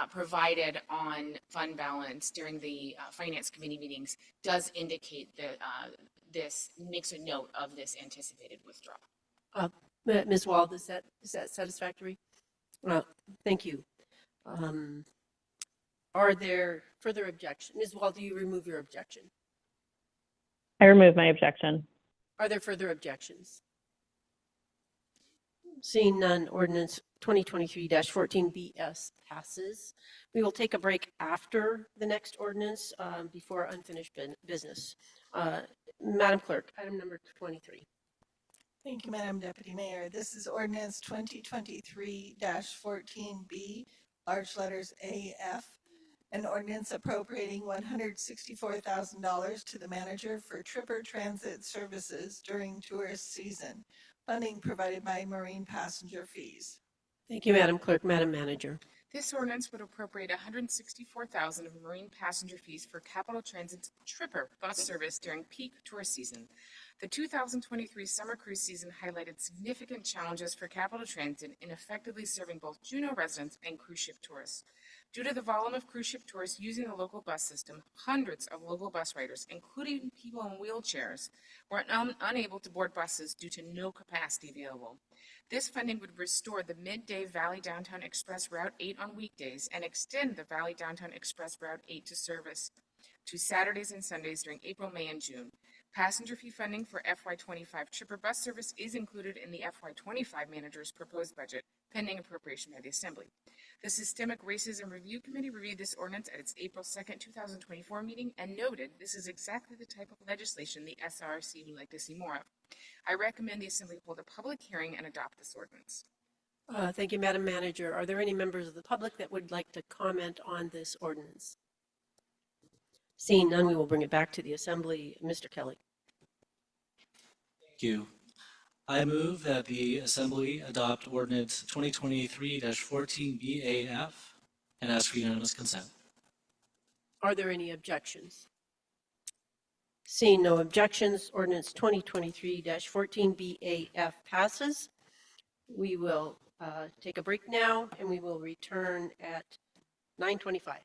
provided on fund balance during the finance committee meetings does indicate that this makes a note of this anticipated withdrawal. Ms. Wald, is that satisfactory? Thank you. Are there further objections? Ms. Wald, do you remove your objection? I remove my objection. Are there further objections? Seeing none, ordinance 2023-14 passes. We will take a break after the next ordinance before unfinished business. Madam Clerk, item number 23. Thank you, Madam Deputy Mayor. This is ordinance 2023-14B, large letters AF, an ordinance appropriating $164,000 to the manager for Tripper Transit Services during tourist season. Funding provided by marine passenger fees. Thank you, Madam Clerk. Madam Manager. This ordinance would appropriate $164,000 of marine passenger fees for Capital Transit's Tripper bus service during peak tourist season. The 2023 summer cruise season highlighted significant challenges for Capital Transit in effectively serving both Juneau residents and cruise ship tourists. Due to the volume of cruise ship tourists using the local bus system, hundreds of local bus riders, including people in wheelchairs, were unable to board buses due to no capacity available. This funding would restore the midday Valley Downtown Express Route 8 on weekdays and extend the Valley Downtown Express Route 8 to service to Saturdays and Sundays during April, May, and June. Passenger fee funding for FY25 Tripper bus service is included in the FY25 manager's proposed budget, pending appropriation by the Assembly. The Systemic Racism Review Committee reviewed this ordinance at its April 2nd, 2024 meeting and noted this is exactly the type of legislation the SRC would like to see more of. I recommend the Assembly hold a public hearing and adopt this ordinance. Thank you, Madam Manager. Are there any members of the public that would like to comment on this ordinance? Seeing none, we will bring it back to the Assembly. Mr. Kelly. Thank you. I move that the Assembly adopt ordinance 2023-14BAF and ask for unanimous consent. Are there any objections? Seeing no objections, ordinance 2023-14BAF passes. We will take a break now, and we will return at 9:25.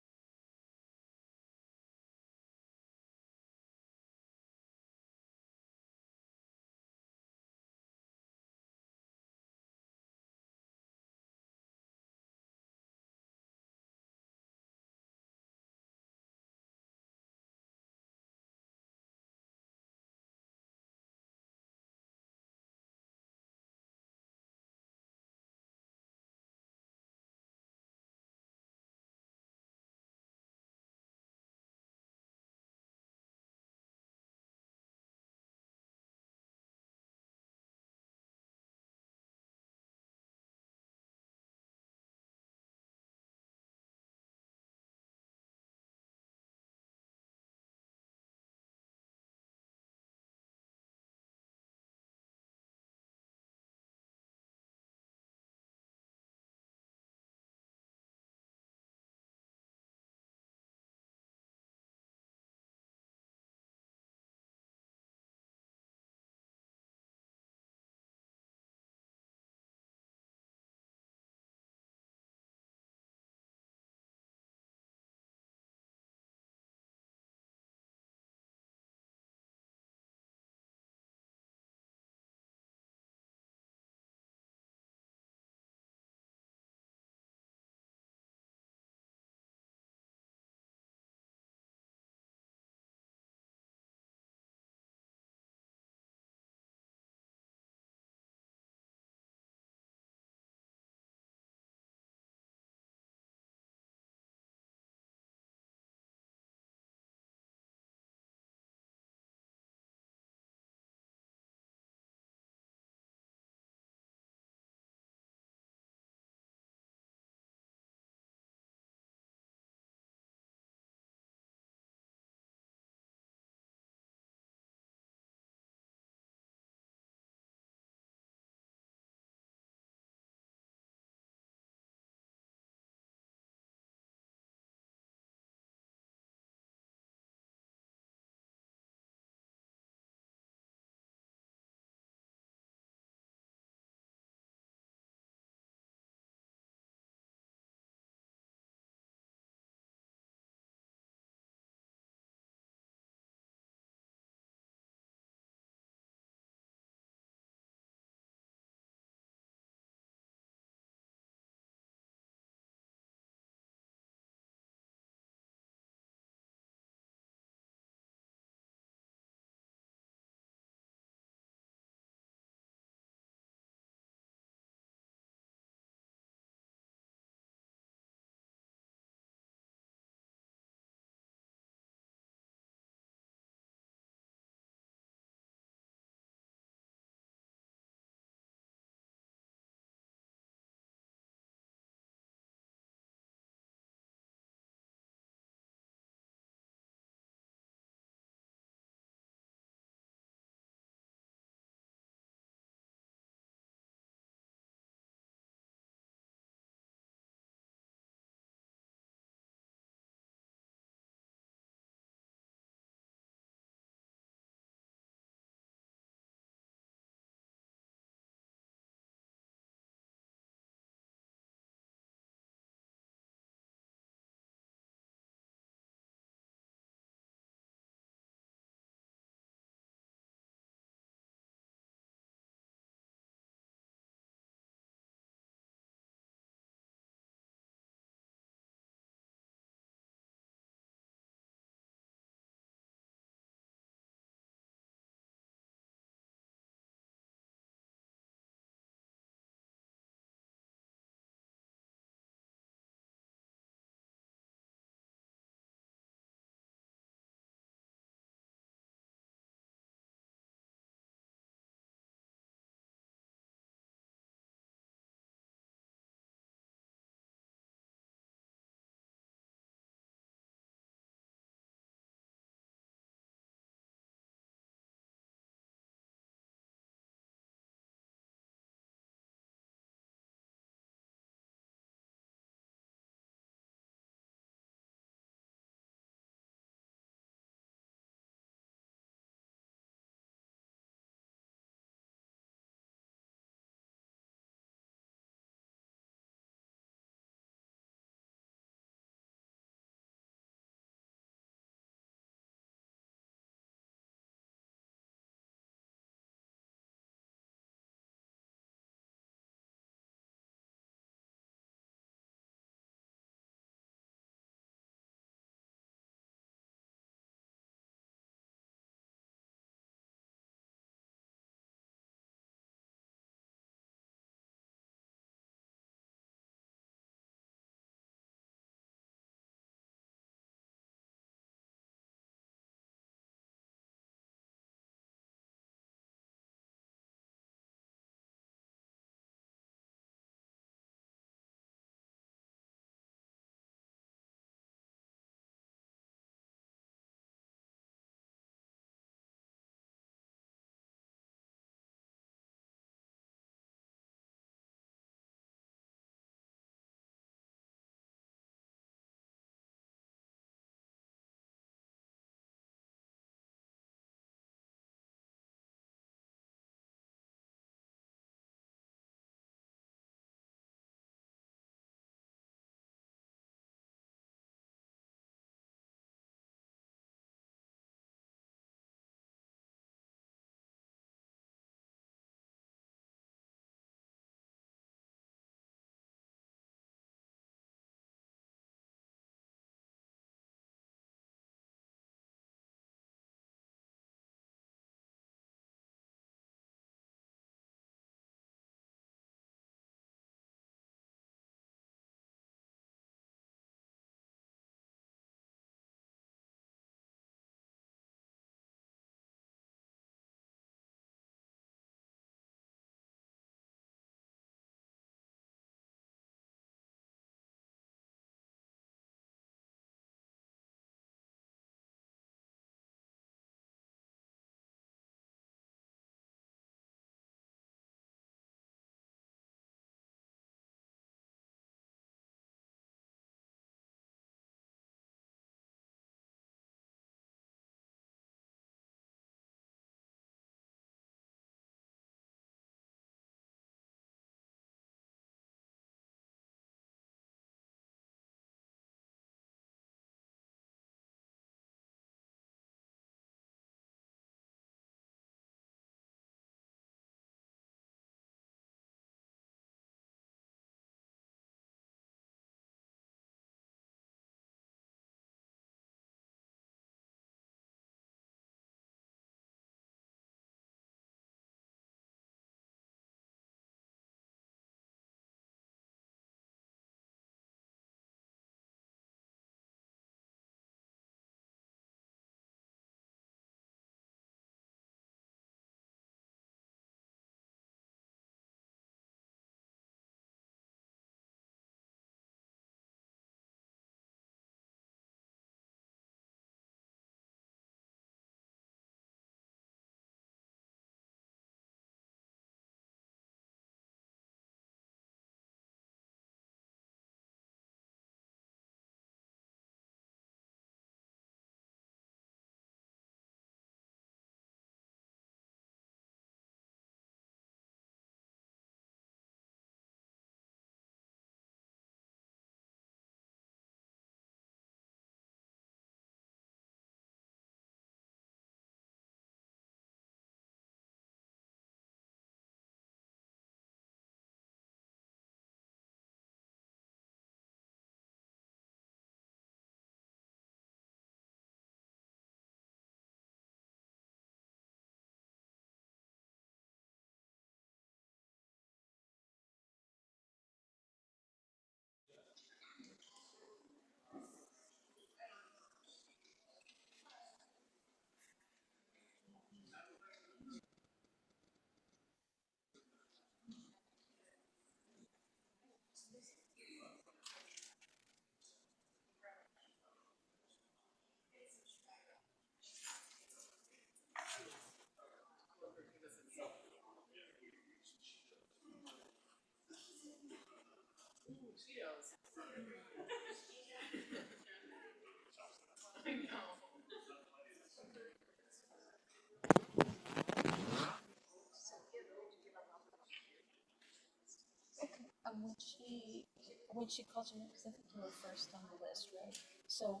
When she calls him, because I think you were first on the list, right? So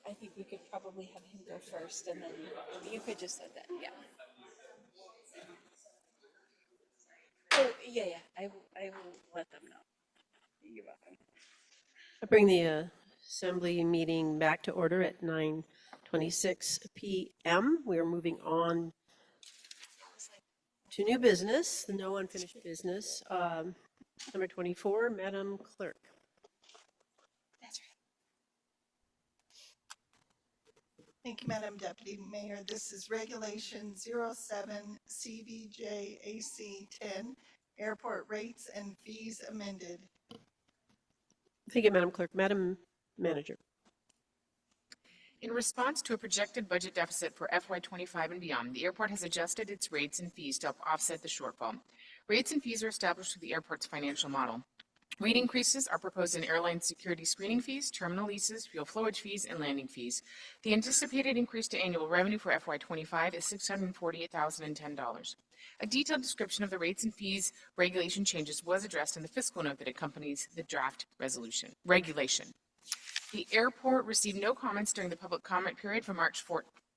I think we could probably have him go first, and then you could just say that, yeah. Oh, yeah, I will let them know. You're welcome. I bring the assembly meeting back to order at 9:26 p.m. We are moving on to new business, the no unfinished business. Number 24, Madam Clerk. That's right. Thank you, Madam Deputy Mayor. This is Regulation 07 CBJ AC 10, Airport Rates and Fees Amended. Thank you, Madam Clerk. Madam Manager. In response to a projected budget deficit for FY25 and beyond, the airport has adjusted its rates and fees to help offset the shortfall. Rates and fees are established through the airport's financial model. Rate increases are proposed in airline security screening fees, terminal leases, fuel flowage fees, and landing fees. The anticipated increase to annual revenue for FY25 is $648,010. A detailed description of the rates and fees regulation changes was addressed in the fiscal note that accompanies the draft regulation. The airport received no comments during the public comment period from March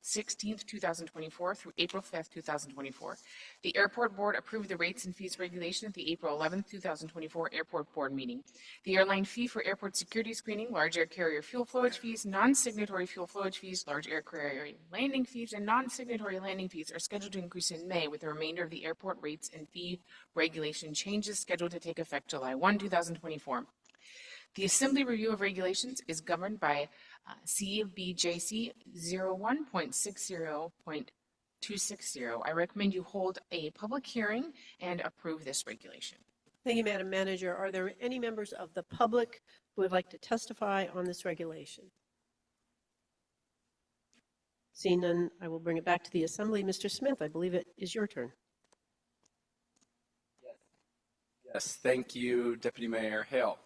16th, 2024 through April 5th, 2024. The airport board approved the rates and fees regulation at the April 11th, 2024 airport board meeting. The airline fee for airport security screening, large air carrier fuel flowage fees, non-signatory fuel flowage fees, large air carrier landing fees, and non-signatory landing fees are scheduled to increase in May, with the remainder of the airport rates and fee regulation changes scheduled to take effect July 1, 2024. The Assembly review of regulations is governed by CBJC 01.60.260. I recommend you hold a public hearing and approve this regulation. Thank you, Madam Manager. Are there any members of the public who would like to testify on this regulation? Seeing none, I will bring it back to the Assembly. Mr. Smith, I believe it is your turn. Yes, thank you, Deputy Mayor Hale.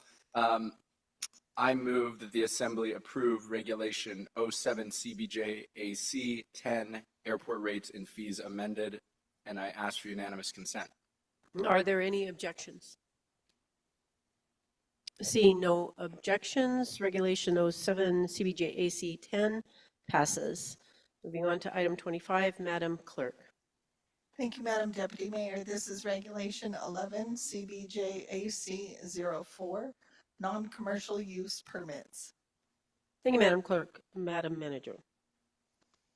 I move that the Assembly approve Regulation 07 CBJ AC 10 Airport Rates and Fees amended, and I ask for unanimous consent. Are there any objections? Seeing no objections, Regulation 07 CBJ AC 10 passes. Moving on to item 25, Madam Clerk. Thank you, Madam Deputy Mayor. This is Regulation 11 CBJ AC 04, Non-Commercial Use Permits. Thank you, Madam Clerk. Madam Manager.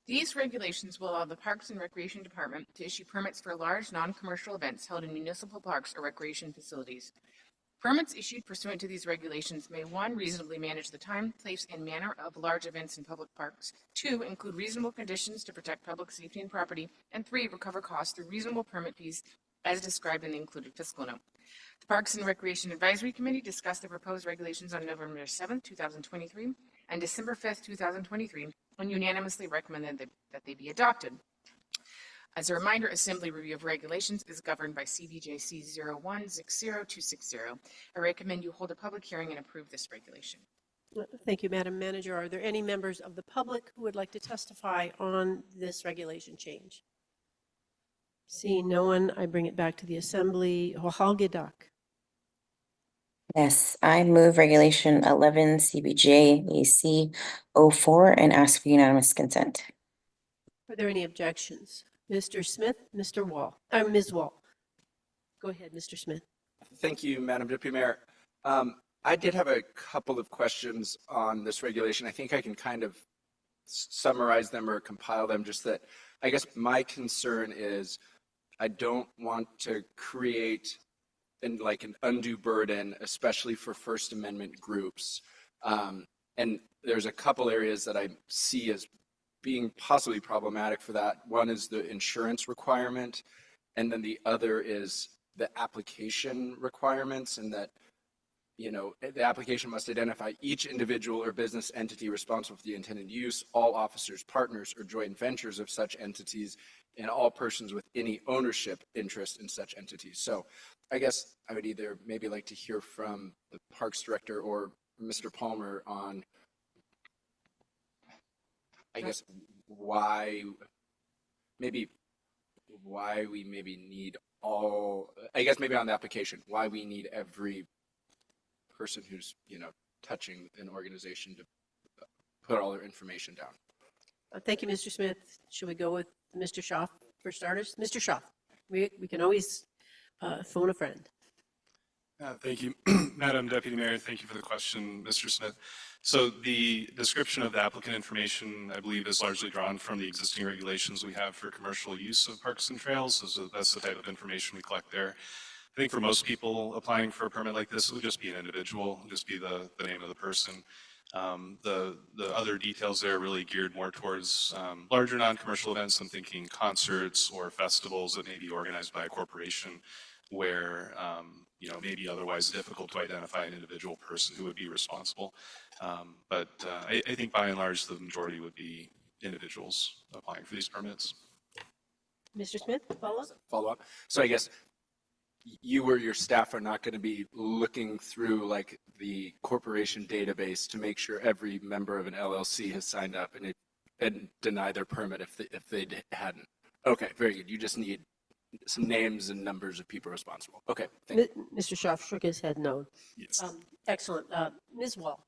These regulations will allow the Parks and Recreation Department to issue permits for large non-commercial events held in municipal parks or recreation facilities. Permits issued pursuant to these regulations may, 1, reasonably manage the time, place, and manner of large events in public parks, 2, include reasonable conditions to protect public safety and property, and 3, recover costs through reasonable permit fees as described in the included fiscal note. The Parks and Recreation Advisory Committee discussed the proposed regulations on November 7, 2023, and December 5, 2023, and unanimously recommended that they be adopted. As a reminder, Assembly review of regulations is governed by CBJC 01.60.260. I recommend you hold a public hearing and approve this regulation. Thank you, Madam Manager. Are there any members of the public who would like to testify on this regulation change? Seeing no one, I bring it back to the Assembly. Hohalgedak. Yes, I move Regulation 11 CBJ AC 04 and ask for unanimous consent. Are there any objections? Mr. Smith, Mr. Wall, Ms. Wall. Go ahead, Mr. Smith. Thank you, Madam Deputy Mayor. I did have a couple of questions on this regulation. I think I can kind of summarize them or compile them, just that I guess my concern is I don't want to create an undue burden, especially for First Amendment groups. And there's a couple areas that I see as being possibly problematic for that. One is the insurance requirement, and then the other is the application requirements, and that the application must identify each individual or business entity responsible for the intended use, all officers, partners, or joint ventures of such entities, and all persons with any ownership interest in such entities. So I guess I would either maybe like to hear from the Parks Director or Mr. Palmer on, I guess, why we maybe need I guess maybe on the application, why we need every person who's, touching an organization to put all their information down. Thank you, Mr. Smith. Should we go with Mr. Schaaf for starters? Mr. Schaaf, we can always phone a friend. Thank you, Madam Deputy Mayor. Thank you for the question, Mr. Smith. So the description of the applicant information, I believe, is largely drawn from the existing regulations we have for commercial use of parks and trails. So that's the type of information we collect there. I think for most people applying for a permit like this, it would just be an individual, just be the name of the person. The other details there are really geared more towards larger non-commercial events. I'm thinking concerts or festivals that may be organized by a corporation where maybe otherwise difficult to identify an individual person who would be responsible. But I think by and large, the majority would be individuals applying for these permits. Mr. Smith, Follow up. So I guess you or your staff are not going to be looking through like the corporation database to make sure every member of an LLC has signed up and deny their permit if they hadn't. Okay, very good. You just need some names and numbers of people responsible. Okay, thank you. Mr. Schaaf shook his head no. Yes. Excellent. Ms. Wall.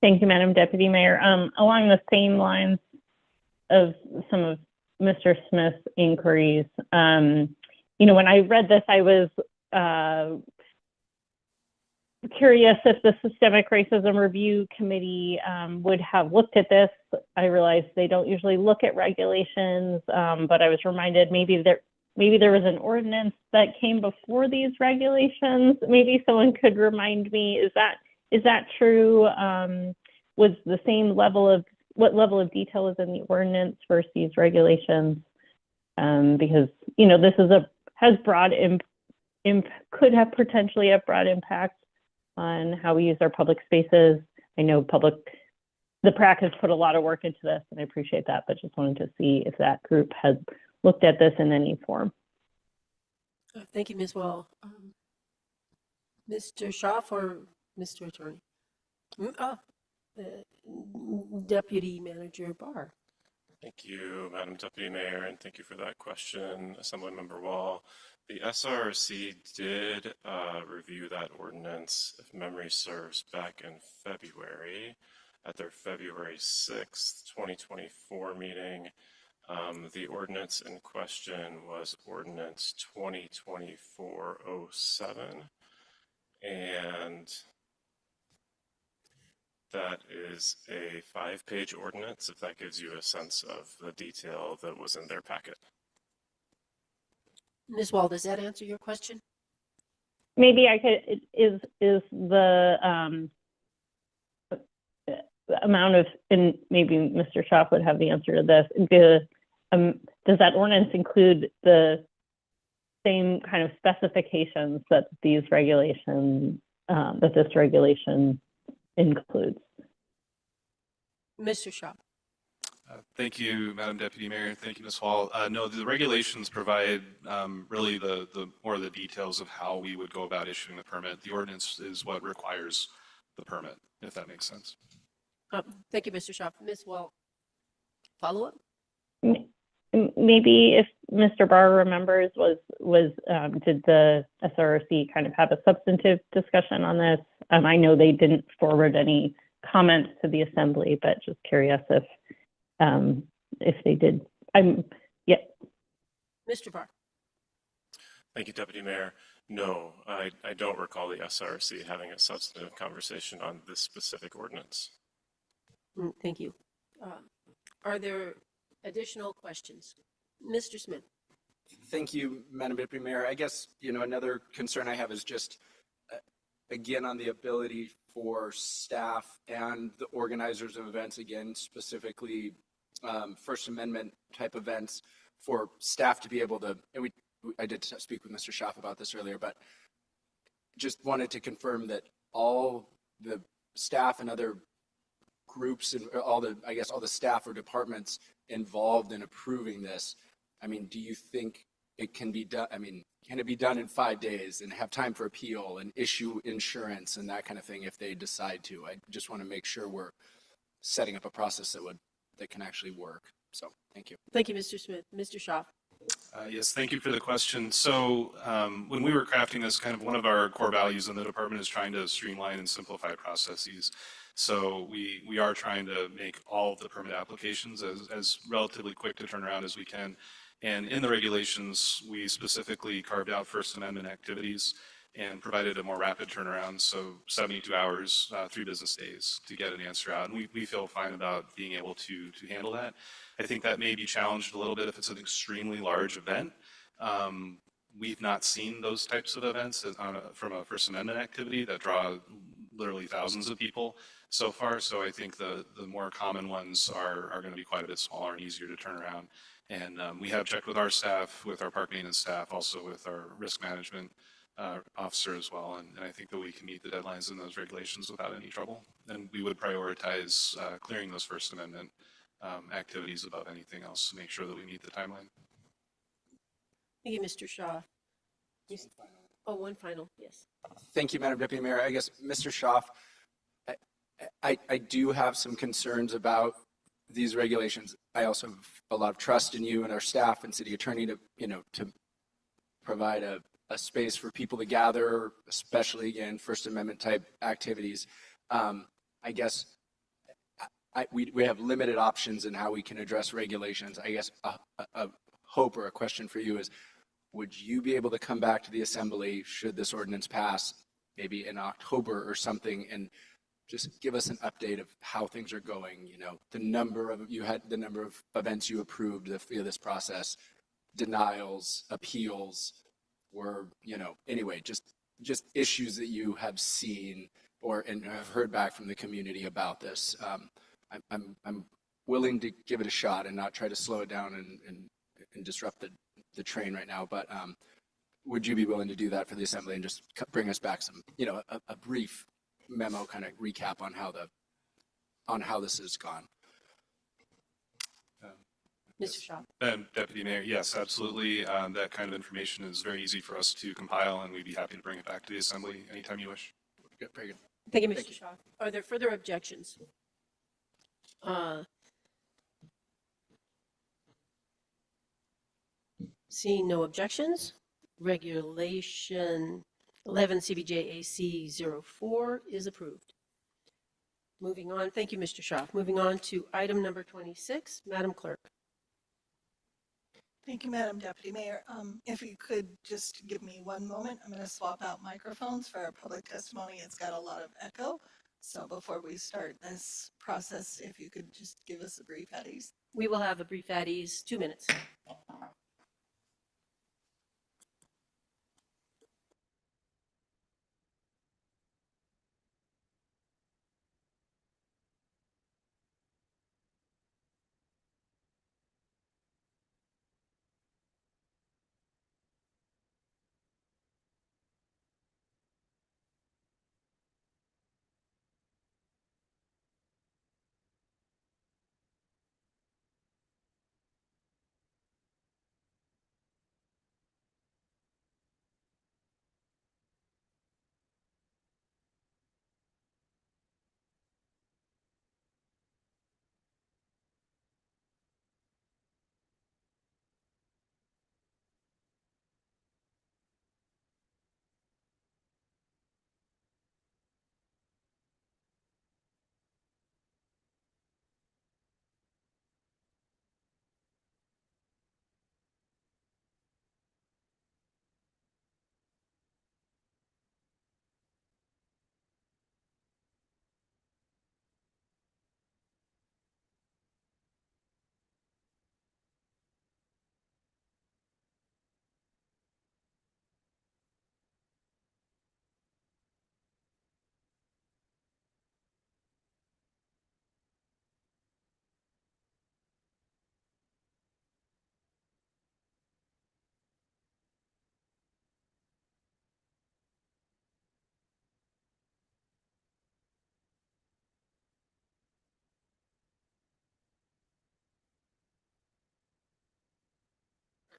Thank you, Madam Deputy Mayor. Along the same lines of some of Mr. Smith's inquiries, when I read this, I was curious if the Systemic Racism Review Committee would have looked at this. I realize they don't usually look at regulations, but I was reminded maybe there was an ordinance that came before these regulations. Maybe someone could remind me, is that true? Was the same what level of detail is in the ordinance versus these regulations? Because, this has broad could have potentially a broad impact on how we use our public spaces. I know the PRAC has put a lot of work into this, and I appreciate that, but just wanted to see if that group has looked at this in any form. Thank you, Ms. Wall. Mr. Schaaf or Mr. Attorney? Deputy Manager Barr. Thank you, Madam Deputy Mayor, and thank you for that question, Assemblymember Wall. The SRC did review that ordinance, if memory serves, back in February at their February 6th, 2024 meeting. The ordinance in question was Ordinance 2024-07, and that is a 5-page ordinance, if that gives you a sense of the detail that was in their packet. Ms. Wall, does that answer your question? Maybe I could, is the amount of, and maybe Mr. Schaaf would have the answer to this, does that ordinance include the same kind of specifications that these regulations, that this regulation includes? Mr. Schaaf. Thank you, Madam Deputy Mayor. Thank you, Ms. Hall. No, the regulations provide really the more of the details of how we would go about issuing the permit. The ordinance is what requires the permit, if that makes sense. Thank you, Mr. Schaaf. Ms. Wall, follow up? Maybe if Mr. Barr remembers, did the SRC kind of have a substantive discussion on this? I know they didn't forward any comments to the Assembly, but just curious if they did. Yeah. Mr. Barr. Thank you, Deputy Mayor. No, I don't recall the SRC having a substantive conversation on this specific ordinance. Thank you. Are there additional questions? Mr. Smith. Thank you, Madam Deputy Mayor. I guess, another concern I have is just, again, on the ability for staff and the organizers of events, again, specifically First Amendment type events, for staff to be able to, and we I did speak with Mr. Schaaf about this earlier, but just wanted to confirm that all the staff and other groups and all the, I guess, all the staff or departments involved in approving this, I mean, do you think it can be done? I mean, can it be done in 5 days and have time for appeal and issue insurance and that kind of thing if they decide to? I just want to make sure we're setting up a process that can actually work. So, thank you. Thank you, Mr. Smith. Mr. Shaw. Yes, thank you for the question. So when we were crafting this, kind of one of our core values in the department is trying to streamline and simplify processes. So we are trying to make all of the permit applications as relatively quick to turn around as we can. And in the regulations, we specifically carved out First Amendment activities and provided a more rapid turnaround, so 72 hours, 3 business days to get an answer out. And we feel fine about being able to handle that. I think that may be challenged a little bit if it's an extremely large event. We've not seen those types of events from a First Amendment activity that draw literally thousands of people so far. So I think the more common ones are going to be quite a bit smaller and easier to turn around. And we have checked with our staff, with our park maintenance staff, also with our risk management officer as well. And I think that we can meet the deadlines in those regulations without any trouble. And we would prioritize clearing those First Amendment activities above anything else to make sure that we meet the timeline. Thank you, Mr. Shaw. Oh, one final, yes. Thank you, Madam Deputy Mayor. I guess, Mr. Schaaf, I do have some concerns about these regulations. I also have a lot of trust in you and our staff and city attorney to provide a space for people to gather, especially, again, First Amendment type activities. I guess we have limited options in how we can address regulations. I guess a hope or a question for you is, would you be able to come back to the assembly should this ordinance pass, maybe in October or something, and just give us an update of how things are going? The number of events you approved via this process, denials, appeals, or anyway, just issues that you have seen and have heard back from the community about this. I'm willing to give it a shot and not try to slow it down and disrupt the train right now, but would you be willing to do that for the assembly and just bring us back some, a brief memo kind of recap on how this has gone? Mr. Shaw. Deputy Mayor, yes, absolutely. That kind of information is very easy for us to compile, and we'd be happy to bring it back to the assembly anytime you wish. Good, very good. Thank you, Mr. Shaw. Are there further objections? Seeing no objections, Regulation 11 CBJ AC 04 is approved. Moving on, thank you, Mr. Schaaf. Moving on to item number 26, Madam Clerk. Thank you, Madam Deputy Mayor. If you could just give me one moment, I'm going to swap out microphones for our public testimony. It's got a lot of echo. So before we start this process, if you could just give us a brief at ease. We will have a brief at ease, 2 minutes.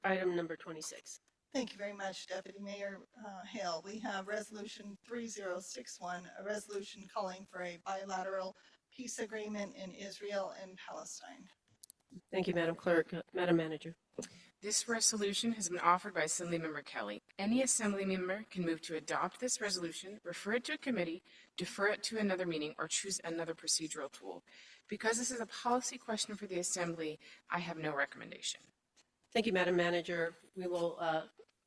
item number 26. Thank you very much, Deputy Mayor Hale. We have Resolution 3061, a resolution calling for a bilateral peace agreement in Israel and Palestine. Thank you, Madam Clerk. Madam Manager. This resolution has been offered by Assemblymember Kelly. Any assembly member can move to adopt this resolution, refer it to a committee, defer it to another meeting, or choose another procedural tool. Because this is a policy question for the Assembly, I have no recommendation. Thank you, Madam Manager. We will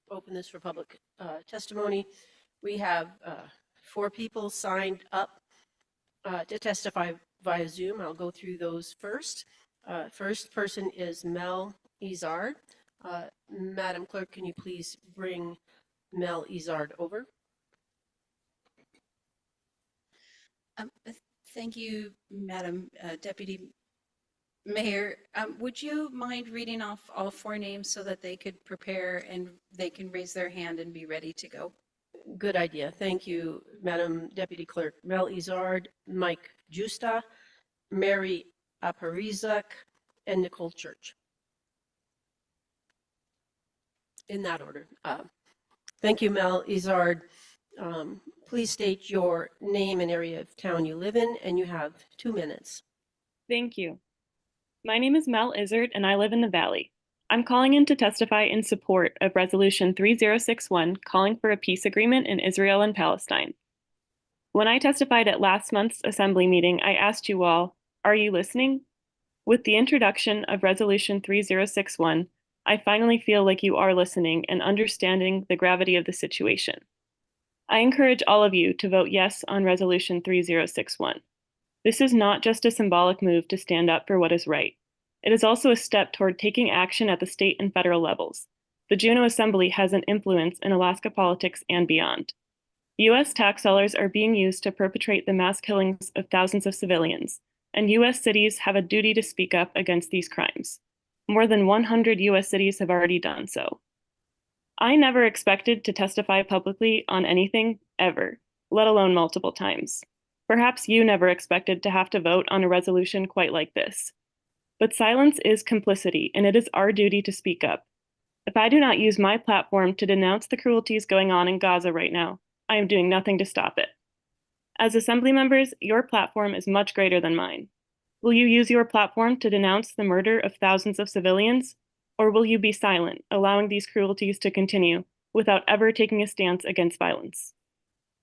open this for public testimony. We have 4 people signed up to testify via Zoom. I'll go through those first. First person is Mel Izard. Madam Clerk, can you please bring Mel Izard over? Thank you, Madam Deputy Mayor. Would you mind reading off all 4 names so that they could prepare and they can raise their hand and be ready to go? Good idea. Thank you, Madam Deputy Clerk. Mel Izard, Mike Justa, Mary Aparizak, and Nicole Church. In that order. Thank you, Mel Izard. Please state your name and area of town you live in, and you have 2 minutes. Thank you. My name is Mel Izard, and I live in the Valley. I'm calling in to testify in support of Resolution 3061, calling for a peace agreement in Israel and Palestine. When I testified at last month's Assembly meeting, I asked you all, are you listening? With the introduction of Resolution 3061, I finally feel like you are listening and understanding the gravity of the situation. I encourage all of you to vote yes on Resolution 3061. This is not just a symbolic move to stand up for what is right. It is also a step toward taking action at the state and federal levels. The Juneau Assembly has an influence in Alaska politics and beyond. U.S. tax dollars are being used to perpetrate the mass killings of thousands of civilians, and U.S. cities have a duty to speak up against these crimes. More than 100 U.S. cities have already done so. I never expected to testify publicly on anything, ever, let alone multiple times. Perhaps you never expected to have to vote on a resolution quite like this. But silence is complicity, and it is our duty to speak up. If I do not use my platform to denounce the cruelties going on in Gaza right now, I am doing nothing to stop it. As Assembly members, your platform is much greater than mine. Will you use your platform to denounce the murder of thousands of civilians? Or will you be silent, allowing these cruelties to continue without ever taking a stance against violence?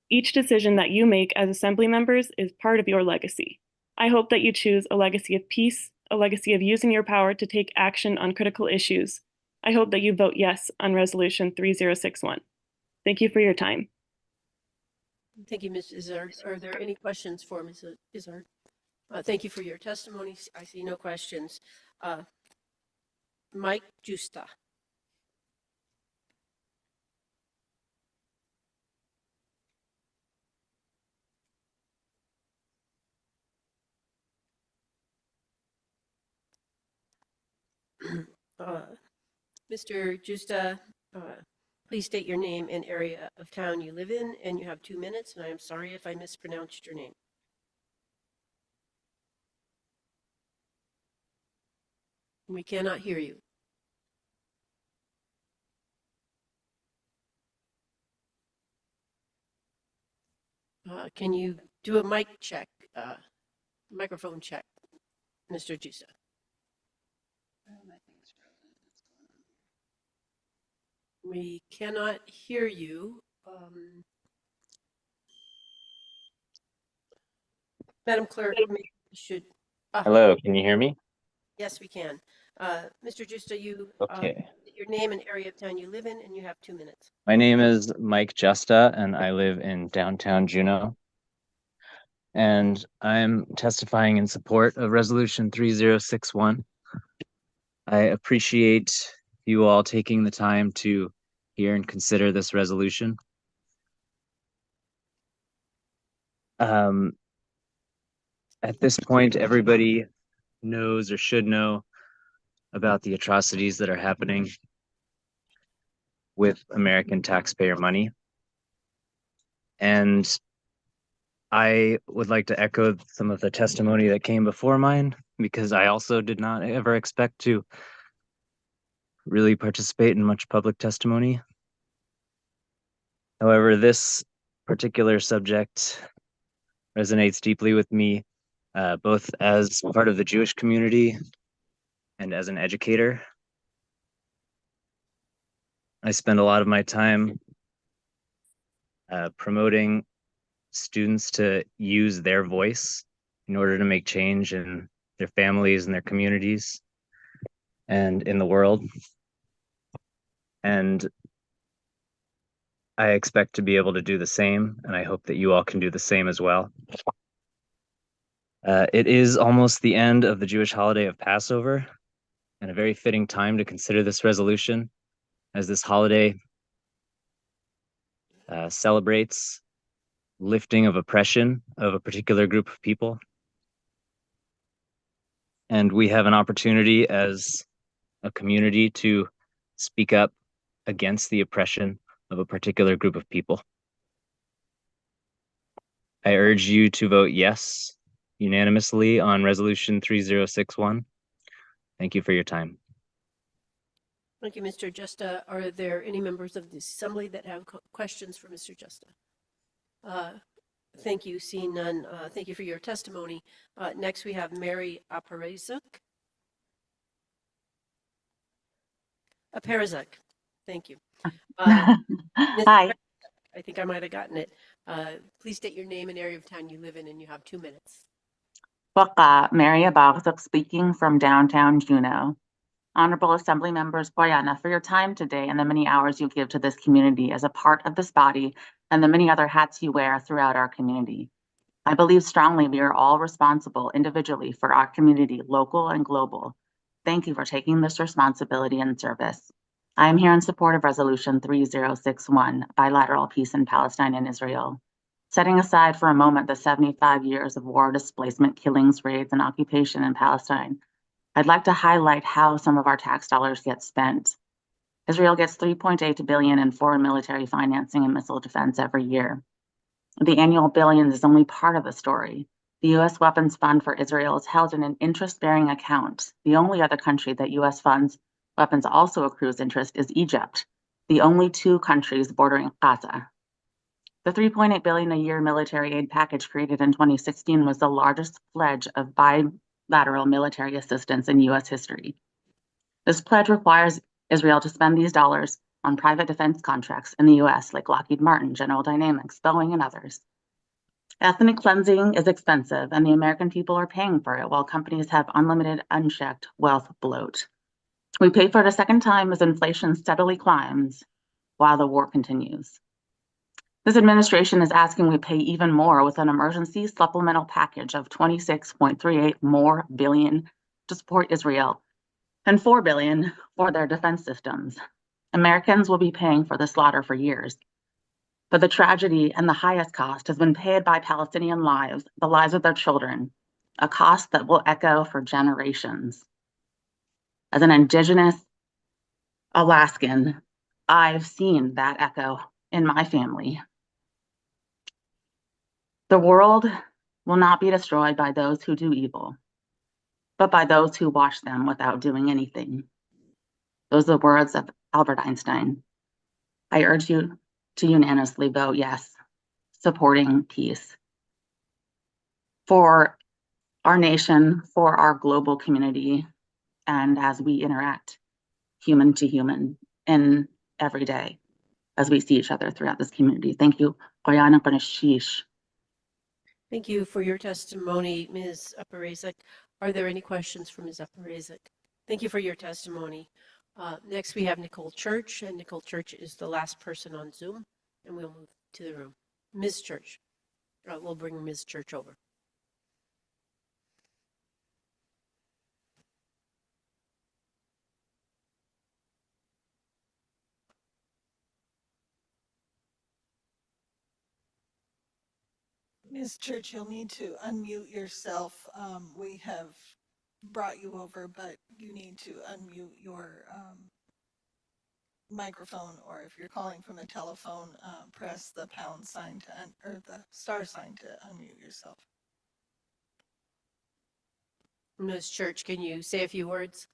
Each decision that you make as Assembly members is part of your legacy. I hope that you choose a legacy of peace, a legacy of using your power to take action on critical issues. I hope that you vote yes on Resolution 3061. Thank you for your time. Thank you, Ms. Izard. Are there any questions for Ms. Izard? Thank you for your testimony. I see no questions. Mike Justa. Mr. Justa, please state your name and area of town you live in, and you have 2 minutes, and I am sorry if I mispronounced your name. We cannot hear you. Can you do a mic check, microphone check, Mr. Justa? We cannot hear you. Madam Clerk, maybe you should. Hello, can you hear me? Yes, we can. Mr. Justa, you, Okay. your name and area of town you live in, and you have 2 minutes. My name is Mike Justa, and I live in downtown Juneau. And I'm testifying in support of Resolution 3061. I appreciate you all taking the time to hear and consider this resolution. At this point, everybody knows or should know about the atrocities that are happening with American taxpayer money. And I would like to echo some of the testimony that came before mine, because I also did not ever expect to really participate in much public testimony. However, this particular subject resonates deeply with me, both as part of the Jewish community and as an educator. I spend a lot of my time promoting students to use their voice in order to make change in their families and their communities and in the world. And I expect to be able to do the same, and I hope that you all can do the same as well. It is almost the end of the Jewish holiday of Passover, and a very fitting time to consider this resolution, as this holiday celebrates lifting of oppression of a particular group of people. And we have an opportunity as a community to speak up against the oppression of a particular group of people. I urge you to vote yes unanimously on Resolution 3061. Thank you for your time. Thank you, Mr. Justa. Are there any members of the assembly that have questions for Mr. Justa? Thank you. Seeing none, thank you for your testimony. Next, we have Mary Aparizuk. Thank you. Hi. I think I might have gotten it. Please state your name and area of town you live in, and you have 2 minutes. Mary Aparizuk speaking from downtown Juneau. Honorable Assembly Members Boyana, for your time today and the many hours you give to this community as a part of this body and the many other hats you wear throughout our community. I believe strongly we are all responsible individually for our community, local and global. Thank you for taking this responsibility and service. I am here in support of Resolution 3061, Bilateral Peace in Palestine and Israel. Setting aside for a moment the 75 years of war, displacement, killings, raids, and occupation in Palestine, I'd like to highlight how some of our tax dollars get spent. Israel gets $3.8 billion in foreign military financing and missile defense every year. The annual billions is only part of the story. The U.S. Weapons Fund for Israel is held in an interest-bearing account. The only other country that U.S. funds weapons also accrues interest is Egypt, the only 2 countries bordering Gaza. The $3.8 billion a year military aid package created in 2016 was the largest pledge of bilateral military assistance in U.S. history. This pledge requires Israel to spend these dollars on private defense contracts in the U.S. like Lockheed Martin, General Dynamics, Boeing, and others. Ethnic cleansing is expensive, and the American people are paying for it while companies have unlimited, unchecked wealth bloat. We pay for it a second time as inflation steadily climbs while the war continues. This administration is asking we pay even more with an emergency supplemental package of $26.38 billion to support Israel and $4 billion for their defense systems. Americans will be paying for the slaughter for years. But the tragedy and the highest cost has been paid by Palestinian lives, the lives of their children, a cost that will echo for generations. As an Indigenous Alaskan, I've seen that echo in my family. The world will not be destroyed by those who do evil, but by those who watch them without doing anything. Those are the words of Albert Einstein. I urge you to unanimously vote yes, supporting peace for our nation, for our global community, and as we interact human to human in every day as we see each other throughout this community. Thank you. Thank you for your testimony, Ms. Aparizuk. Are there any questions for Ms. Aparizuk? Thank you for your testimony. Next, we have Nicole Church, and Nicole Church is the last person on Zoom, and we'll move to the room. Ms. Church, we'll bring Ms. Church over. Ms. Church, you'll need to unmute yourself. We have brought you over, but you need to unmute your microphone, or if you're calling from a telephone, press the pound sign to or the star sign to unmute yourself. Ms. Church, can you say a few words?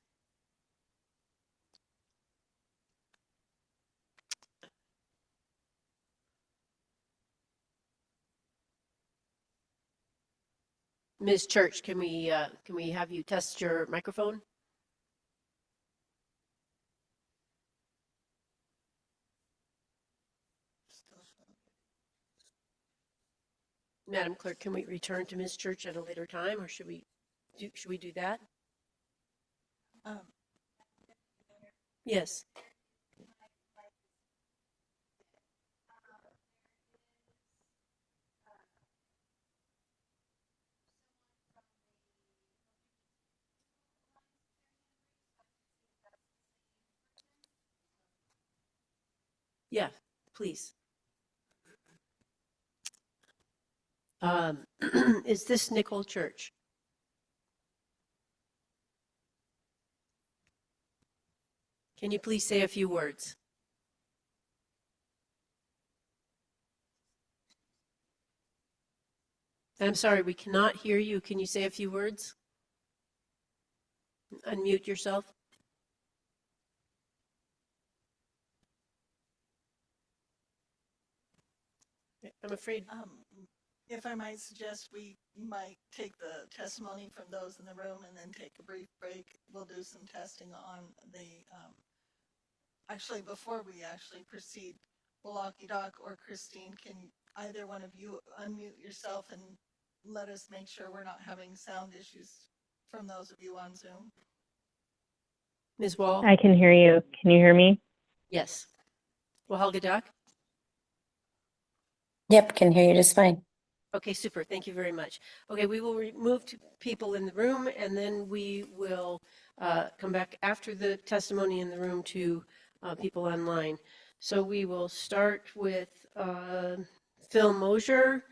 Ms. Church, can we have you test your microphone? Madam Clerk, can we return to Ms. Church at a later time, or should we do that? Yes. Yeah, please. Is this Nicole Church? Can you please say a few words? I'm sorry, we cannot hear you. Can you say a few words? Unmute yourself. I'm afraid. If I might suggest, we might take the testimony from those in the room and then take a brief break. We'll do some testing on the, actually, before we actually proceed, Walkie Doc or Christine, can either one of you unmute yourself and let us make sure we're not having sound issues from those of you on Zoom? Ms. Wall? I can hear you. Can you hear me? Yes. Wahalga Doc? Yep, can hear you just fine. Okay, super. Thank you very much. Okay, we will move to people in the room, and then we will come back after the testimony in the room to people online. So we will start with Phil Mosier,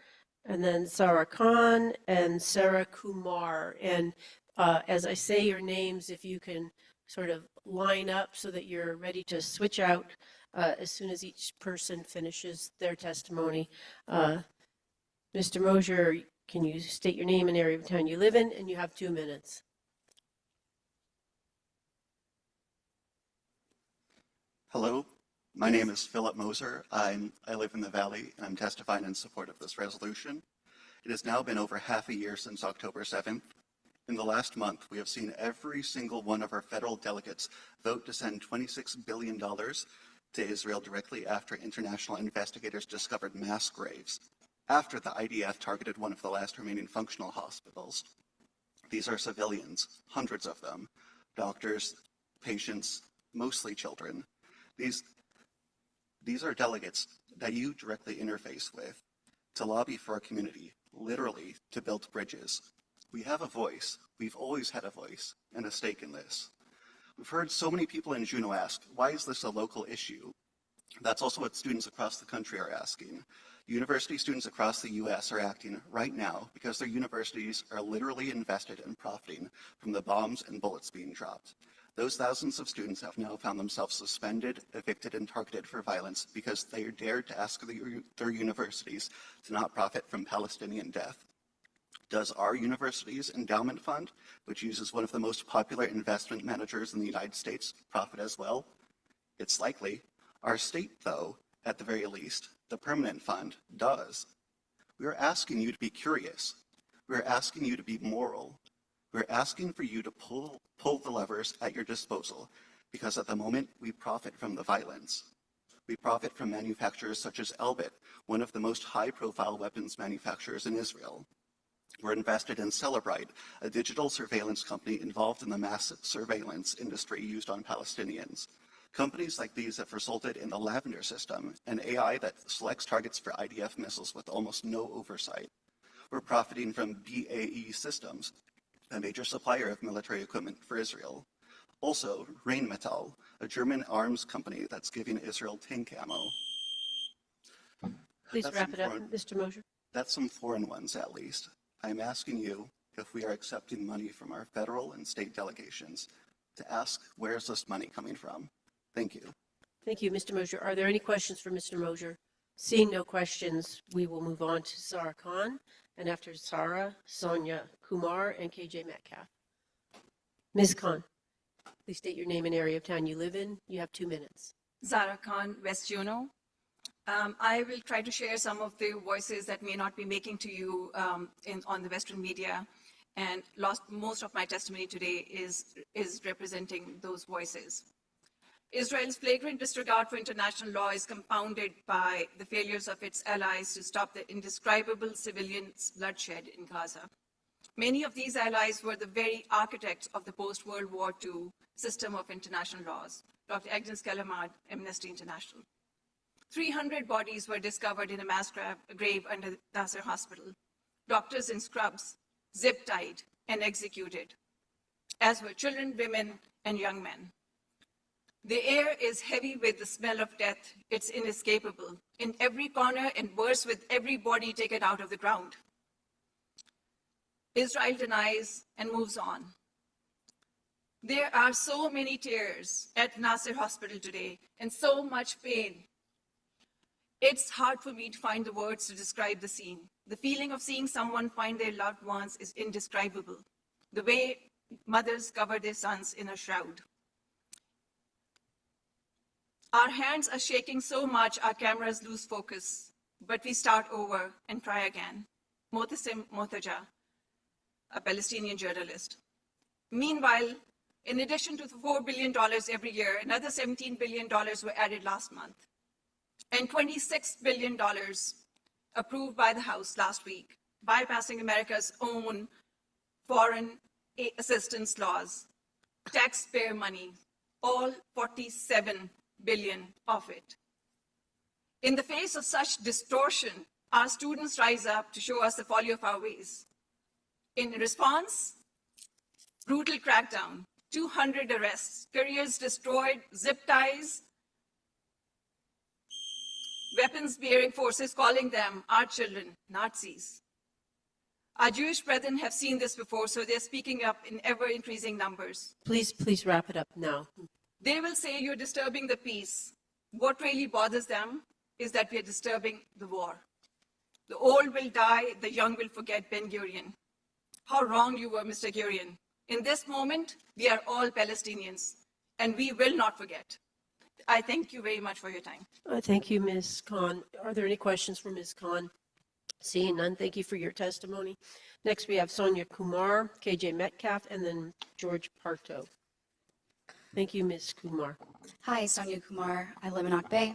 and then Sarah Khan, and Sarah Kumar. And as I say your names, if you can sort of line up so that you're ready to switch out as soon as each person finishes their testimony. Mr. Mosier, can you state your name and area of town you live in, and you have 2 minutes. Hello, my name is Philip Moser. I live in the Valley, and I'm testifying in support of this resolution. It has now been over half a year since October 7th. In the last month, we have seen every single one of our federal delegates vote to send $26 billion to Israel directly after international investigators discovered mass graves, after the IDF targeted one of the last remaining functional hospitals. These are civilians, hundreds of them, doctors, patients, mostly children. These are delegates that you directly interface with to lobby for our community, literally to build bridges. We have a voice. We've always had a voice and a stake in this. We've heard so many people in Juneau ask, why is this a local issue? That's also what students across the country are asking. University students across the U.S. are acting right now because their universities are literally invested in profiting from the bombs and bullets being dropped. Those thousands of students have now found themselves suspended, evicted, and targeted for violence because they dared to ask their universities to not profit from Palestinian death. Does our university's endowment fund, which uses one of the most popular investment managers in the United States, profit as well? It's likely. Our state, though, at the very least, the permanent fund, does. We are asking you to be curious. We are asking you to be moral. We're asking for you to pull the levers at your disposal, because at the moment we profit from the violence. We profit from manufacturers such as Elbit, one of the most high-profile weapons manufacturers in Israel. We're invested in Cellebrite, a digital surveillance company involved in the mass surveillance industry used on Palestinians. Companies like these have resulted in the Lavender system, an AI that selects targets for IDF missiles with almost no oversight. We're profiting from BAE Systems, a major supplier of military equipment for Israel. Also, Rheinmetall, a German arms company that's giving Israel tank ammo. Please wrap it up, Mr. Mosier. That's some foreign ones, at least. I'm asking you if we are accepting money from our federal and state delegations to ask, where's this money coming from? Thank you. Thank you, Mr. Mosier. Are there any questions for Mr. Mosier? Seeing no questions, we will move on to Sarah Khan, and after Sarah, Sonia Kumar, and KJ Metcalf. Ms. Khan, please state your name and area of town you live in. You have 2 minutes. Zara Khan, West Juneau. I will try to share some of the voices that may not be making to you on the Western media. And most of my testimony today is representing those voices. Israel's flagrant disregard for international law is compounded by the failures of its allies to stop the indescribable civilian bloodshed in Gaza. Many of these allies were the very architects of the post-World War II system of international laws. Dr. Agnes Callamard, Amnesty International. 300 bodies were discovered in a mass grave under Nasser Hospital. Doctors in scrubs, zip-tied and executed, as were children, women, and young men. The air is heavy with the smell of death. It's inescapable in every corner and worse with every body taken out of the ground. Israel denies and moves on. There are so many tears at Nasser Hospital today and so much pain. It's hard for me to find the words to describe the scene. The feeling of seeing someone find their loved ones is indescribable. The way mothers cover their sons in a shroud. Our hands are shaking so much our cameras lose focus, but we start over and try again. Motasim Motaja, a Palestinian journalist. Meanwhile, in addition to the $4 billion every year, another $17 billion were added last month, and $26 billion approved by the House last week, bypassing America's own foreign assistance laws, taxpayer money, all 47 billion of it. In the face of such distortion, our students rise up to show us the folly of our ways. In response, brutal crackdown, 200 arrests, careers destroyed, zip ties, weapons-bearing forces calling them, our children, Nazis. Our Jewish brethren have seen this before, so they're speaking up in ever-increasing numbers. Please wrap it up now. They will say you're disturbing the peace. What really bothers them is that we are disturbing the war. The old will die, the young will forget Ben-Gurion. How wrong you were, Mr. Gurion. In this moment, we are all Palestinians, and we will not forget. I thank you very much for your time. Thank you, Ms. Khan. Are there any questions for Ms. Khan? Seeing none, thank you for your testimony. Next, we have Sonia Kumar, KJ Metcalf, and then George Parto. Thank you, Ms. Kumar. Hi, Sonia Kumar. I live in Ock Bay.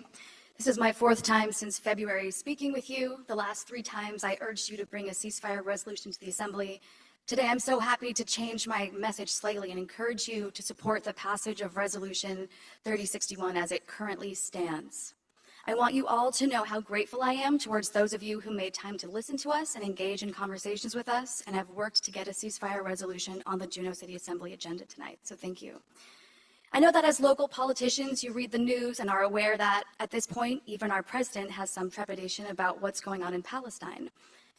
This is my fourth time since February speaking with you. The last 3 times I urged you to bring a ceasefire resolution to the Assembly. Today I'm so happy to change my message slightly and encourage you to support the passage of Resolution 3061 as it currently stands. I want you all to know how grateful I am towards those of you who made time to listen to us and engage in conversations with us and have worked to get a ceasefire resolution on the Juneau City Assembly agenda tonight, so thank you. I know that as local politicians, you read the news and are aware that at this point, even our president has some trepidation about what's going on in Palestine.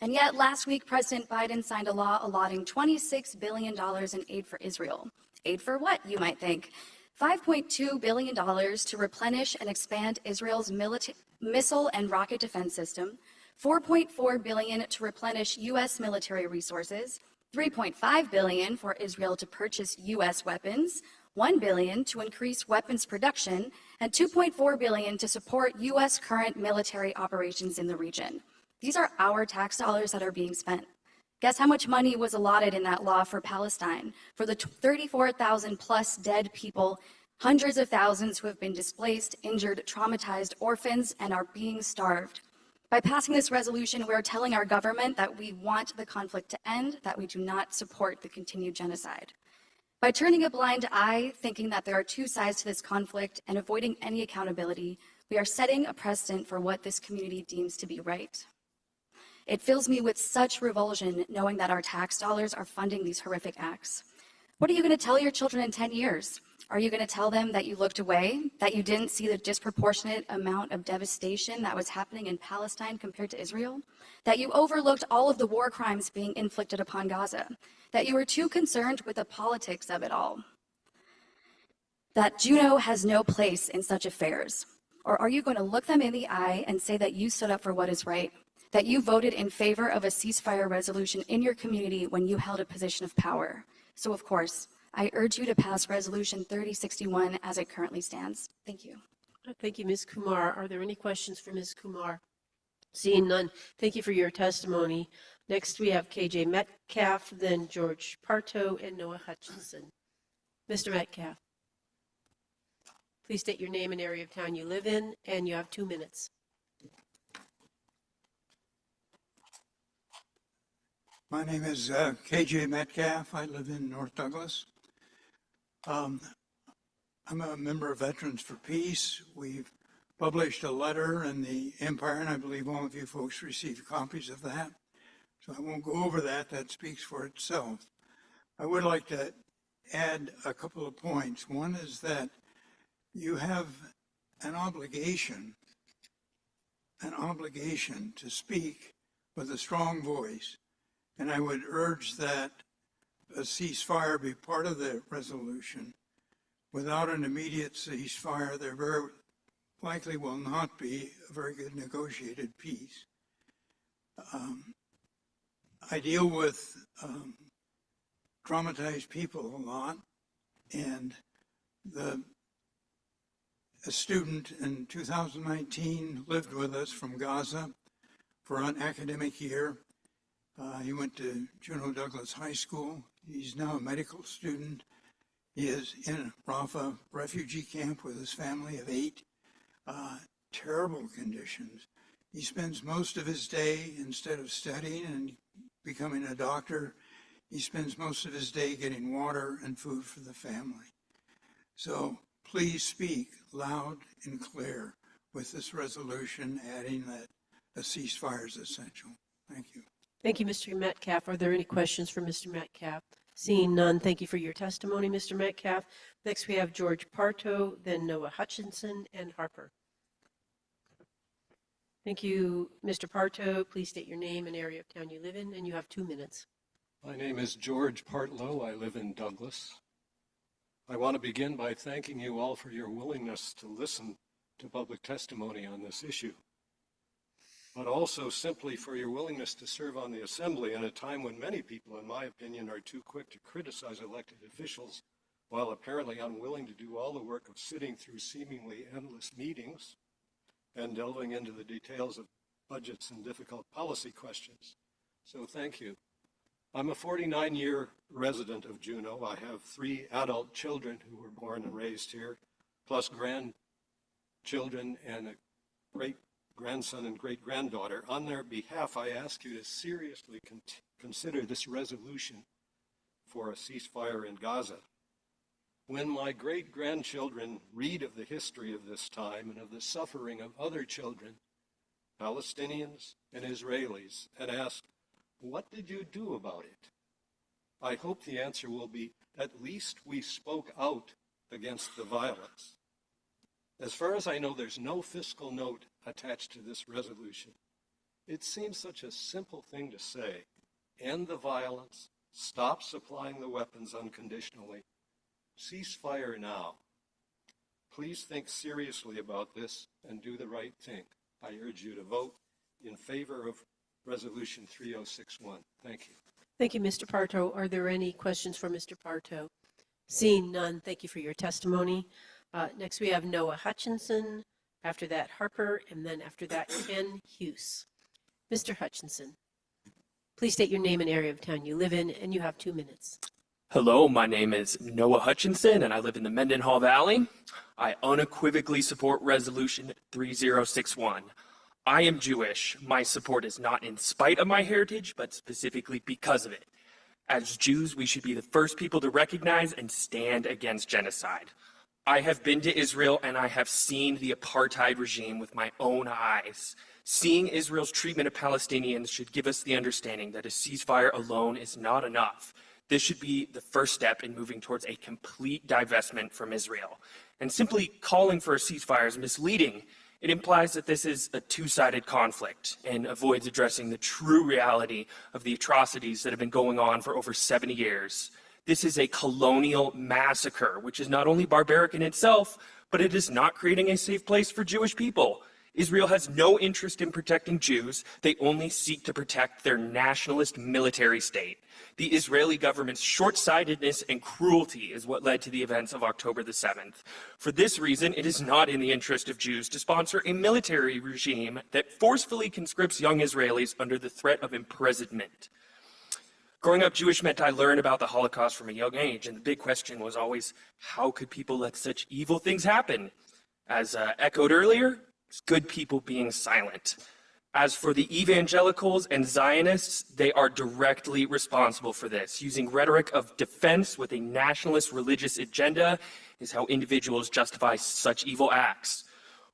And yet last week, President Biden signed a law allotting $26 billion in aid for Israel. Aid for what, you might think? $5.2 billion to replenish and expand Israel's missile and rocket defense system, $4.4 billion to replenish U.S. military resources, $3.5 billion for Israel to purchase U.S. weapons, $1 billion to increase weapons production, and $2.4 billion to support U.S. current military operations in the region. These are our tax dollars that are being spent. Guess how much money was allotted in that law for Palestine, for the 34,000 plus dead people, hundreds of thousands who have been displaced, injured, traumatized, orphans, and are being starved. By passing this resolution, we are telling our government that we want the conflict to end, that we do not support the continued genocide. By turning a blind eye, thinking that there are 2 sides to this conflict, and avoiding any accountability, we are setting a precedent for what this community deems to be right. It fills me with such revulsion knowing that our tax dollars are funding these horrific acts. What are you going to tell your children in 10 years? Are you going to tell them that you looked away, that you didn't see the disproportionate amount of devastation that was happening in Palestine compared to Israel? That you overlooked all of the war crimes being inflicted upon Gaza? That you were too concerned with the politics of it all? That Juneau has no place in such affairs? Or are you going to look them in the eye and say that you stood up for what is right? That you voted in favor of a ceasefire resolution in your community when you held a position of power? So of course, I urge you to pass Resolution 3061 as it currently stands. Thank you. Thank you, Ms. Kumar. Are there any questions for Ms. Kumar? Seeing none, thank you for your testimony. Next, we have KJ Metcalf, then George Parto, and Noah Hutchinson. Mr. Metcalf, please state your name and area of town you live in, and you have 2 minutes. My name is KJ Metcalf. I live in North Douglas. I'm a member of Veterans for Peace. We've published a letter in the Empire, and I believe all of you folks received copies of that. So I won't go over that. That speaks for itself. I would like to add a couple of points. One is that you have an obligation to speak with a strong voice. And I would urge that a ceasefire be part of the resolution. Without an immediate ceasefire, there very likely will not be a very good negotiated peace. I deal with traumatized people a lot, and a student in 2019 lived with us from Gaza for an academic year. He went to Juneau Douglas High School. He's now a medical student. He is in Rafah refugee camp with his family of 8. Terrible conditions. He spends most of his day, instead of studying and becoming a doctor, he spends most of his day getting water and food for the family. So please speak loud and clear with this resolution, adding that a ceasefire is essential. Thank you. Thank you, Mr. Metcalf. Are there any questions for Mr. Metcalf? Seeing none, thank you for your testimony, Mr. Metcalf. Next, we have George Parto, then Noah Hutchinson, and Harper. Thank you, Mr. Parto. Please state your name and area of town you live in, and you have 2 minutes. My name is George Partlow. I live in Douglas. I want to begin by thanking you all for your willingness to listen to public testimony on this issue, but also simply for your willingness to serve on the Assembly in a time when many people, in my opinion, are too quick to criticize elected officials while apparently unwilling to do all the work of sitting through seemingly endless meetings and delving into the details of budgets and difficult policy questions. So thank you. I'm a 49-year resident of Juneau. I have 3 adult children who were born and raised here, plus grandchildren and a great-grandson and great-granddaughter. On their behalf, I ask you to seriously consider this resolution for a ceasefire in Gaza. When my great-grandchildren read of the history of this time and of the suffering of other children, Palestinians and Israelis, and ask, what did you do about it? I hope the answer will be, at least we spoke out against the violence. As far as I know, there's no fiscal note attached to this resolution. It seems such a simple thing to say. End the violence, stop supplying the weapons unconditionally, ceasefire now. Please think seriously about this and do the right thing. I urge you to vote in favor of Resolution 3061. Thank you. Thank you, Mr. Parto. Are there any questions for Mr. Parto? Seeing none, thank you for your testimony. Next, we have Noah Hutchinson, after that Harper, and then after that Ken Hughes. Mr. Hutchinson, please state your name and area of town you live in, and you have 2 minutes. Hello, my name is Noah Hutchinson, and I live in the Mendenhall Valley. I unequivocally support Resolution 3061. I am Jewish. My support is not in spite of my heritage, but specifically because of it. As Jews, we should be the first people to recognize and stand against genocide. I have been to Israel and I have seen the apartheid regime with my own eyes. Seeing Israel's treatment of Palestinians should give us the understanding that a ceasefire alone is not enough. This should be the first step in moving towards a complete divestment from Israel. And simply calling for a ceasefire is misleading. It implies that this is a two-sided conflict and avoids addressing the true reality of the atrocities that have been going on for over 70 years. This is a colonial massacre, which is not only barbaric in itself, but it is not creating a safe place for Jewish people. Israel has no interest in protecting Jews. They only seek to protect their nationalist military state. The Israeli government's short-sightedness and cruelty is what led to the events of October the 7th. For this reason, it is not in the interest of Jews to sponsor a military regime that forcefully conscripts young Israelis under the threat of imprisonment. Growing up Jewish meant I learned about the Holocaust from a young age, and the big question was always, how could people let such evil things happen? As echoed earlier, it's good people being silent. As for the evangelicals and Zionists, they are directly responsible for this. Using rhetoric of defense with a nationalist religious agenda is how individuals justify such evil acts.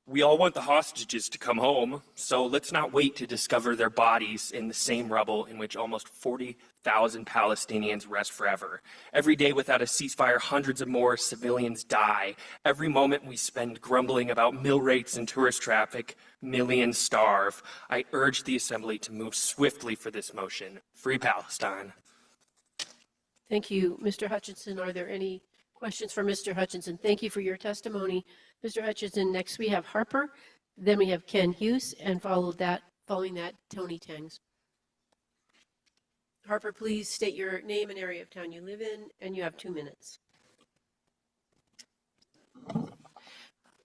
We all want the hostages to come home, so let's not wait to discover their bodies in the same rubble in which almost 40,000 Palestinians rest forever. Every day without a ceasefire, hundreds of more civilians die. Every moment we spend grumbling about mill rates and tourist traffic, millions starve. I urge the Assembly to move swiftly for this motion. Free Palestine. Thank you, Mr. Hutchinson. Are there any questions for Mr. Hutchinson? Thank you for your testimony. Mr. Hutchinson, next we have Harper, then we have Ken Hughes, and following that, Tony Tangs. Harper, please state your name and area of town you live in, and you have 2 minutes.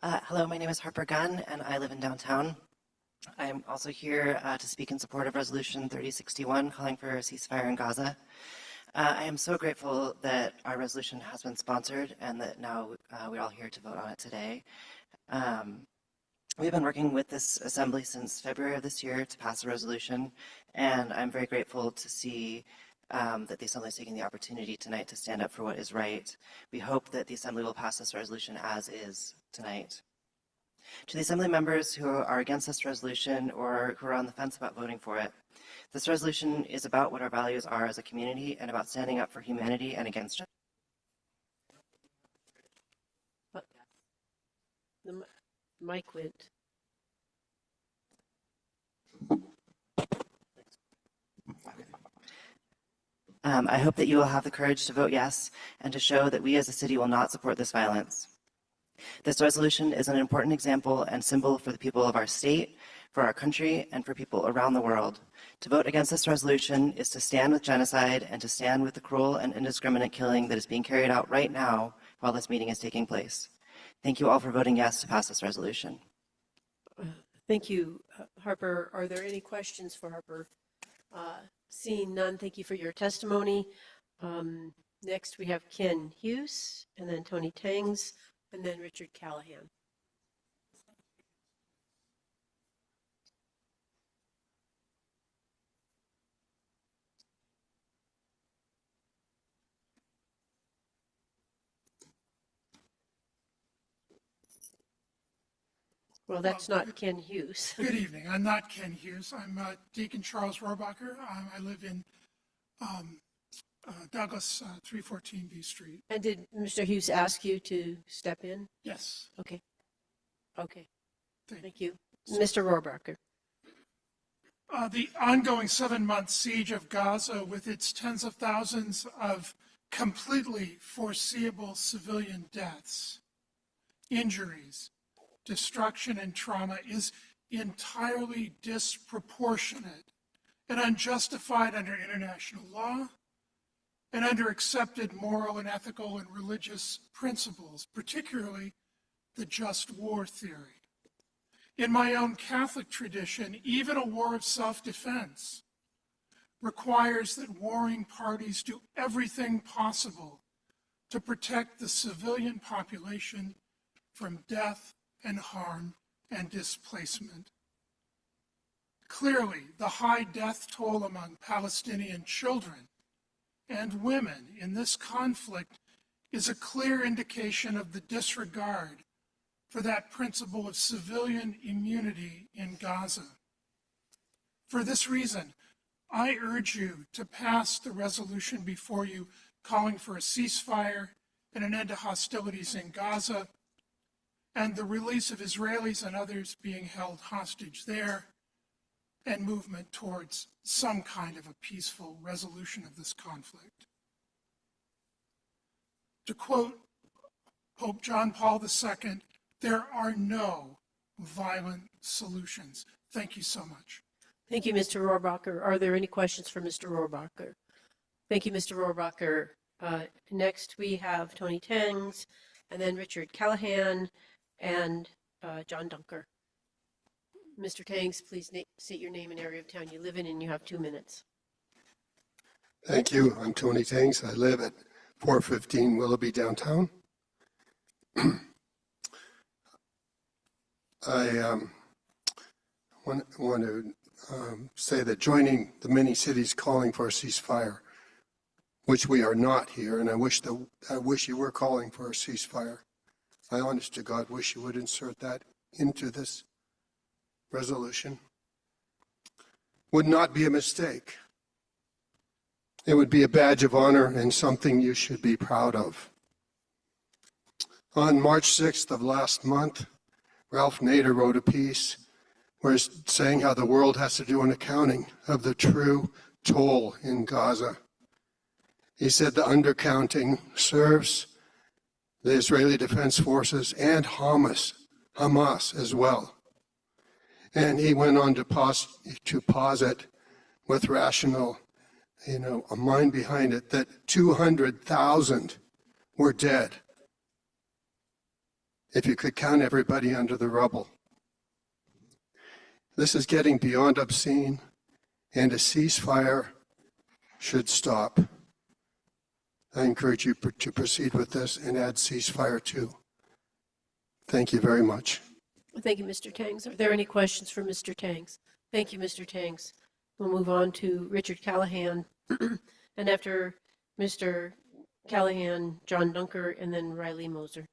Hello, my name is Harper Gunn, and I live in downtown. I am also here to speak in support of Resolution 3061, calling for a ceasefire in Gaza. I am so grateful that our resolution has been sponsored and that now we're all here to vote on it today. We've been working with this assembly since February of this year to pass a resolution, and I'm very grateful to see that the assembly is taking the opportunity tonight to stand up for what is right. We hope that the assembly will pass this resolution as is tonight. To the assembly members who are against this resolution or who are on the fence about voting for it, this resolution is about what our values are as a community and about standing up for humanity and against. The mic went. I hope that you will have the courage to vote yes and to show that we as a city will not support this violence. This resolution is an important example and symbol for the people of our state, for our country, and for people around the world. To vote against this resolution is to stand with genocide and to stand with the cruel and indiscriminate killing that is being carried out right now while this meeting is taking place. Thank you all for voting yes to pass this resolution. Thank you, Harper. Are there any questions for Harper? Seeing none, thank you for your testimony. Next, we have Ken Hughes, and then Tony Tangs, and then Richard Callahan. Well, that's not Ken Hughes. Good evening. I'm not Ken Hughes. I'm Deacon Charles Rohrabacher. I live in Douglas, 314 B Street. And did Mr. Hughes ask you to step in? Yes. Okay. Okay. Thank you. Mr. Rohrabacher. The ongoing 7-month siege of Gaza with its tens of thousands of completely foreseeable civilian deaths, injuries, destruction, and trauma is entirely disproportionate and unjustified under international law and under accepted moral and ethical and religious principles, particularly the just war theory. In my own Catholic tradition, even a war of self-defense requires that warring parties do everything possible to protect the civilian population from death and harm and displacement. Clearly, the high death toll among Palestinian children and women in this conflict is a clear indication of the disregard for that principle of civilian immunity in Gaza. For this reason, I urge you to pass the resolution before you calling for a ceasefire and an end to hostilities in Gaza and the release of Israelis and others being held hostage there, and movement towards some kind of a peaceful resolution of this conflict. To quote Pope John Paul II, there are no violent solutions. Thank you so much. Thank you, Mr. Rohrabacher. Are there any questions for Mr. Rohrabacher? Thank you, Mr. Rohrabacher. Next, we have Tony Tangs, and then Richard Callahan, and John Dunker. Mr. Tangs, please state your name and area of town you live in, and you have 2 minutes. Thank you. I'm Tony Tangs. I live at 415 Willoughby downtown. I want to say that joining the many cities calling for a ceasefire, which we are not here, and I wish you were calling for a ceasefire. I honest to God wish you would insert that into this resolution. Would not be a mistake. It would be a badge of honor and something you should be proud of. On March 6th of last month, Ralph Nader wrote a piece where he's saying how the world has to do an accounting of the true toll in Gaza. He said the undercounting serves the Israeli Defense Forces and Hamas as well. And he went on to posit with rational, a mind behind it, that 200,000 were dead if you could count everybody under the rubble. This is getting beyond obscene, and a ceasefire should stop. I encourage you to proceed with this and add ceasefire too. Thank you very much. Thank you, Mr. Tangs. Are there any questions for Mr. Tangs? Thank you, Mr. Tangs. We'll move on to Richard Callahan, and after Mr. Callahan, John Dunker, and then Riley Moser.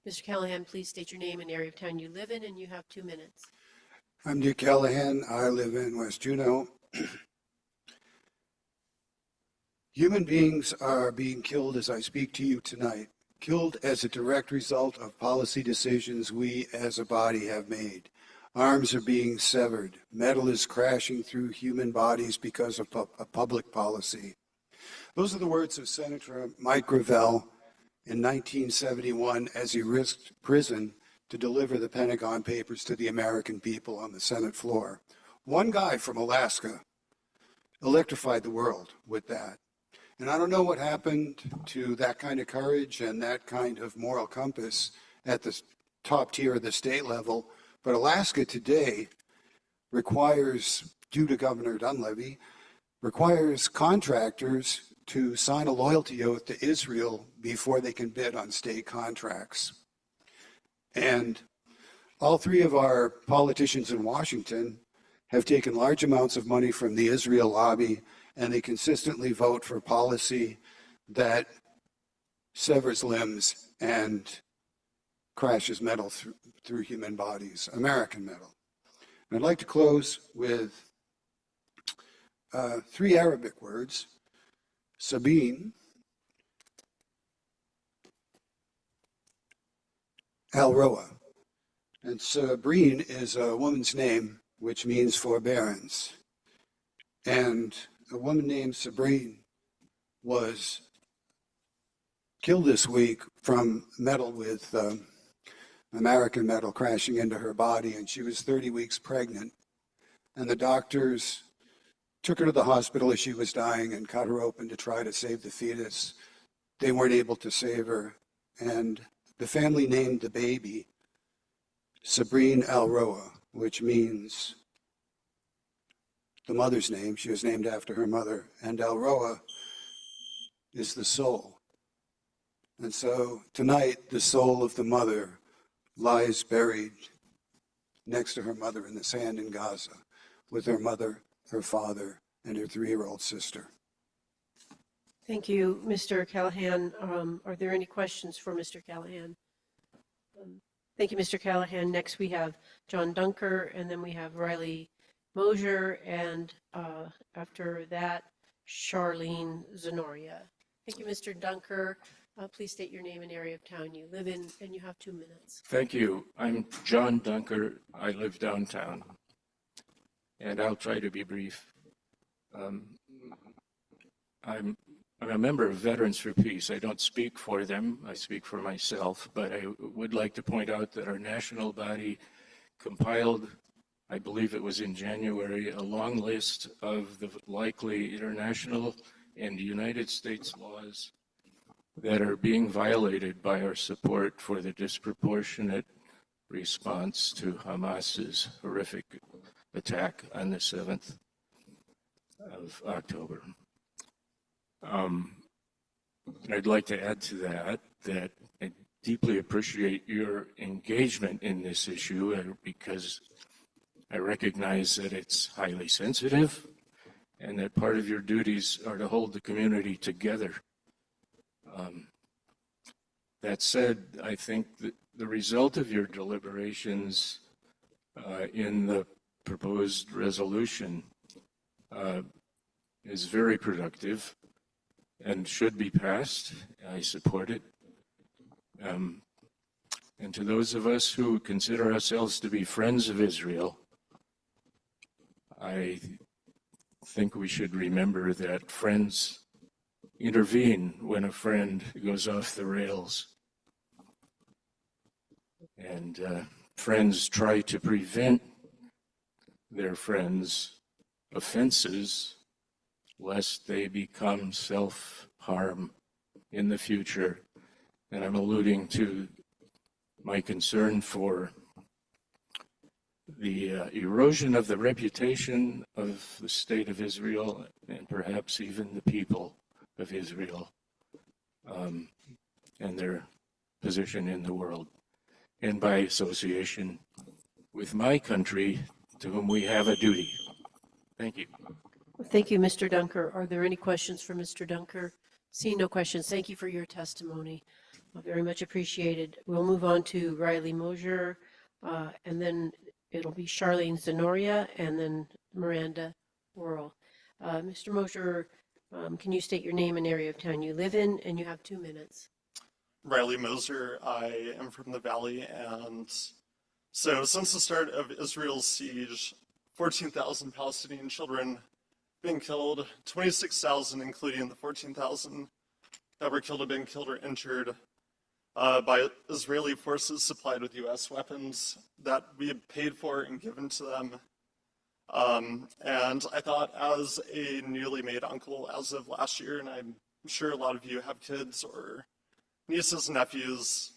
Mr. Callahan, please state your name and area of town you live in, and you have 2 minutes. I'm Dick Callahan. I live in West Juneau. Human beings are being killed as I speak to you tonight, killed as a direct result of policy decisions we as a body have made. Arms are being severed. Metal is crashing through human bodies because of a public policy. Those are the words of Senator Mike Gravel in 1971 as he risked prison to deliver the Pentagon Papers to the American people on the Senate floor. One guy from Alaska electrified the world with that. And I don't know what happened to that kind of courage and that kind of moral compass at the top tier of the state level, but Alaska today requires, due to Governor Dunleavy, requires contractors to sign a loyalty oath to Israel before they can bid on state contracts. And all three of our politicians in Washington have taken large amounts of money from the Israel lobby, and they consistently vote for policy that severs limbs and crashes metal through human bodies, American metal. And I'd like to close with 3 Arabic words: Sabine, Al-Roa. And Sabrine is a woman's name, which means forbearance. And a woman named Sabrine was killed this week from metal with American metal crashing into her body, and she was 30 weeks pregnant. And the doctors took her to the hospital as she was dying and cut her open to try to save the fetus. They weren't able to save her, and the family named the baby Sabrine Al-Roa, which means the mother's name. She was named after her mother, and Al-Roa is the soul. And so tonight, the soul of the mother lies buried next to her mother in the sand in Gaza, with her mother, her father, and her 3-year-old sister. Thank you, Mr. Callahan. Are there any questions for Mr. Callahan? Thank you, Mr. Callahan. Next, we have John Dunker, and then we have Riley Moser, and after that, Charlene Zenoria. Thank you, Mr. Dunker. Please state your name and area of town you live in, and you have 2 minutes. Thank you. I'm John Dunker. I live downtown, and I'll try to be brief. I'm I'm a member of Veterans for Peace. I don't speak for them, I speak for myself, but I would like to point out that our national body compiled, I believe it was in January, a long list of the likely international and United States laws that are being violated by our support for the disproportionate response to Hamas's horrific attack on the 7th of October. I'd like to add to that I deeply appreciate your engagement in this issue because I recognize that it's highly sensitive and that part of your duties are to hold the community together. That said, I think that the result of your deliberations in the proposed resolution is very productive and should be passed. I support it. And to those of us who consider ourselves to be friends of Israel, I think we should remember that friends intervene when a friend goes off the rails. And friends try to prevent their friends' offenses lest they become self-harm in the future. And I'm alluding to my concern for the erosion of the reputation of the state of Israel and perhaps even the people of Israel and their position in the world, and by association with my country, to whom we have a duty. Thank you. Thank you, Mr. Dunker. Are there any questions for Mr. Dunker? Seeing no questions, thank you for your testimony. Very much appreciated. We'll move on to Riley Mosier, and then it'll be Charlene Zenoria, and then Miranda Worrell. Mr. Mosier, can you state your name and area of town you live in? And you have 2 minutes. Riley Moser. I am from the Valley, and so since the start of Israel's siege, 14,000 Palestinian children being killed, 26,000, including the 14,000 that were killed, have been killed or injured by Israeli forces supplied with U.S. weapons that we had paid for and given to them. And I thought, as a newly made uncle as of last year, and I'm sure a lot of you have kids or nieces and nephews,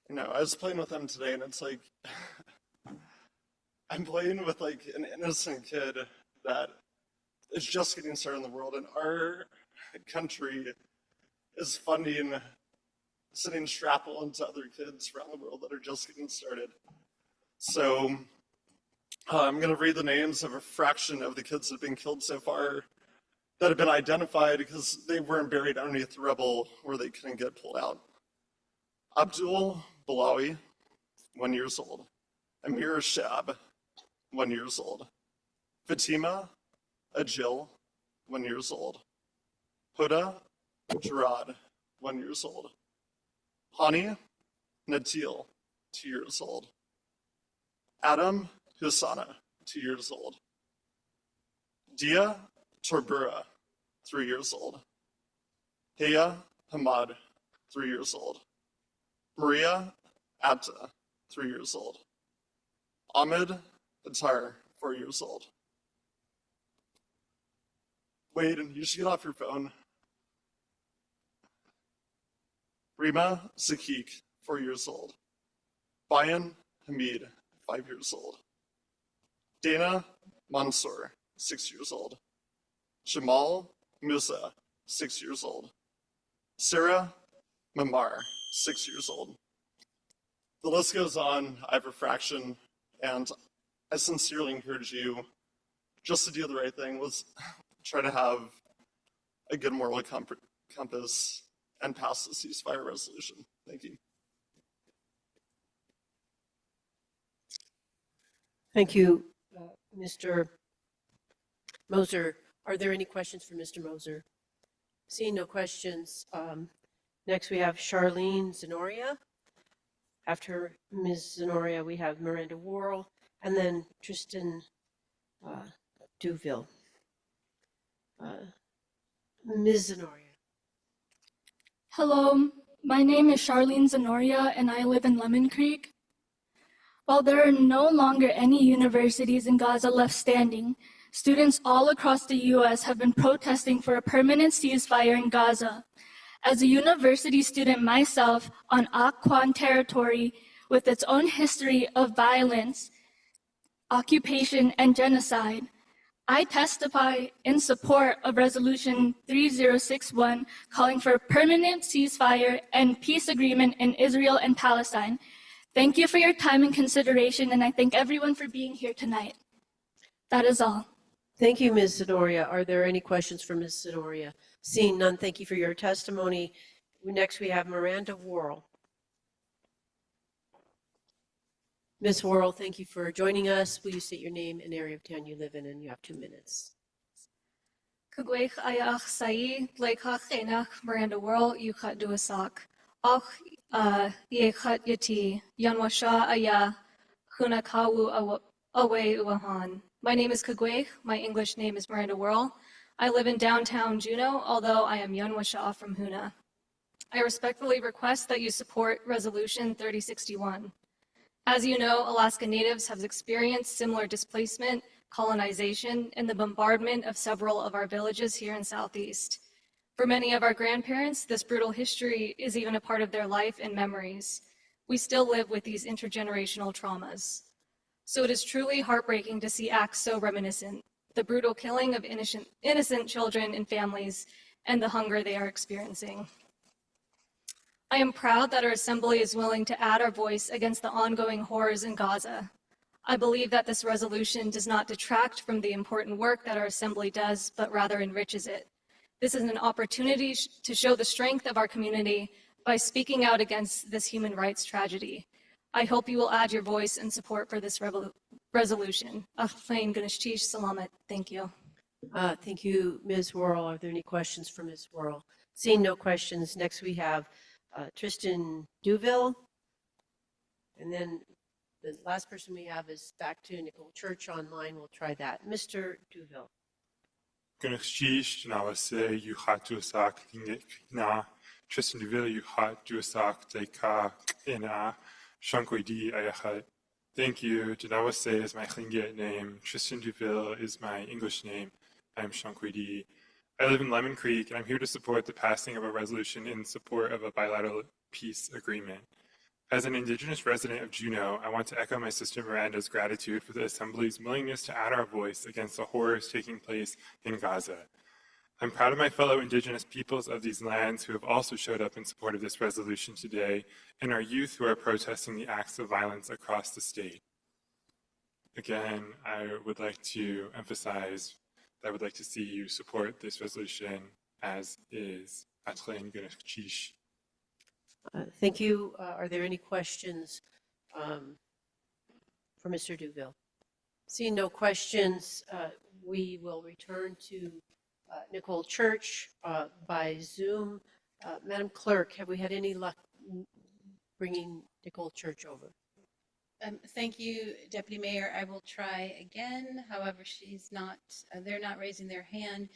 you know, I was playing with them today, and it's like, I'm playing with like an innocent kid that is just getting started in the world, and our country is funding sending shrapnel into other kids around the world that are just getting started. So I'm going to read the names of a fraction of the kids that have been killed so far that have been identified because they weren't buried underneath the rubble where they couldn't get pulled out. Abdul Balawi, 1 year old. Amir Shab, 1 year old. Fatima Ajil, 1 year old. Huda Jarad, 1 year old. Hani Natil, 2 years old. Adam Husana, 2 years old. Dia Torbura, 3 years old. Haya Hamad, 3 years old. Maria Abta, 3 years old. Ahmed Attar, 4 years old. Wade, you should get off your phone. Rima Zakik, 4 years old. Bayan Hamid, 5 years old. Dana Mansour, 6 years old. Jamal Musa, 6 years old. Sarah Mamar, 6 years old. The list goes on. I have a fraction, and I sincerely encourage you just to do the right thing. Let's try to have a good moral compass and pass the ceasefire resolution. Thank you. Thank you, Mr. Moser. Are there any questions for Mr. Moser? Seeing no questions, next we have Charlene Zenoria. After Ms. Zenoria, we have Miranda Worrell, and then Tristan Duville. Ms. Zenoria. Hello, my name is Charlene Zenoria and I live in Lemon Creek. While there are no longer any universities in Gaza left standing, students all across the U.S. have been protesting for a permanent ceasefire in Gaza. As a university student myself on Aqwan territory with its own history of violence, occupation, and genocide, I testify in support of Resolution 3061 calling for a permanent ceasefire and peace agreement in Israel and Palestine. Thank you for your time and consideration, and I thank everyone for being here tonight. That is all. Thank you, Ms. Zenoria. Are there any questions for Ms. Zenoria? Seeing none, thank you for your testimony. Next, we have Miranda Worrell. Ms. Worrell, thank you for joining us. Will you state your name and area of town you live in, and you have 2 minutes. Kugweich ayach sayi, leikach enach, Miranda Worrell, yuchat duasak. Och yechat yati, yanwasha aya, hunakawu away uahan. My name is Kugweich. My English name is Miranda Worrell. I live in downtown Juneau, although I am Yanwasha from Huna. I respectfully request that you support Resolution 3061. As you know, Alaska Natives have experienced similar displacement, colonization, and the bombardment of several of our villages here in Southeast. For many of our grandparents, this brutal history is even a part of their life and memories. We still live with these intergenerational traumas. So it is truly heartbreaking to see acts so reminiscent, the brutal killing of innocent children and families, and the hunger they are experiencing. I am proud that our Assembly is willing to add our voice against the ongoing horrors in Gaza. I believe that this resolution does not detract from the important work that our Assembly does, but rather enriches it. This is an opportunity to show the strength of our community by speaking out against this human rights tragedy. I hope you will add your voice and support for this resolution. Achlein Ganeshtish Salamat. Thank you. Thank you, Ms. Worrell. Are there any questions for Ms. Worrell? Seeing no questions, next we have Tristan Duville. And then the last person we have is back to Nicole Church online. We'll try that. Mr. Duville. Ganeshtish Nawase Yuhatu Sak Lingekna Tristan Duville Yuhatu Sak Deka Ina Shankwedi Ayachat. Thank you. Janawase is my Tlingit name. Tristan Duville is my English name. I'm Shankwedi. I live in Lemon Creek, and I'm here to support the passing of a resolution in support of a bilateral peace agreement. As an Indigenous resident of Juneau, I want to echo my sister Miranda's gratitude for the Assembly's willingness to add our voice against the horrors taking place in Gaza. I'm proud of my fellow Indigenous peoples of these lands who have also showed up in support of this resolution today, and our youth who are protesting the acts of violence across the state. Again, I would like to emphasize that I would like to see you support this resolution as is. Atlein Ganeshtish. Thank you. Are there any questions for Mr. Duville? Seeing no questions, we will return to Nicole Church by Zoom. Madam Clerk, have we had any luck bringing Nicole Church over? Thank you, Deputy Mayor. I will try again. However, they're not raising their hand.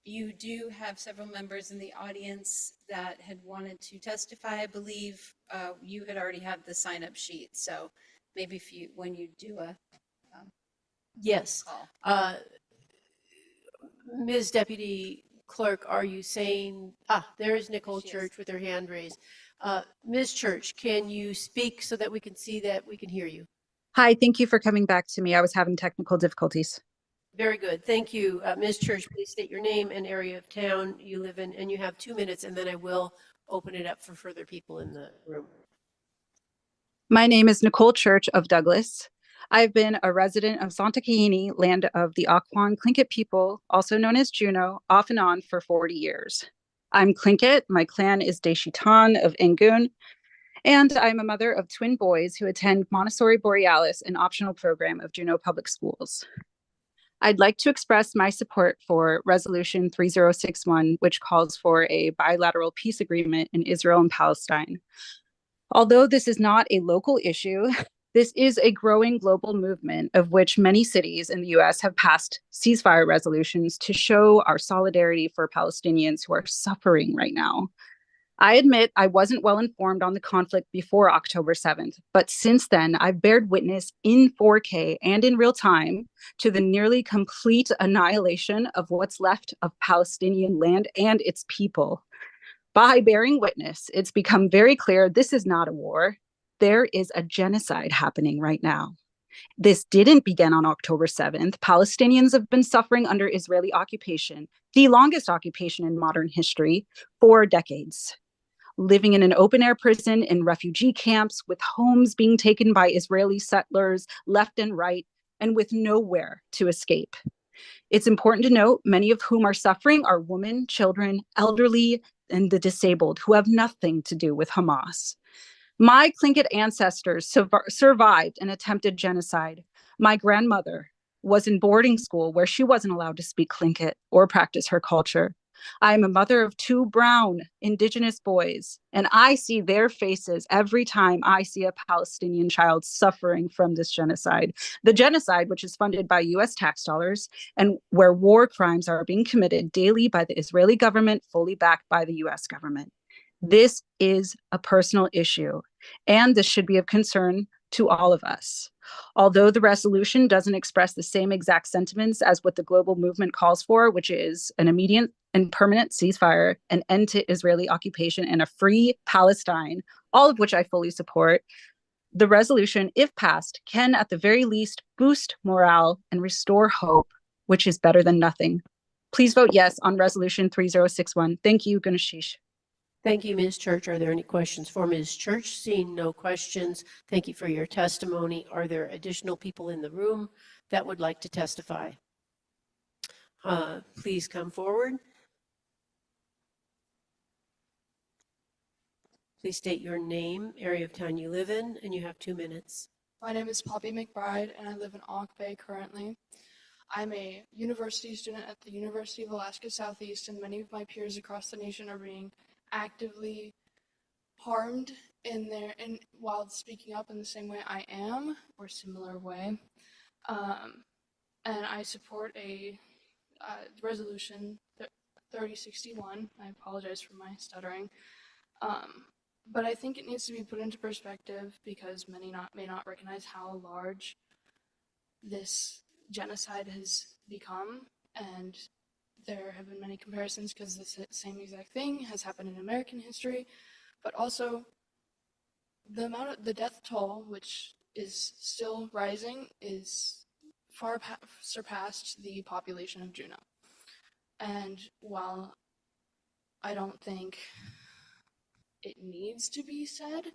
You do have several members in the audience that had wanted to testify. I believe you had already had the sign-up sheet. So maybe when you do a yes. call. Ms. Deputy Clerk, are you saying, there is Nicole Church with her hand raised. Ms. Church, can you speak so that we can see that we can hear you? Hi, thank you for coming back to me. I was having technical difficulties. Very good. Thank you. Ms. Church, please state your name and area of town you live in, and you have 2 minutes, and then I will open it up for further people in the room. My name is Nicole Church of Douglas. I've been a resident of Santa Kahini, land of the Aqwan Tlingit people, also known as Juneau, off and on for 40 years. I'm Tlingit. My clan is Deshitan of Ingun, and I'm a mother of twin boys who attend Montessori Borealis, an optional program of Juneau Public Schools. I'd like to express my support for Resolution 3061, which calls for a bilateral peace agreement in Israel and Palestine. Although this is not a local issue, This is a growing global movement of which many cities in the US have passed ceasefire resolutions to show our solidarity for Palestinians who are suffering right now. I admit I wasn't well informed on the conflict before October 7th, but since then, I've bared witness in 4K and in real time to the nearly complete annihilation of what's left of Palestinian land and its people. By bearing witness, it's become very clear this is not a war. There is a genocide happening right now. This didn't begin on October 7th. Palestinians have been suffering under Israeli occupation, the longest occupation in modern history, for decades. Living in an open-air prison, in refugee camps, with homes being taken by Israeli settlers left and right, and with nowhere to escape. It's important to note many of whom are suffering are women, children, elderly, and the disabled who have nothing to do with Hamas. My Tlingit ancestors survived an attempted genocide. My grandmother was in boarding school where she wasn't allowed to speak Tlingit or practice her culture. I am a mother of 2 brown Indigenous boys, and I see their faces every time I see a Palestinian child suffering from this genocide. The genocide, which is funded by US tax dollars and where war crimes are being committed daily by the Israeli government, fully backed by the US government. This is a personal issue, and this should be of concern to all of us. Although the resolution doesn't express the same exact sentiments as what the global movement calls for, which is an immediate and permanent ceasefire, an end to Israeli occupation, and a free Palestine, all of which I fully support, the resolution, if passed, can at the very least boost morale and restore hope, which is better than nothing. Please vote yes on Resolution 3061. Thank you, Gunashish. Thank you, Ms. Church. Are there any questions for Ms. Church? Seeing no questions, thank you for your testimony. Are there additional people in the room that would like to testify? Please come forward. Please state your name, area of town you live in, and you have 2 minutes. My name is Poppy McBride, and I live in Auk Bay currently. I'm a university student at the University of Alaska Southeast, and many of my peers across the nation are being actively harmed while speaking up in the same way I am, or similar way. And I support a resolution 3061. I apologize for my stuttering. But I think it needs to be put into perspective because many may not recognize how large this genocide has become, and there have been many comparisons because the same exact thing has happened in American history, but also the death toll, which is still rising, is far surpassed the population of Juneau. And while I don't think it needs to be said,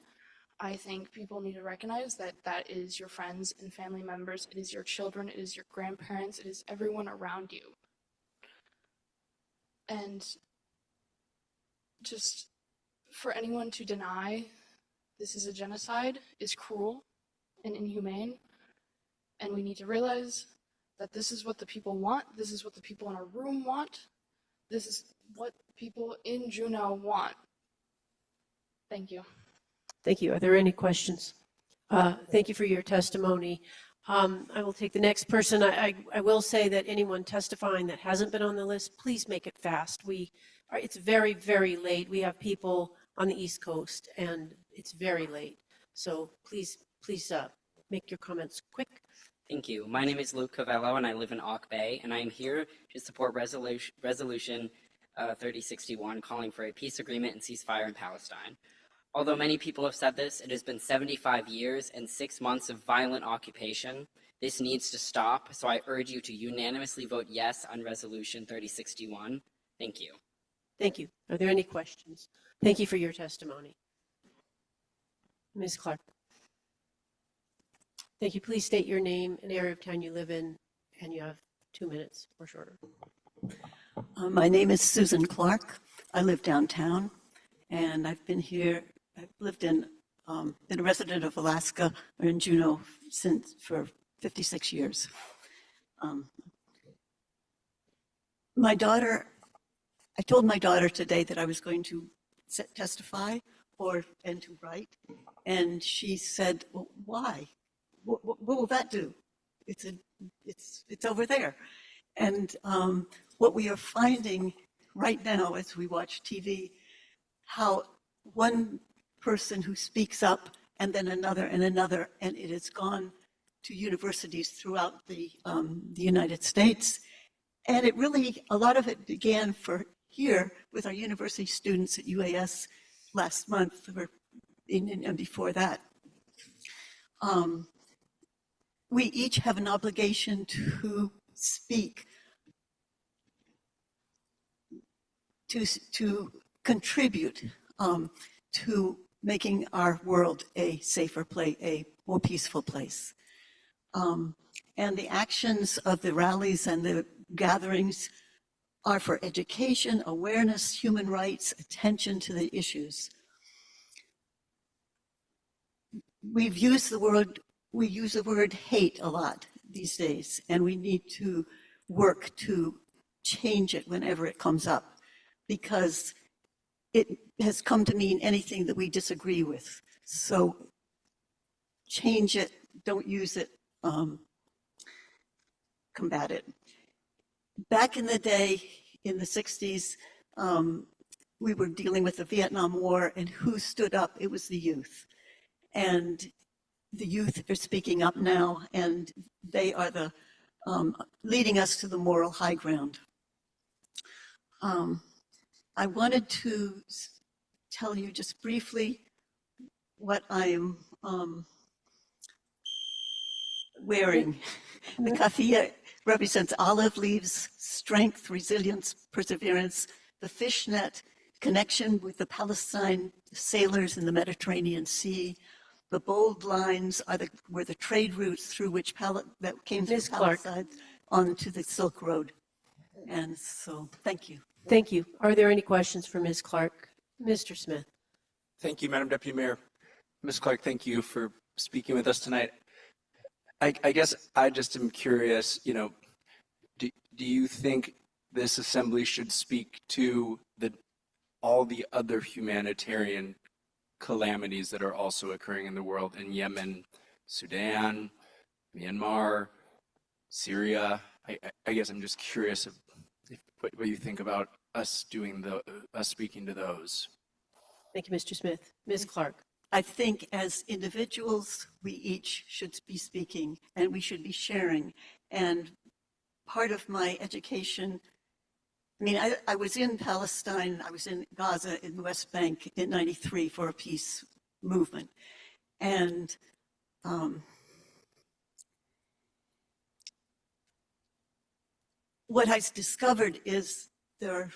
I think people need to recognize that that is your friends and family members, it is your children, it is your grandparents, it is everyone around you. And just for anyone to deny this is a genocide is cruel and inhumane, and we need to realize that this is what the people want, this is what the people in our room want, this is what people in Juneau want. Thank you. Thank you. Are there any questions? Thank you for your testimony. I will take the next person. I will say that anyone testifying that hasn't been on the list, please make it fast. It's very, very late. We have people on the East Coast, and it's very late. So please make your comments quick. Thank you. My name is Luke Cavello, and I live in Auk Bay, and I am here to support Resolution 3061, calling for a peace agreement and ceasefire in Palestine. Although many people have said this, it has been 75 years and 6 months of violent occupation. This needs to stop, so I urge you to unanimously vote yes on Resolution 3061. Thank you. Thank you. Are there any questions? Thank you for your testimony. Ms. Clark. Thank you. Please state your name and area of town you live in, and you have 2 minutes or shorter. My name is Susan Clark. I live downtown, and I've been been a resident of Alaska or in Juneau for 56 years. I told my daughter today that I was going to testify and to write, and she said, well, why? what will that do? It's over there. And what we are finding right now as we watch TV, how one person who speaks up and then another and another, and it has gone to universities throughout the United States. And it really, a lot of it began for here with our university students at UAS last month, and before that. We each have an obligation to speak, to contribute to making our world a safer place, a more peaceful place. And the actions of the rallies and the gatherings are for education, awareness, human rights, attention to the issues. We use the word hate a lot these days, and we need to work to change it whenever it comes up, because it has come to mean anything that we disagree with. So change it, don't use it, combat it. Back in the day, in the 60s, we were dealing with the Vietnam War, and who stood up? It was the youth. And the youth are speaking up now, and they are the leading us to the moral high ground. I wanted to tell you just briefly what I'm wearing. The kafia represents olive leaves, strength, resilience, perseverance. The fishnet, connection with the Palestine sailors in the Mediterranean Sea. The bold lines were the trade routes through which that came through Palestine onto the Silk Road. And so, thank you. Thank you. Are there any questions for Ms. Clark? Mr. Smith. Thank you, Madam Deputy Mayor. Ms. Clark, thank you for speaking with us tonight. I guess I just am curious, do you think this assembly should speak to all the other humanitarian calamities that are also occurring in the world, in Yemen, Sudan, Myanmar, Syria? I guess I'm just curious what you think about us speaking to those. Thank you, Mr. Smith. Ms. Clark. I think as individuals, we each should be speaking and we should be sharing. And part of my education, I was in Palestine, I was in Gaza, in the West Bank in '93 for a peace movement. And what I discovered is there are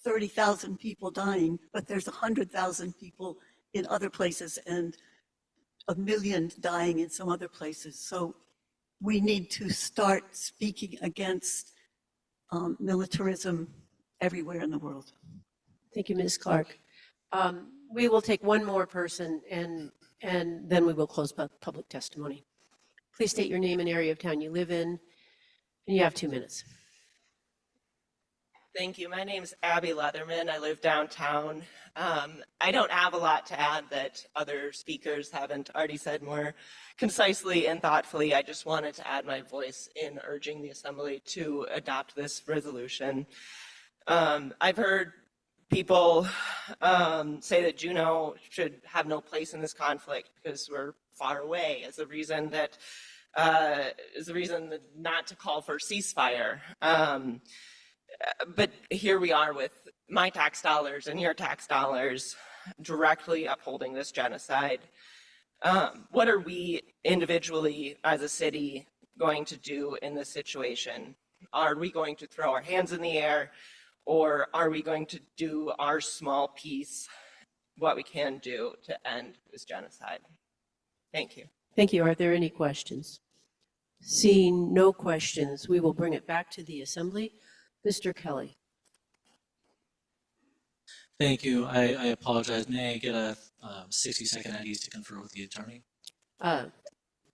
30,000 people dying, but there's 100,000 people in other places and 1 million dying in some other places. So we need to start speaking against militarism everywhere in the world. Thank you, Ms. Clark. We will take one more person and then we will close public testimony. Please state your name and area of town you live in, and you have 2 minutes. Thank you. My name is Abby Leatherman. I live downtown. I don't have a lot to add that other speakers haven't already said more concisely and thoughtfully. I just wanted to add my voice in urging the Assembly to adopt this resolution. I've heard people say that Juneau should have no place in this conflict because we're far away as a reason not to call for ceasefire. But here we are with my tax dollars and your tax dollars directly upholding this genocide. What are we individually as a city going to do in this situation? Are we going to throw our hands in the air, or are we going to do our small piece, what we can do to end this genocide? Thank you. Thank you. Are there any questions? Seeing no questions, we will bring it back to the Assembly. Mr. Kelly. Thank you. I apologize. May I get a 60-second at ease to confer with the attorney?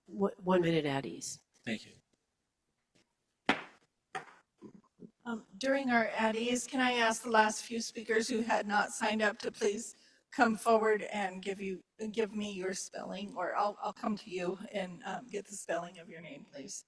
1 minute at ease. Thank you. During our at ease, can I ask the last few speakers who had not signed up to please come forward and give me your spelling, or I'll come to you and get the spelling of your name, please.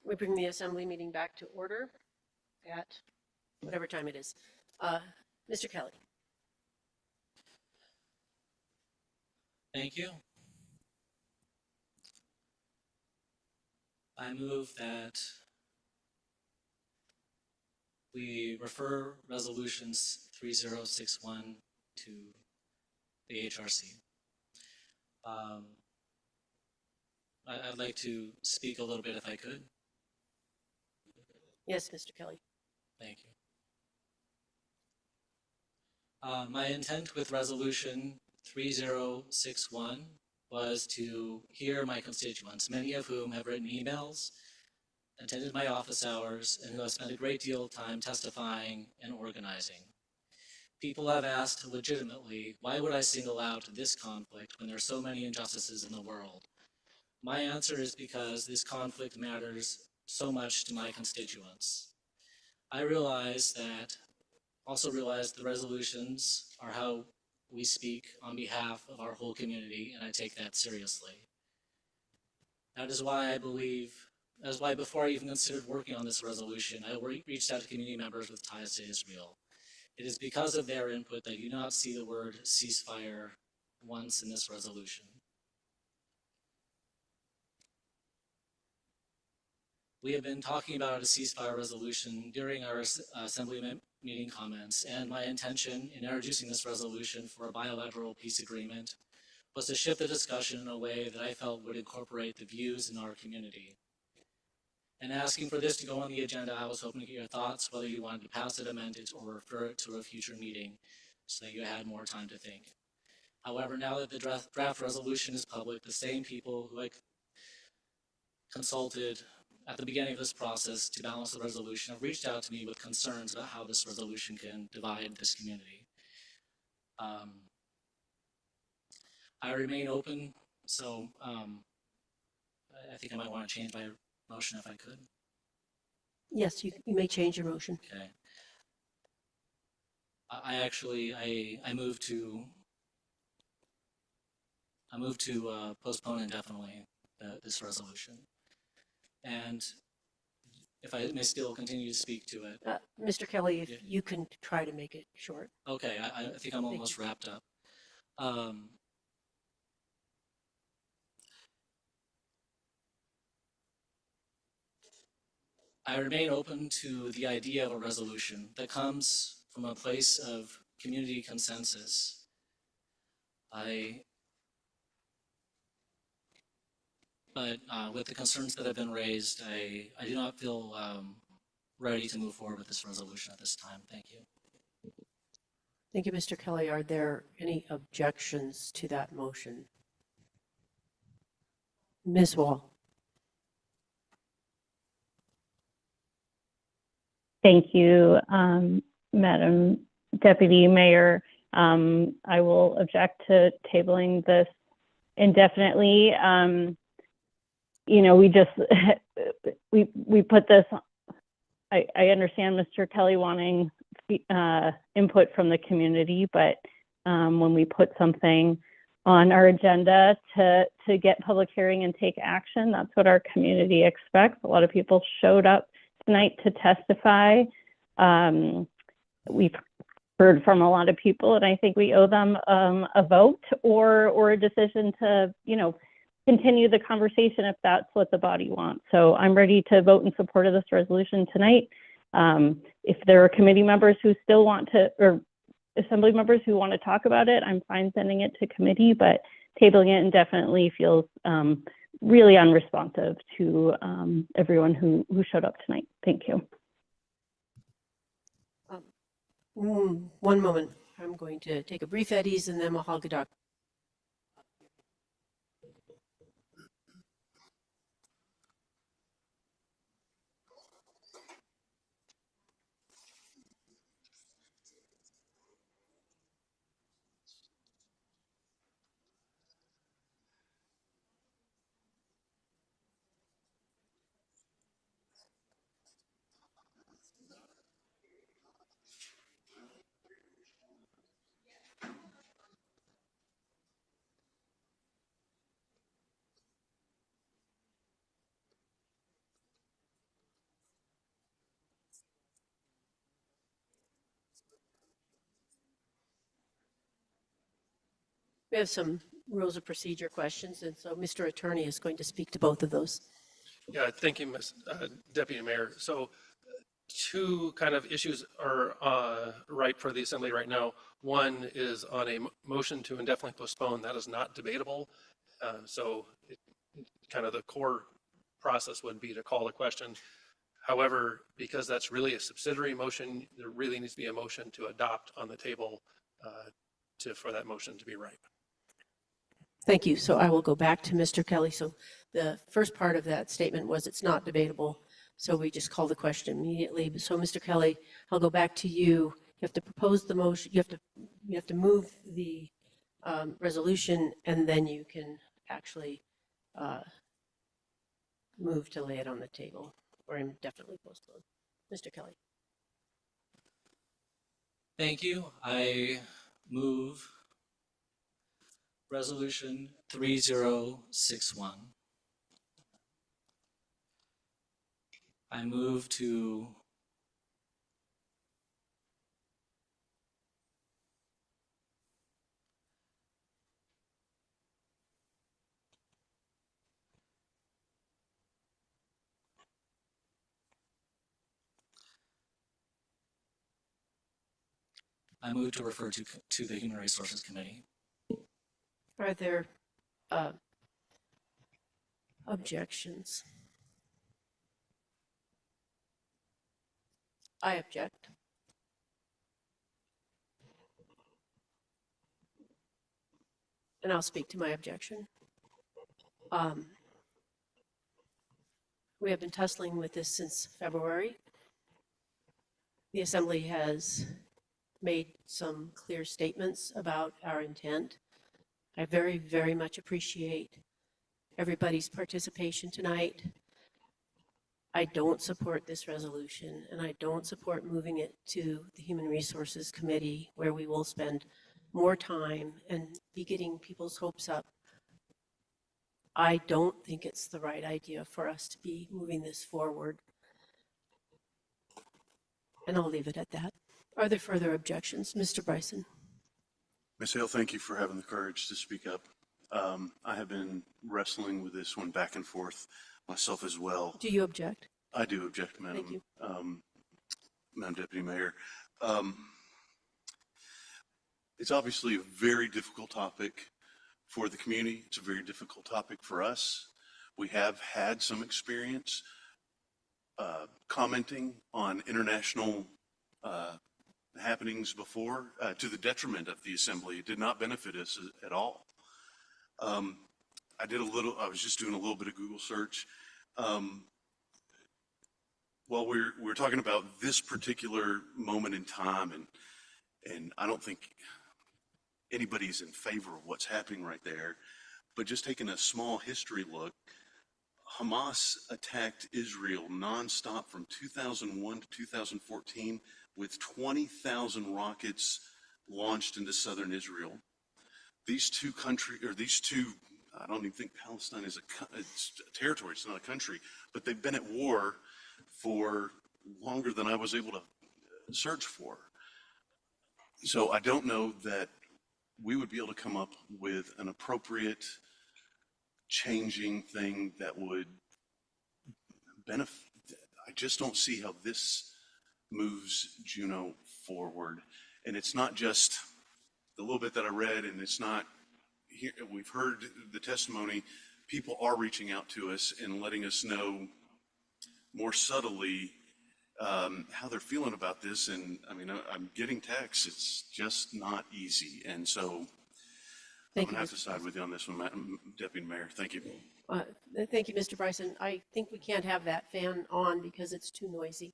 We bring the assembly meeting back to order at whatever time it is. Mr. Kelly. Thank you. I move that we refer resolutions 3061 to the HRC. I'd like to speak a little bit if I could. Yes, Mr. Kelly. Thank you. My intent with resolution 3061 was to hear my constituents, many of whom have written emails, attended my office hours, and who have spent a great deal of time testifying and organizing. People have asked legitimately, why would I single out this conflict when there are so many injustices in the world? My answer is because this conflict matters so much to my constituents. I also realize the resolutions are how we speak on behalf of our whole community, and I take that seriously. That is why before I even considered working on this resolution, I reached out to community members with ties to Israel. It is because of their input that you do not see the word ceasefire once in this resolution. We have been talking about a ceasefire resolution during our assembly meeting comments, and my intention in introducing this resolution for a bilateral peace agreement was to shift the discussion in a way that I felt would incorporate the views in our community. And asking for this to go on the agenda, I was hoping to get your thoughts, whether you wanted to pass it, amend it, or refer it to a future meeting so that you had more time to think. However, now that the draft resolution is public, the same people who I consulted at the beginning of this process to balance the resolution have reached out to me with concerns about how this resolution can divide this community. I remain open, so I think I might want to change my motion if I could. Yes, you may change your motion. Okay. I move to postpone indefinitely this resolution. And if I may still continue to speak to it. Mr. Kelly, if you can try to make it short. Okay, I think I'm almost wrapped up. I remain open to the idea of a resolution that comes from a place of community consensus. But with the concerns that have been raised, I do not feel ready to move forward with this resolution at this time. Thank you. Thank you, Mr. Kelly. Are there any objections to that motion? Ms. Wall. Thank you, Madam Deputy Mayor. I will object to tabling this indefinitely. You know, we put this, I understand Mr. Kelly wanting input from the community, but when we put something on our agenda to get public hearing and take action. That's what our community expects. A lot of people showed up tonight to testify. We've heard from a lot of people, and I think we owe them a vote or a decision to, continue the conversation if that's what the body wants. So I'm ready to vote in support of this resolution tonight. If there are committee members who still want to, or assembly members who want to talk about it, I'm fine sending it to committee, but tabling it indefinitely feels really unresponsive to everyone who showed up tonight. Thank you. One moment. I'm going to take a brief Eddies and then Mahal Gadak. We have some rules of procedure questions, and so Mr. Attorney is going to speak to both of those. Yeah, thank you, Deputy Mayor. So two kind of issues are ripe for the Assembly right now. One is on a motion to indefinitely postpone. That is not debatable. Kind of the core process would be to call the question. However, because that's really a subsidiary motion, there really needs to be a motion to adopt on the table for that motion to be ripe. Thank you. So I will go back to Mr. Kelly. So the first part of that statement was it's not debatable. So we just call the question immediately. So Mr. Kelly, I'll go back to you. You have to propose the motion. You have to move the resolution, and then you can actually move to lay it on the table or indefinitely postpone. Mr. Kelly. Thank you. I move Resolution 3061. I move to refer to the Human Resources Committee. Are there objections? I object. And I'll speak to my objection. We have been tussling with this since February. The Assembly has made some clear statements about our intent. I very, very much appreciate everybody's participation tonight. I don't support this resolution, and I don't support moving it to the Human Resources Committee, where we will spend more time and be getting people's hopes up. I don't think it's the right idea for us to be moving this forward. And I'll leave it at that. Are there further objections? Mr. Bryson. Ms. Hale, thank you for having the courage to speak up. I have been wrestling with this one back and forth myself as well. Do you object? I do object, Madam, Thank you. Madam Deputy Mayor. It's obviously a very difficult topic for the community. It's a very difficult topic for us. We have had some experience commenting on international happenings before to the detriment of the Assembly. It did not benefit us at all. I was just doing a little bit of Google search. While we're talking about this particular moment in time, and I don't think anybody's in favor of what's happening right there, but just taking a small history look, Hamas attacked Israel nonstop from 2001 to 2014 with 20,000 rockets launched into southern Israel. I don't even think Palestine is it's a territory, it's not a country, but they've been at war for longer than I was able to search for. So I don't know that we would be able to come up with an appropriate changing thing that would benefit. I just don't see how this moves Juneau forward. And it's not just the little bit that I read, and it's not here. We've heard the testimony. People are reaching out to us and letting us know more subtly how they're feeling about this. And I mean, I'm getting texts. It's just not easy. And so I'm going to have to side with you on this one, Deputy Mayor. Thank you. Thank you, Mr. Bryson. I think we can't have that fan on because it's too noisy.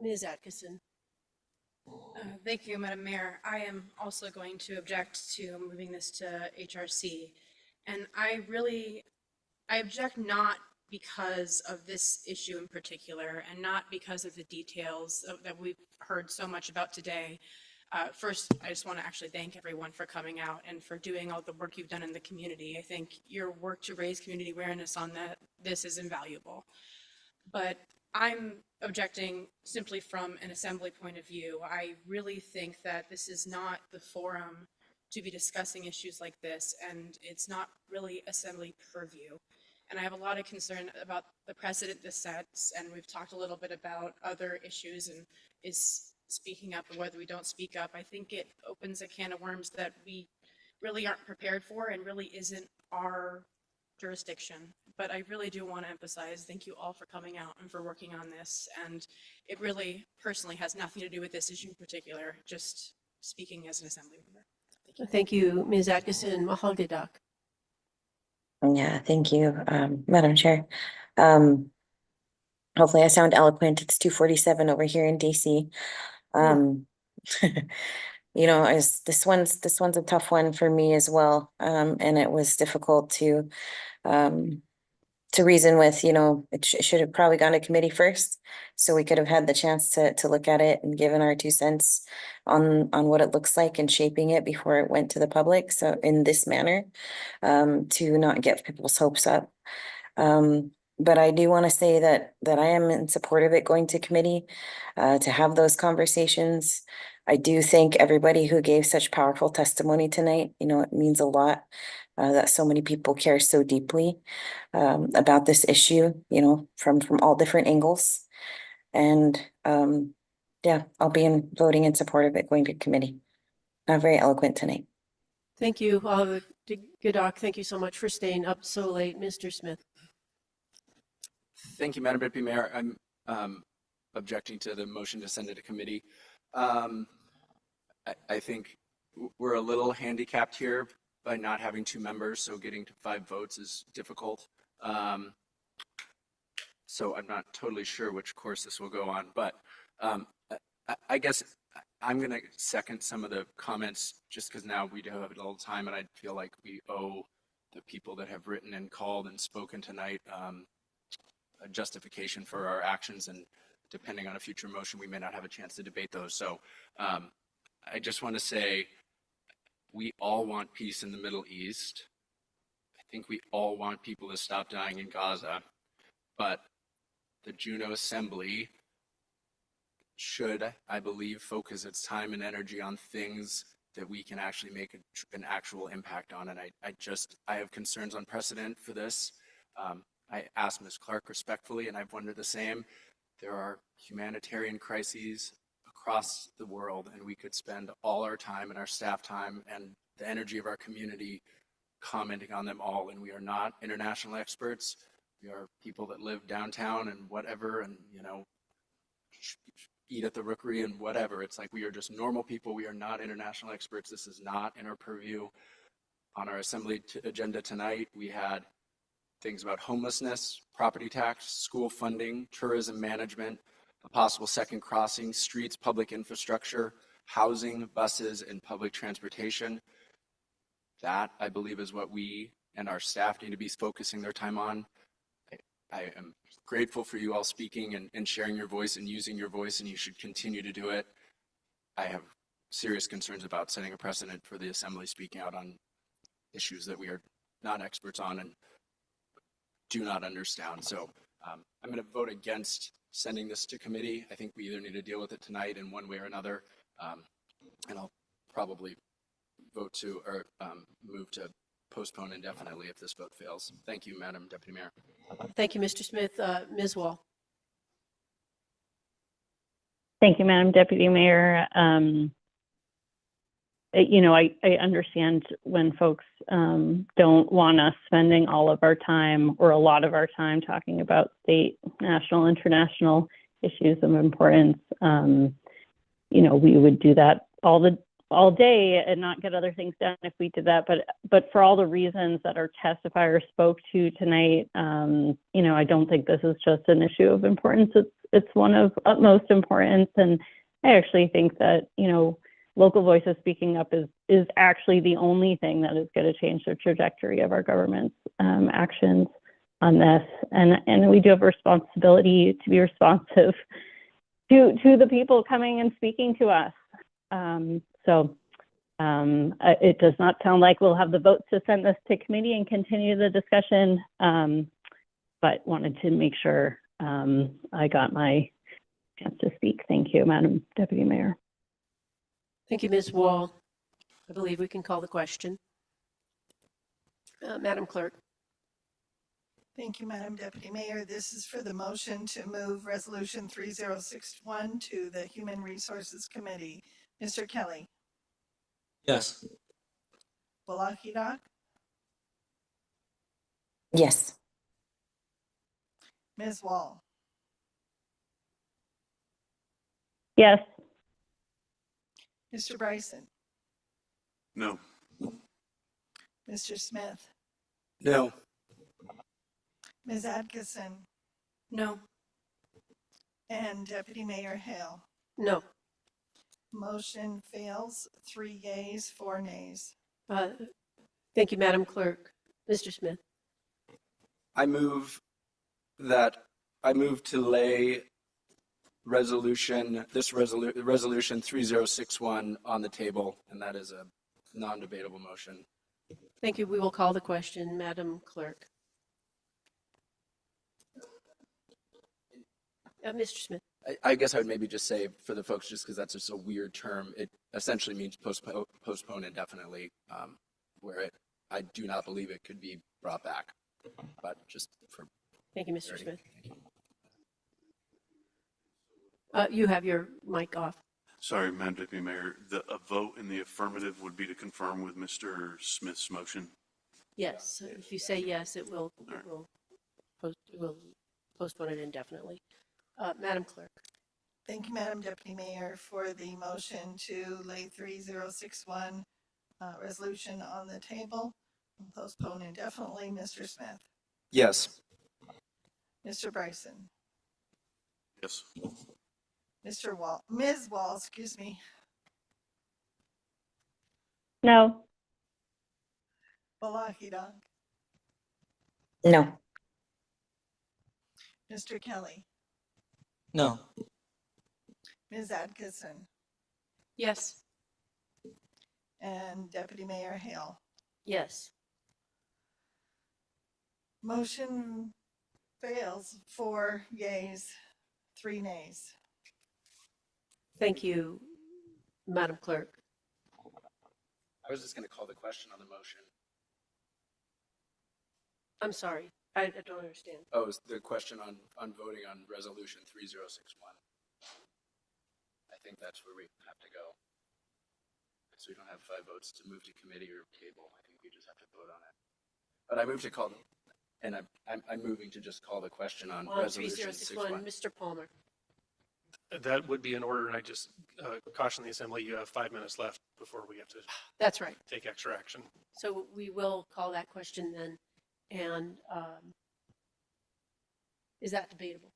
Ms. Atkinson. Thank you, Madam Mayor. I am also going to object to moving this to HRC. And I object not because of this issue in particular, and not because of the details that we've heard so much about today. First, I just want to actually thank everyone for coming out and for doing all the work you've done in the community. I think your work to raise community awareness on this is invaluable. But I'm objecting simply from an assembly point of view. I really think that this is not the forum to be discussing issues like this, and it's not really assembly purview. And I have a lot of concern about the precedent this sets, and we've talked a little bit about other issues and is speaking up and whether we don't speak up. I think it opens a can of worms that we really aren't prepared for and really isn't our jurisdiction. But I really do want to emphasize, thank you all for coming out and for working on this. And it really personally has nothing to do with this issue in particular, just speaking as an assembly member. Thank you, Ms. Atkinson. Mahal Gadak. Yeah, thank you, Madam Chair. Hopefully I sound eloquent. It's 2:47 over here in DC. You know, this one's a tough one for me as well. And it was difficult to reason with. You know, it should have probably gone to committee first, so we could have had the chance to look at it and given our 2 cents on what it looks like and shaping it before it went to the public. So in this manner, to not get people's hopes up. But I do want to say that I am in support of it going to committee, to have those conversations. I do thank everybody who gave such powerful testimony tonight. You know, it means a lot that so many people care so deeply about this issue, you know, from all different angles. And yeah, I'll be voting in support of it going to committee. Not very eloquent tonight. Thank you, Gadak. Thank you so much for staying up so late. Mr. Smith. Thank you, Madam Deputy Mayor. I'm objecting to the motion to send it to committee. I think we're a little handicapped here by not having 2 members, so getting to 5 votes is difficult. So I'm not totally sure which course this will go on, but I guess I'm going to second some of the comments just because now we do have a little time, and I feel like we owe the people that have written and called and spoken tonight a justification for our actions, and depending on a future motion, we may not have a chance to debate those. So I just want to say we all want peace in the Middle East. I think we all want people to stop dying in Gaza, but the Juneau Assembly should, I believe, focus its time and energy on things that we can actually make an actual impact on. And I have concerns on precedent for this. I asked Ms. Clark respectfully, and I've wondered the same. There are humanitarian crises across the world, and we could spend all our time and our staff time and the energy of our community commenting on them all. And we are not international experts. We are people that live downtown and whatever, and, you know, eat at the Rookery and whatever. It's like we are just normal people. We are not international experts. This is not in our purview. On our assembly agenda tonight, we had things about homelessness, property tax, school funding, tourism management, a possible second crossing, streets, public infrastructure, housing, buses, and public transportation. That, I believe, is what we and our staff need to be focusing their time on. I am grateful for you all speaking and sharing your voice and using your voice, and you should continue to do it. I have serious concerns about setting a precedent for the assembly speaking out on issues that we are not experts on and do not understand. So I'm going to vote against sending this to committee. I think we either need to deal with it tonight in one way or another, and I'll probably vote to or move to postpone indefinitely if this vote fails. Thank you, Madam Deputy Mayor. Thank you, Mr. Smith. Ms. Wall. Thank you, Madam Deputy Mayor. I understand when folks don't want us spending all of our time or a lot of our time talking about state, national, international issues of importance. We would do that all day and not get other things done if we did that. But for all the reasons that our testifier spoke to tonight, I don't think this is just an issue of importance. It's one of utmost importance. And I actually think that, local voices speaking up is actually the only thing that is going to change the trajectory of our government's actions on this. And we do have a responsibility to be responsive to the people coming and speaking to us. It does not sound like we'll have the votes to send this to committee and continue the discussion, but wanted to make sure I got my chance to speak. Thank you, Madam Deputy Mayor. Thank you, Ms. Wall. I believe we can call the question. Madam Clerk. Thank you, Madam Deputy Mayor. This is for the motion to move Resolution 3061 to the Human Resources Committee. Mr. Kelly. Yes. Balahidak, Yes. Ms. Wall, Yes. Mr. Bryson, No. Mr. Smith, No. Ms. Atkinson, No. and Deputy Mayor Hale. No. Motion fails, 3 yeas, 4 nays. Thank you, Madam Clerk. Mr. Smith. I move to lay resolution 3061 on the table, and that is a non-debatable motion. Thank you. We will call the question, Madam Clerk. Mr. Smith. I guess I would maybe just say for the folks, just because that's just a weird term, it essentially means postpone indefinitely, where I do not believe it could be brought back. But just for. Thank you, Mr. Smith. You have your mic off. Sorry, Madam Deputy Mayor, a vote in the affirmative would be to confirm with Mr. Smith's motion. Yes, if you say yes, it will postpone it indefinitely. Madam Clerk. Thank you, Madam Deputy Mayor, for the motion to lay 3061 resolution on the table and postpone indefinitely. Mr. Smith, Yes. Mr. Bryson, Yes. Ms. Wall, excuse me, No. Balahidak, No. Mr. Kelly, No. Ms. Atkinson, Yes. and Deputy Mayor Hale. Yes. Motion fails, 4 yeas, 3 nays. Thank you, Madam Clerk. I was just going to call the question on the motion. I'm sorry. I don't understand. Oh, it's the question on voting on resolution 3061. I think that's where we have to go. So we don't have 5 votes to move to committee or table. I think we just have to vote on it. But I move to call, and I'm moving to just call the question on resolution 3061, 61. Mr. Palmer. That would be in order, and I just caution the assembly, you have 5 minutes left before we have to That's right. take extra action. So we will call that question then. And is that debatable?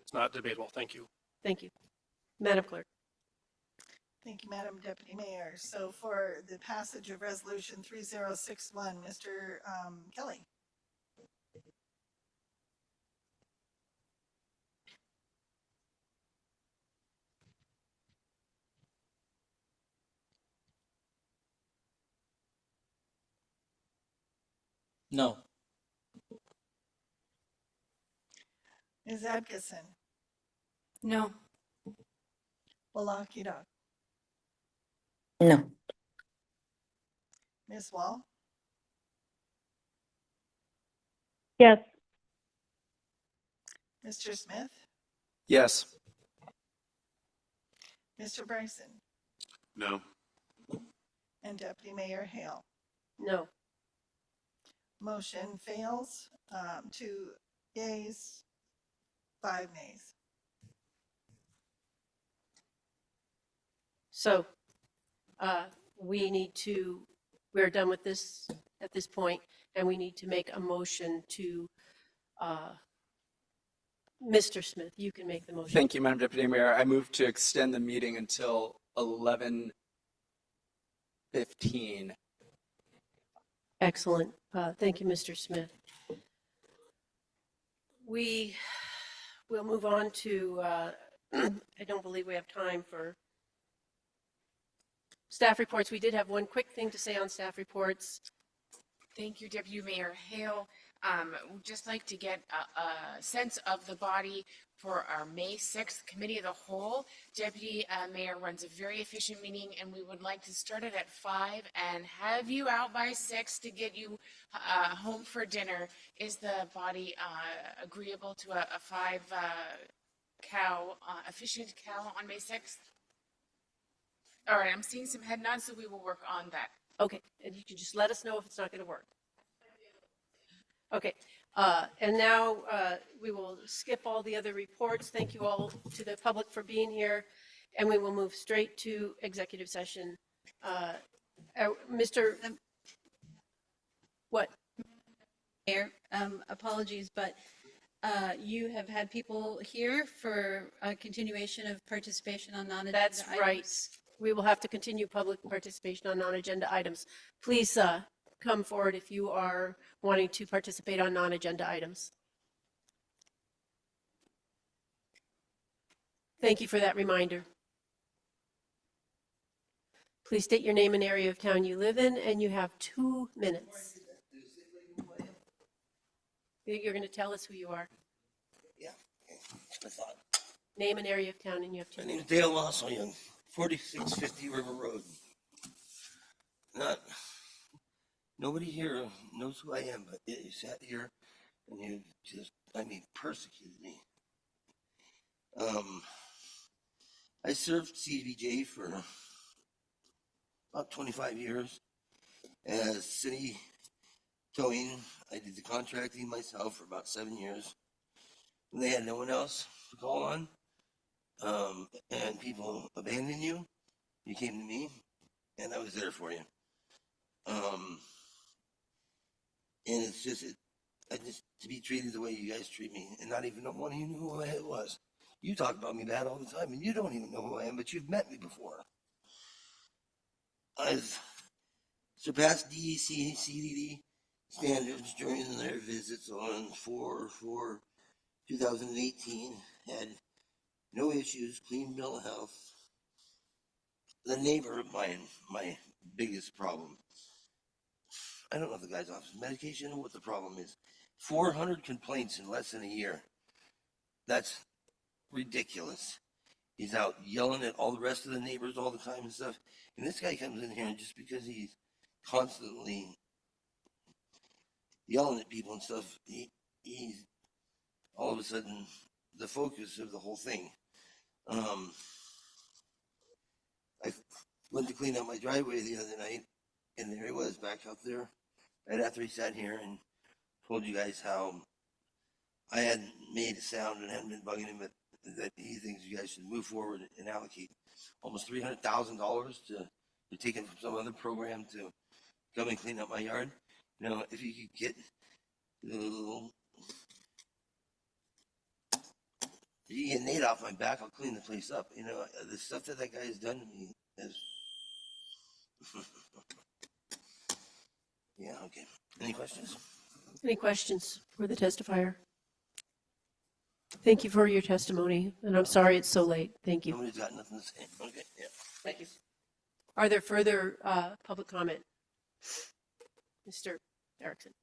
It's not debatable. Thank you. Thank you. Madam Clerk. Thank you, Madam Deputy Mayor. So for the passage of resolution 3061, Mr. Kelly, No. Ms. Abkisson, No. Walakirok, No. Ms. Wall, Yes. Mr. Smith, Yes. Mr. Bryson, No. and Deputy Mayor Hale. No. Motion fails, 2 yeas, 5 nays. So we're done with this at this point, and we need to make a motion to, Mr. Smith, you can make the motion. Thank you, Madam Deputy Mayor. I move to extend the meeting until 11:15. Excellent. Thank you, Mr. Smith. We will move on to, I don't believe we have time for staff reports. We did have one quick thing to say on staff reports. Thank you, Deputy Mayor Hale. We'd just like to get a sense of the body for our May 6th Committee of the Whole. Deputy Mayor runs a very efficient meeting, and we would like to start it at 5 and have you out by 6 to get you home for dinner. Is the body agreeable to a 5 cow, efficient cow on May 6th? All right, I'm seeing some head nods, so we will work on that. Okay, and you can just let us know if it's not going to work. Okay, and now we will skip all the other reports. Thank you all to the public for being here, and we will move straight to executive session. Mr. What? Mayor, apologies, but you have had people here for a continuation of participation on non-agenda items. That's right. We will have to continue public participation on non-agenda items. Please come forward if you are wanting to participate on non-agenda items. Thank you for that reminder. Please state your name and area of town you live in, and you have 2 minutes. You're going to tell us who you are. Yeah, I thought. Name and area of town, and you have 2 My minutes. name's Dale Losselyoung, 4650 River Road. Nobody here knows who I am, but you sat here and you just, persecuted me. I served CDBJ for about 25 years as city towing. I did the contracting myself for about 7 years. When they had no one else to call on, and people abandoned you, you came to me, and I was there for you. And it's just, to be treated the way you guys treat me, and not even one of you knew who I was. You talk about me bad all the time, and you don't even know who I am, but you've met me before. I've surpassed DEC, CDD standards during their visits on 4/4/2018, had no issues, clean bill of health. The neighbor of mine, my biggest problem. I don't know if the guy's off his medication or what the problem is. 400 complaints in less than a year. That's ridiculous. He's out yelling at all the rest of the neighbors all the time and stuff. And this guy comes in here and just because he's constantly yelling at people and stuff, he's all of a sudden the focus of the whole thing. I went to clean out my driveway the other night, and there he was back out there, right after he sat here and told you guys how I hadn't made a sound and hadn't been bugging him, but that he thinks you guys should move forward and allocate almost $300,000 to take it from some other program to come and clean up my yard. You know, if you could get the little, if you get Nate off my back, I'll clean the place up. You know, the stuff that guy has done to me is. Yeah, okay. Any questions? Any questions for the testifier? Thank you for your testimony, and I'm sorry it's so late. Thank you. Nobody's got nothing to say. Okay, yeah. Thank you. Are there further public comment? Mr. Erickson.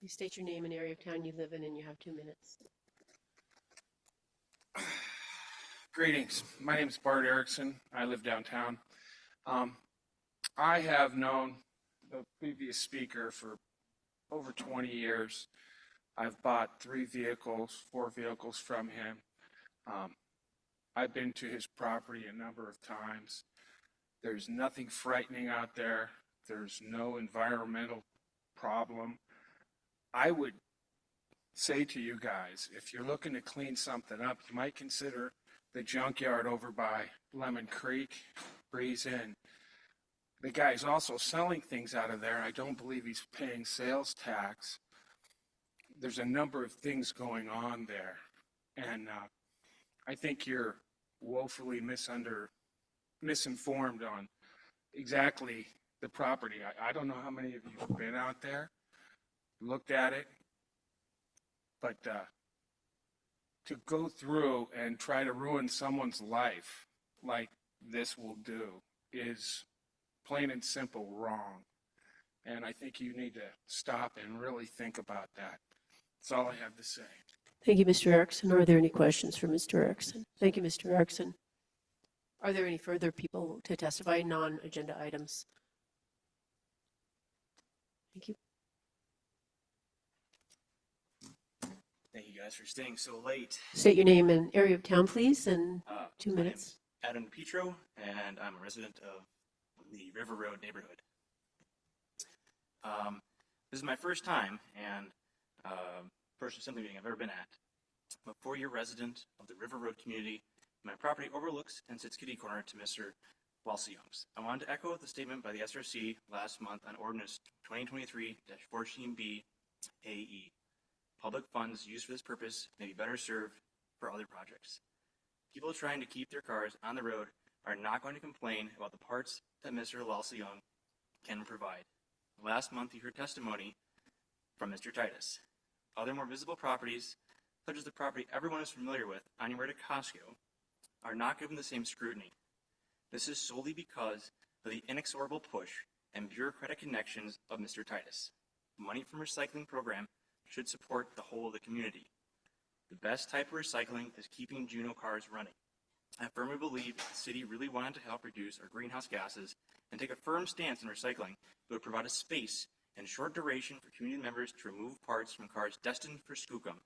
You state your name and area of town you live in, and you have 2 minutes. Greetings. My name is Bart Erickson. I live downtown. I have known the previous speaker for over 20 years. I've bought 4 vehicles from him. I've been to his property a number of times. There's nothing frightening out there. There's no environmental problem. I would say to you guys, if you're looking to clean something up, you might consider the junkyard over by Lemon Creek, Breeze Inn. The guy's also selling things out of there. I don't believe he's paying sales tax. There's a number of things going on there. And I think you're woefully misinformed on exactly the property. I don't know how many of you have been out there, looked at it, but to go through and try to ruin someone's life like this will do is plain and simple wrong. And I think you need to stop and really think about that. That's all I have to say. Thank you, Mr. Erickson. Are there any questions for Mr. Erickson? Thank you, Mr. Erickson. Are there any further people to testify non-agenda items? Thank you. Thank you guys for staying so late. State your name and area of town, please, and 2 My minutes. name's Adam Petro, and I'm a resident of the River Road neighborhood. This is my first time and first assembly meeting I've ever been at. I'm a 4-year resident of the River Road community. My property overlooks and sits kitty corner to Mr. Walsey-Young's. I wanted to echo the statement by the SRC last month on Ordinance 2023-14B AE. Public funds used for this purpose may be better served for other projects. People trying to keep their cars on the road are not going to complain about the parts that Mr. Walsey-Young can provide. Last month, you heard testimony from Mr. Titus. Other more visible properties, such as the property everyone is familiar with on your way to Costco, are not given the same scrutiny. This is solely because of the inexorable push and bureaucratic connections of Mr. Titus. Money from recycling program should support the whole of the community. The best type of recycling is keeping Juneau cars running. I firmly believe if the city really wanted to help reduce our greenhouse gases and take a firm stance in recycling, it would provide a space and short duration for community members to remove parts from cars destined for skookum.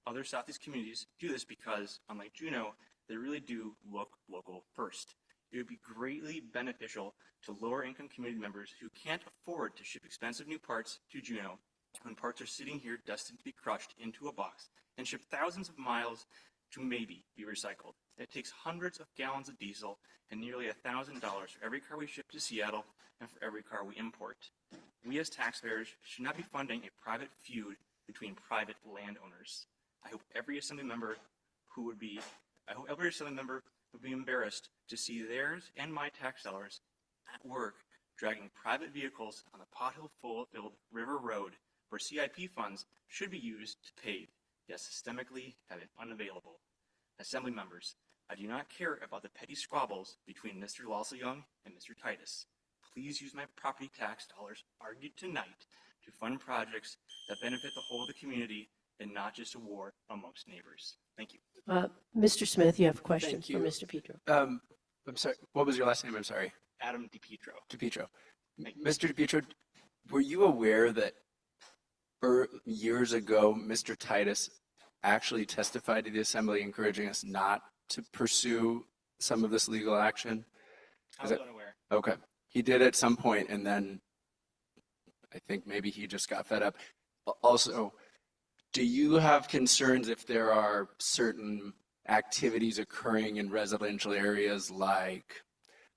Other Southeast communities do this because, unlike Juneau, they really do look local first. It would be greatly beneficial to lower income community members who can't afford to ship expensive new parts to Juneau when parts are sitting here destined to be crushed into a box and shipped thousands of miles to maybe be recycled. It takes hundreds of gallons of diesel and nearly $1,000 for every car we ship to Seattle and for every car we import. We as taxpayers should not be funding a private feud between private landowners. I hope every assembly member would be embarrassed to see theirs and my tax dollars at work dragging private vehicles on the pothole-filled River Road where CIP funds should be used to pave, yet systemically have it unavailable. Assembly members, I do not care about the petty squabbles between Mr. Walsey-Young and Mr. Titus. Please use my property tax dollars argued tonight to fund projects that benefit the whole of the community and not just a war amongst neighbors. Thank you. Mr. Smith, you have a question Thank for you. Mr. Petro. I'm sorry, what was your last name? I'm sorry. Adam DiPietro. DiPietro. Mr. DiPietro, were you aware that years ago, Mr. Titus actually testified to the assembly encouraging us not to pursue some of this legal action? I was unaware. Okay. He did at some point, and then I think maybe he just got fed up. Also, do you have concerns if there are certain activities occurring in residential areas like,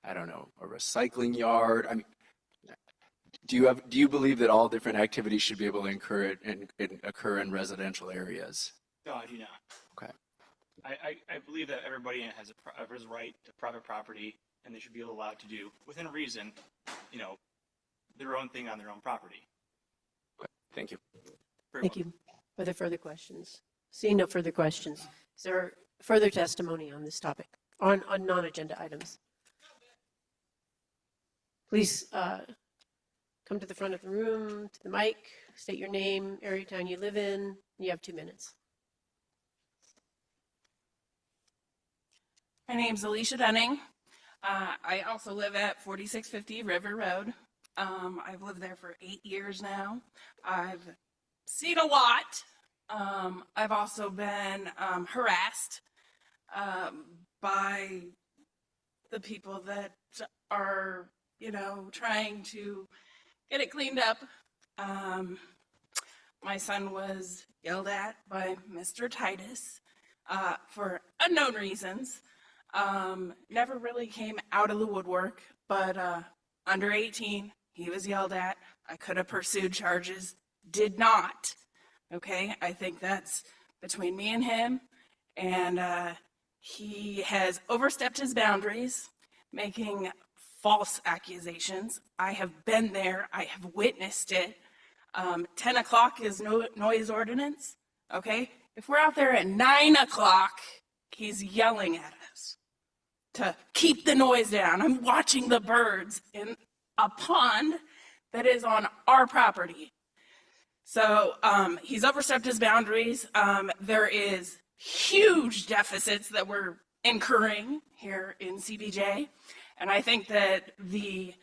I don't know, a recycling yard? I mean, do you believe that all different activities should be able to occur in residential areas? No, I do not. Okay. I believe that everybody has a right to private property, and they should be allowed to do, within reason, their own thing on their own property. Okay. Thank you. Thank you. Are there further questions? Seeing no further questions, is there further testimony on this topic, on non-agenda items? Please come to the front of the room, to the mic, state your name, area town you live in. You have 2 minutes. My name's Alicia Dunning. I also live at 4650 River Road. I've lived there for 8 years now. I've seen a lot. I've also been harassed by the people that are, trying to get it cleaned up. My son was yelled at by Mr. Titus for unknown reasons. Never really came out of the woodwork, but under 18, he was yelled at. I could have pursued charges, did not. Okay, I think that's between me and him, and he has overstepped his boundaries, making false accusations. I have been there, I have witnessed it. 10 o'clock is no noise ordinance, okay? If we're out there at 9 o'clock, he's yelling at us to keep the noise down. I'm watching the birds in a pond that is on our property. So he's overstepped his boundaries. There is huge deficits that we're incurring here in CBJ. And I think that the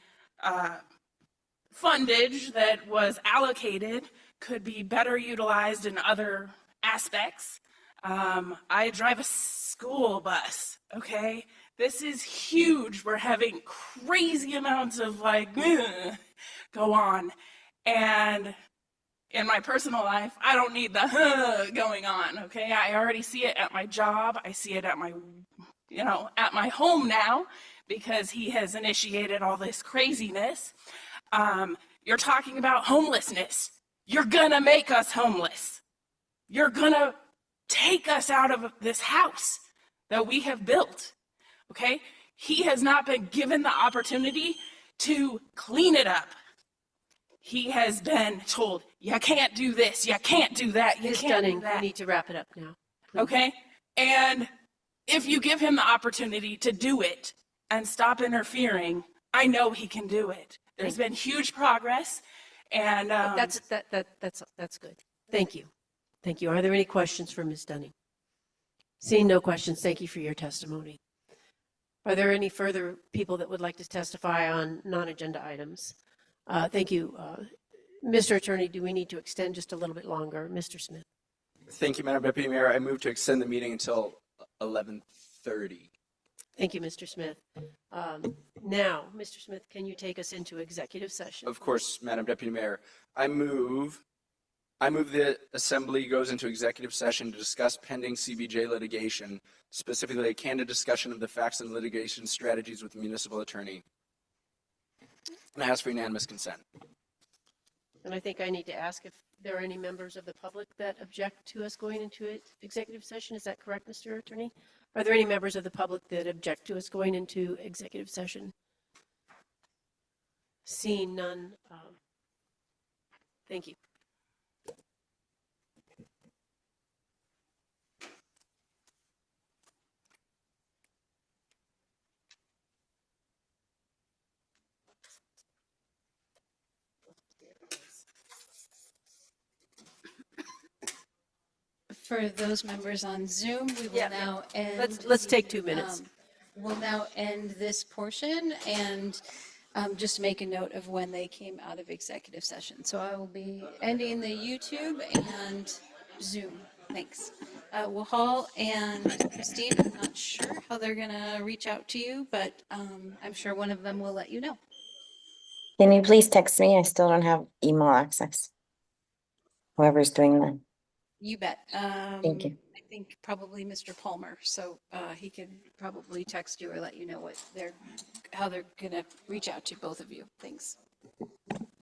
fundage that was allocated could be better utilized in other aspects. I drive a school bus, okay? This is huge. We're having crazy amounts of go on. And in my personal life, I don't need the going on, okay? I already see it at my job. I see it at my, at my home now because he has initiated all this craziness. You're talking about homelessness. You're gonna make us homeless. You're gonna take us out of this house that we have built, okay? He has not been given the opportunity to clean it up. He has been told, you can't do this, you can't do that, you Ms. can't Dunning, do that. we need to wrap it up now. please. Okay? And if you give him the opportunity to do it and stop interfering, I know he can do it. There's been huge progress, and That's good. Thank you. Thank you. Are there any questions for Ms. Dunning? Seeing no questions, thank you for your testimony. Are there any further people that would like to testify on non-agenda items? Thank you. Mr. Attorney, do we need to extend just a little bit longer? Mr. Smith? Thank you, Madam Deputy Mayor. I move to extend the meeting until 11:30. Thank you, Mr. Smith. Now, Mr. Smith, can you take us into executive session? Of course, Madam Deputy Mayor. I move the Assembly goes into executive session to discuss pending CBJ litigation, specifically a candid discussion of the facts and litigation strategies with the municipal attorney. And I ask for unanimous consent. And I think I need to ask if there are any members of the public that object to us going into executive session. Is that correct, Mr. Attorney? Are there any members of the public that object to us going into executive session? Seeing none, thank you. For those members on Zoom, we will now end. Let's take 2 minutes. We'll now end this portion and just make a note of when they came out of executive session. So I will be ending the YouTube and Zoom. Thanks. Wahal and Christine, I'm not sure how they're gonna reach out to you, but I'm sure one of them will let you know. Can you please text me? I still don't have email access. Whoever's doing that. You bet. Thank you. I think probably Mr. Palmer, so he can probably text you or let you know how they're gonna reach out to both of you. Thanks.